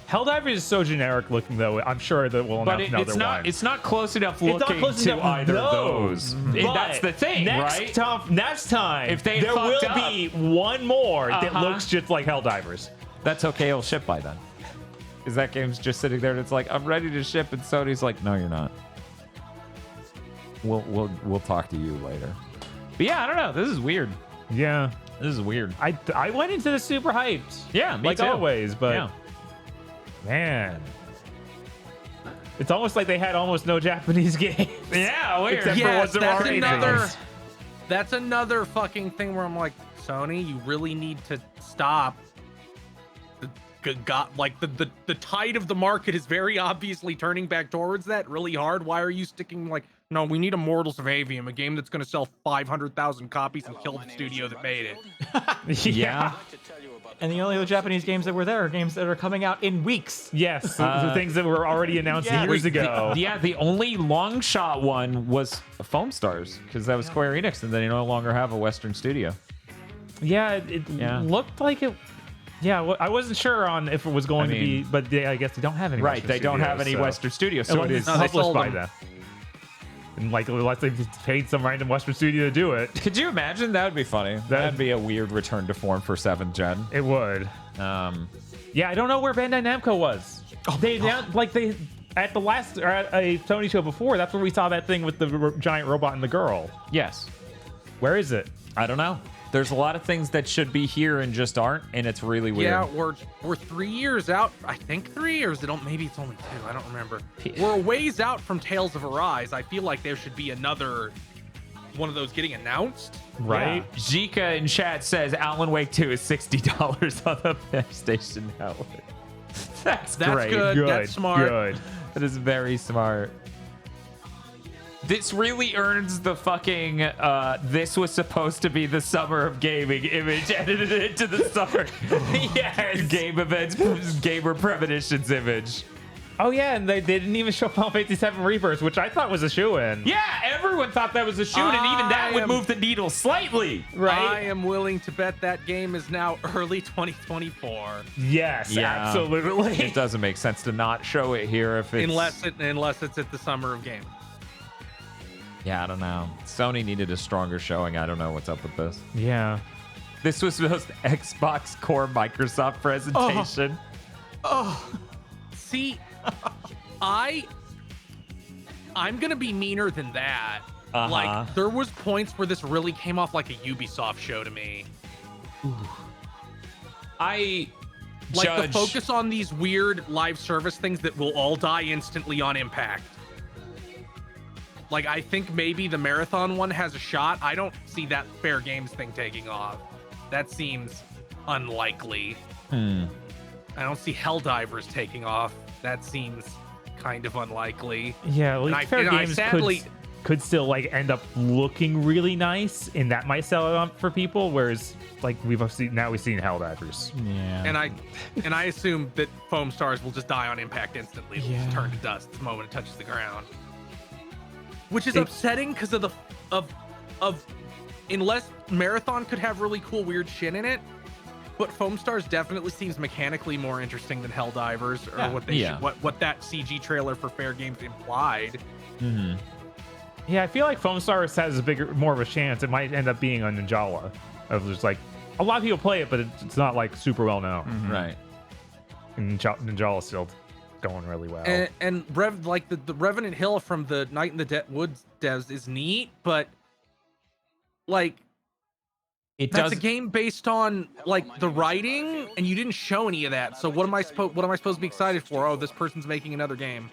Helldivers is so generic looking, though. I'm sure that we'll announce another one. It's not close enough looking to either of those. That's the thing, right? Next time, if they there will be one more that looks just like Helldivers. That's okay. It'll ship by then. Because that game's just sitting there and it's like, I'm ready to ship, and Sony's like, no, you're not. We'll talk to you later. But yeah, I don't know. This is weird. Yeah. This is weird. I went into this super hyped. Yeah, me like too. always, but man, it's almost like they had almost no Japanese games. Yeah, weird. Except for ones that were already announced. That's another fucking thing where I'm like, Sony, you really need to stop. The tide of the market is very obviously turning back towards that really hard. Why are you sticking like, no, we need Immortals of Avium, a game that's going to sell 500,000 copies and kill the studio that made it. Yeah. And the only other Japanese games that were there are games that are coming out in weeks. Yes, the things that were already announced years ago. The only long shot one was Foam Stars, because that was Square Enix, and they no longer have a Western studio. Yeah, it looked like it. Yeah, I wasn't sure on if it was going to be, but I guess they don't have any. Right, they don't have any Western studios, so it is published by them. And like, unless they paid some random Western studio to do it. Could you imagine? That would be funny. That'd be a weird return to form for 7th gen. It would. Yeah, I don't know where Bandai Namco was. At the last at a Sony show before. That's where we saw that thing with the giant robot and the girl. Yes. Where is it? I don't know. There's a lot of things that should be here and just aren't, and it's really weird. Yeah, we're 3 years out. I think 3, or is it? Maybe it's only 2. I don't remember. We're a ways out from Tales of Arise. I feel like there should be another one of those getting announced. Right? Yeah. Jika in chat says Alan Wake 2 is $60 on the PlayStation Network. That's great. Good. That's smart. Good. That is very smart. This really earns the fucking this was supposed to be the summer of gaming image edited into the summer game events gamer premonitions image. Oh yeah, and they didn't even show Final Fantasy VII Rebirth, which I thought was a shoo-in. Yeah, everyone thought that was a shoo-in, and even that would move the needle slightly, right? I am willing to bet that game is now early 2024. Yes, absolutely. It doesn't make sense to not show it here if it's unless it's at the summer of gaming. Yeah, I don't know. Sony needed a stronger showing. I don't know what's up with this. Yeah. This was the most Xbox Core Microsoft presentation. See, I'm going to be meaner than that. Like, there was points where this really came off like a Ubisoft show to me. The focus on these weird live service things that will all die instantly on impact. Like, I think maybe the Marathon one has a shot. I don't see that Fair Games thing taking off. That seems unlikely. I don't see Helldivers taking off. That seems kind of unlikely. Yeah, like Fair Games could still like end up looking really nice, and that might sell it on for people. Whereas, like we've seen Helldivers. Yeah. And I assume that Foam Stars will just die on impact instantly. It'll just turn to dust the moment it touches the ground. Which is upsetting because of unless Marathon could have really cool weird shit in it, but Foam Stars definitely seems mechanically more interesting than Helldivers or what that CG trailer for Fair Games implied. Mm-hmm. Yeah, I feel like Foam Stars has more of a chance. It might end up being on Ninjala. Of just like a lot of people play it, but it's not like super well known. Mm-hmm. Right. And Ninjala still going really well. And the Revenant Hill from the Night in the Woods devs is neat, but like that's a game based on like the writing, and you didn't show any of that. So what am I supposed to be excited for? Oh, this person's making another game.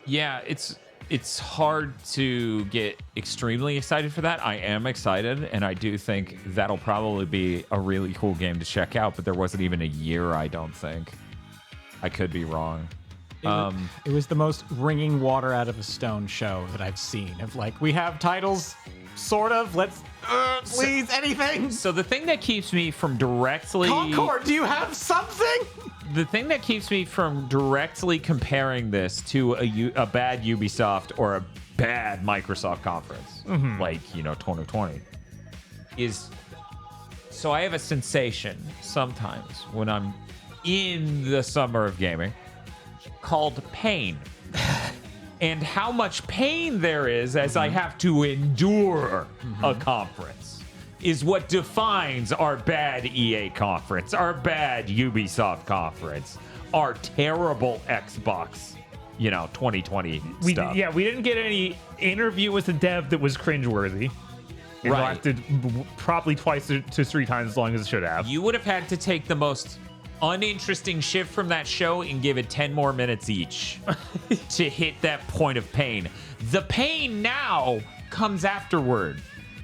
Yeah, it's hard to get extremely excited for that. I am excited, and I do think that'll probably be a really cool game to check out, but there wasn't even a year, I don't think. I could be wrong. It was the most wringing water out of a stone show that I've seen. Of like, we have titles sort of. Let's please anything. So the thing that keeps me from directly Concord, do you have something? The thing that keeps me from directly comparing this to a bad Ubisoft or a bad Microsoft conference, like 2020, is so I have a sensation sometimes when I'm in the summer of gaming called pain. And how much pain there is as I have to endure a conference is what defines our bad EA conference, our bad Ubisoft conference, our terrible Xbox, 2020 stuff. Yeah, we didn't get any interview with the dev that was cringeworthy. It lasted probably twice to 3 times as long as it should have. You would have had to take the most uninteresting shift from that show and give it 10 more minutes each to hit that point of pain. The pain now comes afterward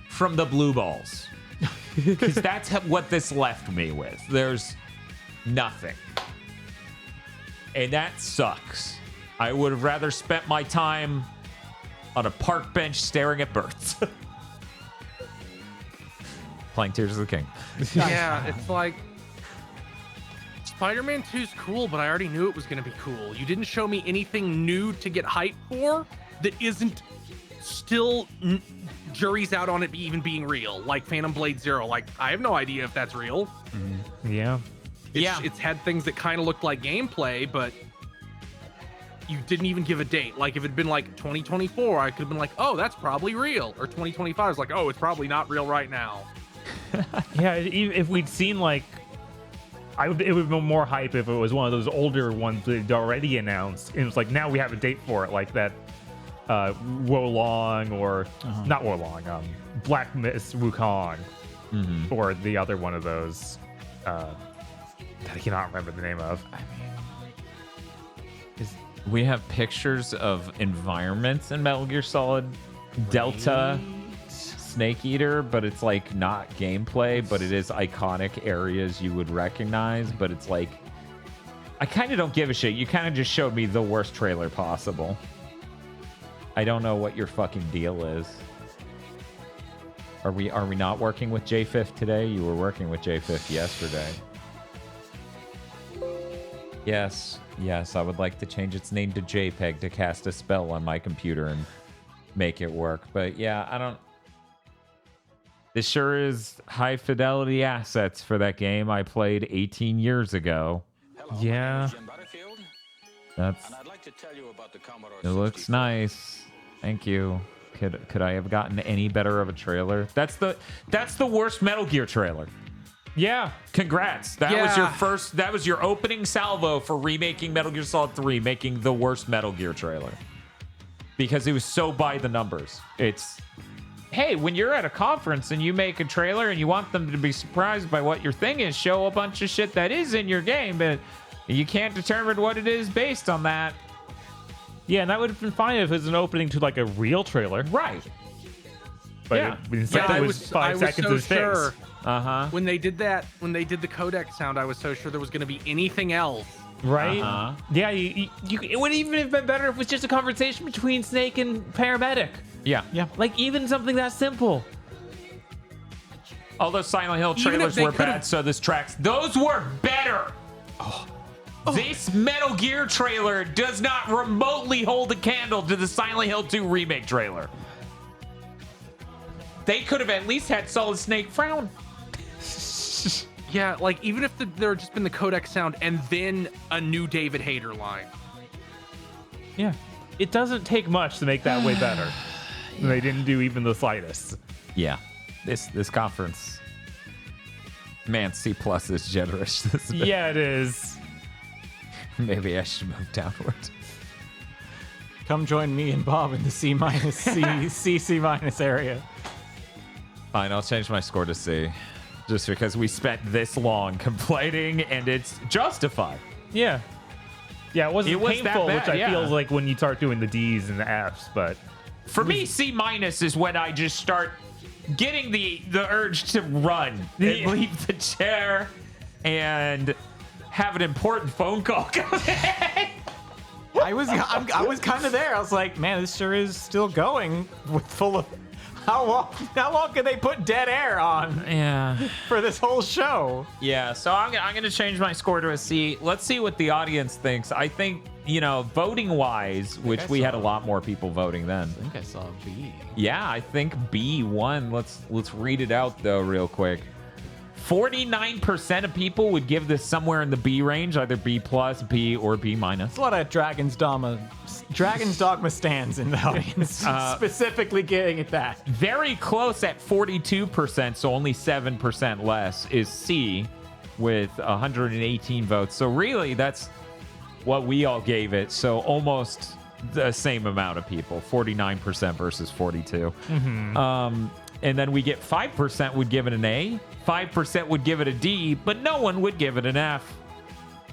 from the blue balls, because that's what this left me with. There's nothing, and that sucks. I would have rather spent my time on a park bench staring at birds. Playing Tears of the King. Yeah, it's like Spider-Man 2's cool, but I already knew it was going to be cool. You didn't show me anything new to get hyped for that isn't still jury's out on it even being real, like Phantom Blade Zero. Like, I have no idea if that's real. Yeah. It's had things that kind of looked like gameplay, but you didn't even give a date. Like, if it'd been like 2024, I could have been like, oh, that's probably real. Or 2025 I was like, oh, it's probably not real right now. Yeah, if we'd seen like, it would have been more hype if it was one of those older ones that they'd already announced. And it was like, now we have a date for it, like that Wolong or not Wolong, Black Miss Wukong, or the other one of those that I cannot remember the name of. We have pictures of environments in Metal Gear Solid Delta Snake Eater, but it's like not gameplay, but it is iconic areas you would recognize. But it's like, I kind of don't give a shit. You kind of just showed me the worst trailer possible. I don't know what your fucking deal is. Are we not working with J5 today? You were working with J5 yesterday. Yes, I would like to change its name to JPEG to cast a spell on my computer and make it work. But yeah, I don't... This sure is high fidelity assets for that game I played 18 years ago. Yeah. That's... It looks nice. Thank you. Could I have gotten any better of a trailer? That's the worst Metal Gear trailer. Yeah. Congrats. That was your opening salvo for remaking Metal Gear Solid 3, making the worst Metal Gear trailer. Because it was so by the numbers. It's, hey, when you're at a conference and you make a trailer and you want them to be surprised by what your thing is, show a bunch of shit that is in your game, but you can't determine what it is based on that. Yeah, and that would have been fine if it was an opening to like a real trailer. Right. But instead it was 5 seconds of space. When they did that, when they did the codec sound, I was so sure there was going to be anything else. Right? Yeah, it would even have been better if it was just a conversation between Snake and Paramedic. Yeah. Like, even something that simple. All those Silent Hill trailers were bad, so this tracks. Those were better. This Metal Gear trailer does not remotely hold a candle to the Silent Hill 2 remake trailer. They could have at least had Solid Snake frown. Yeah, like, even if there had just been the codec sound and then a new David Hayter line. Yeah. It doesn't take much to make that way better. Yeah. They didn't do even the slightest. Yeah. This conference. Man, C+ is generous. Yeah, it is. Maybe I should move downward. Come join me and Bob in the C- C area. Fine, I'll change my score to C. Just because we spent this long complaining and it's justified. Yeah. Yeah, it wasn't painful, bad, which I feel like when you start doing the D's and the F's, but... For me, C- is when I just start getting the urge to run and leave the chair and have an important phone call come in. I was kind of there. I was like, man, this sure is still going with full of How long can they put dead air on? Yeah. For this whole show. Yeah, so I'm gonna change my score to a C. Let's see what the audience thinks. I think, voting wise, which we had a lot more people voting then. I think I saw B. Yeah, I think B won. Let's read it out though real quick. 49% of people would give this somewhere in the B range, either B plus, B, or B minus. There's a lot of Dragon's Dogma stands in the audience, specifically getting at that. Very close at 42%, so only 7% less is C with 118 votes. So really, that's what we all gave it. So almost the same amount of people, 49% versus 42. Mm-hmm. And then we get 5% would give it an A, 5% would give it a D, but no one would give it an F.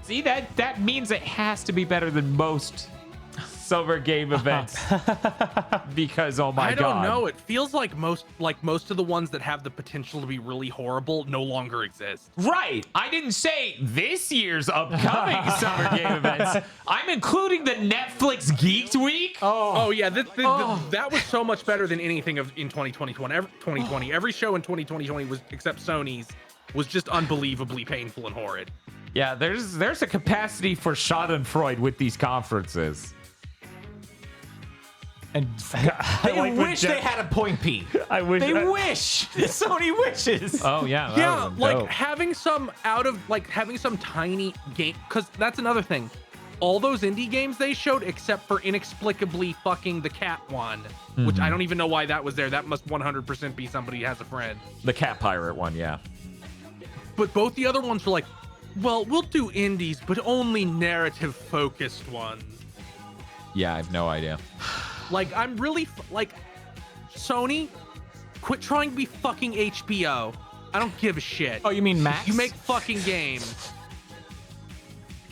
See, that means it has to be better than most summer game events. Because oh my god, I don't know. It feels like most of the ones that have the potential to be really horrible no longer exist. Right. I didn't say this year's upcoming summer game events. I'm including the Netflix Geeked Week. Oh yeah, that was so much better than anything in 2020. Every show in 2020 was, except Sony's, was just unbelievably painful and horrid. Yeah, there's a capacity for Schadenfreude with these conferences. And they wish they had a point P. I wish. They wish. Sony wishes. Oh yeah. Yeah, like having some tiny game, because that's another thing. All those indie games they showed, except for inexplicably fucking the cat one, which I don't even know why that was there. That must 100% be somebody has a friend. The cat pirate one, yeah. But both the other ones were like, well, we'll do indies, but only narrative focused ones. Yeah, I have no idea. Like, I'm really, Sony, quit trying to be fucking HBO. I don't give a shit. Oh, you mean Max? You make fucking games.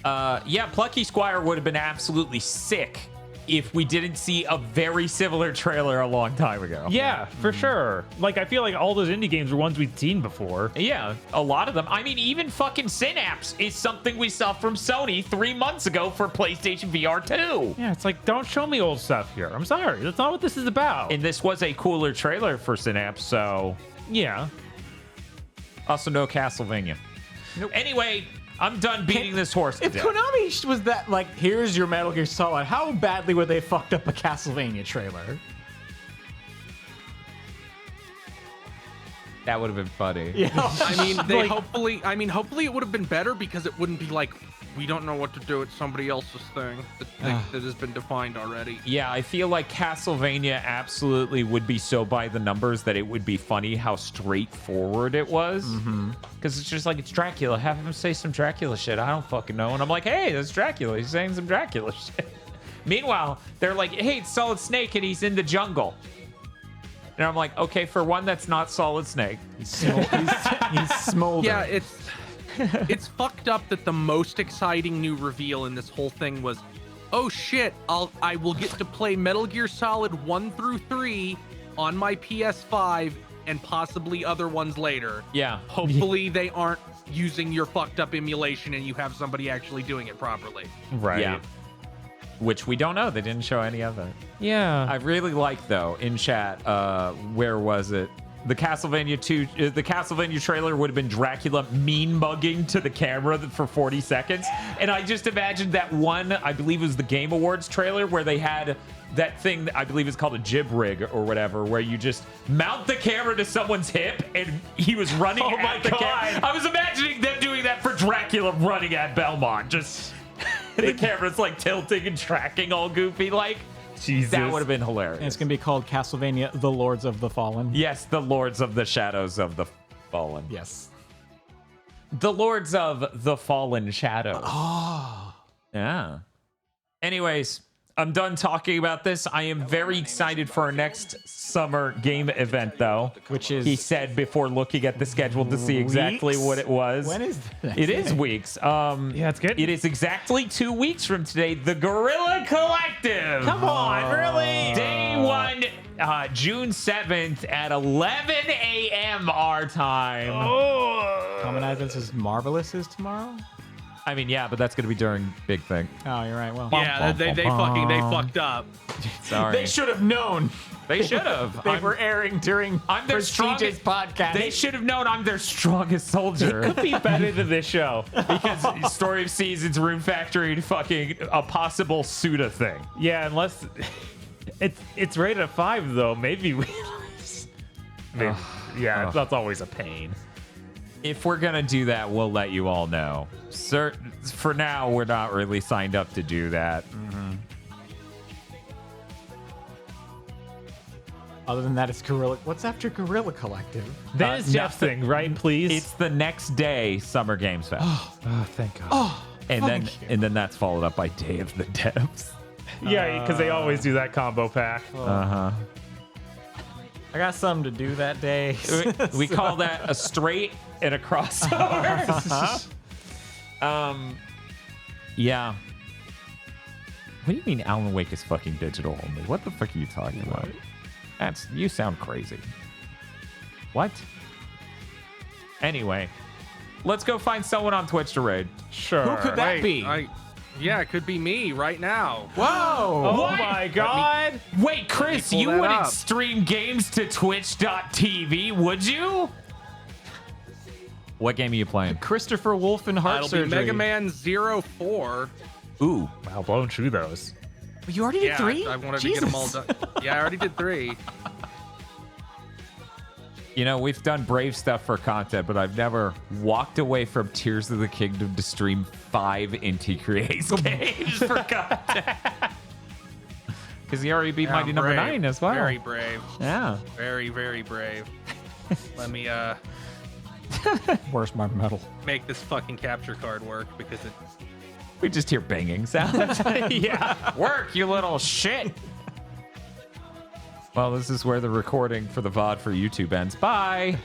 Yeah, Plucky Squire would have been absolutely sick if we didn't see a very similar trailer a long time ago. Yeah, for sure. Like, I feel like all those indie games are ones we've seen before. Yeah, a lot of them. I mean, even fucking Synapse is something we saw from Sony 3 months ago for PlayStation VR 2. Yeah, it's like, don't show me old stuff here. I'm sorry. That's not what this is about. And this was a cooler trailer for Synapse, so... Yeah. Also, no Castlevania. Nope. Anyway... I'm done beating this horse to If death. Konami was that, like, here's your Metal Gear Solid, how badly would they fucked up a Castlevania trailer? That would have been funny. Yeah. I mean, hopefully it would have been better because it wouldn't be like, we don't know what to do. It's somebody else's thing that has been defined already. Yeah, I feel like Castlevania absolutely would be so by the numbers that it would be funny how straightforward it was. Because it's just like, it's Dracula. Have him say some Dracula shit. I don't fucking know. And I'm like, hey, that's Dracula. He's saying some Dracula shit. Meanwhile, they're like, hey, it's Solid Snake and he's in the jungle. And I'm like, okay, for one, that's not Solid Snake. He's smoldering. Yeah, it's fucked up that the most exciting new reveal in this whole thing was, oh shit, I will get to play Metal Gear Solid 1 through 3 on my PS5 and possibly other ones later. Yeah. Hopefully they aren't using your fucked up emulation and you have somebody actually doing it properly. Right. Yeah. Which we don't know. They didn't show any of that. Yeah. I really like, though, in chat, where was it? The Castlevania 2, the Castlevania trailer would have been Dracula mean mugging to the camera for 40 seconds. And I just imagined that one, I believe it was the Game Awards trailer, where they had that thing that I believe is called a jib rig or whatever, where you just mount the camera to someone's hip and he was running at the camera. I was imagining them doing that for Dracula running at Belmont. Just the camera's like tilting and tracking all goofy like. Jesus. That would have been hilarious. And it's going to be called Castlevania The Lords of the Fallen. Yes, the Lords of the Shadows of the Fallen. Yes. The Lords of the Fallen Shadows. Oh. Yeah. Anyways, I'm done talking about this. I am very excited for our next summer game event, though. Which is... He said before looking at the schedule to see exactly what it was. When is that? It is weeks. Yeah, it's good. It is exactly 2 weeks from today. The Guerrilla Collective. Come on, really? Day 1, June 7th at 11 a.m. our time. Oh. Common Islands is Marvelous is tomorrow? I mean, yeah, but that's going to be during Big Thing. Oh, you're right. Well, Yeah, they fucked up. Sorry. They should have known. They should have. They were airing during I'm their prestigious strongest podcast. They should have known I'm their strongest soldier. It could be better than this show. Because Story of Seasons, Rune Factory, fucking a possible Suda thing. Yeah, unless it's rated at 5 though. Maybe we. That's always a pain. If we're gonna do that, we'll let you all know. For now, we're not really signed up to do that. Other than that, it's Gorilla. What's after Gorilla Collective? That is Jeff's thing, right? Please. It's the next day, Summer Games Fest. Oh, thank God. Oh, and then that's followed up by Day of the Devs. Yeah, because they always do that combo pack. I got something to do that day. We call that a straight and a crossover. Yeah. What do you mean Alan Wake is fucking digital only? What the fuck are you talking about? You sound crazy. What? Anyway, let's go find someone on Twitch to raid. Sure. Who could that be? Yeah, it could be me right now. Whoa! Oh What? my God! Wait, Chris, you wouldn't stream games to twitch.tv, would you? What game are you playing? Christopher Wolf and Heart It'll Surgery. be Mega Man 04. Ooh. Wow, blown through those. You already did 3? I wanted to get them all done. Yeah, I already did 3. You know, we've done Brave stuff for content, but I've never walked away from Tears of the Kingdom to stream 5 Inti Creates games for content. Because he already beat Mighty Number 9 as well. Very brave. Yeah. Very, very brave. Let me Where's my medal? make this fucking capture card work because it. We just hear banging sounds. Yeah. Work, you little shit. Well, this is where the recording for the VOD for YouTube ends. Bye.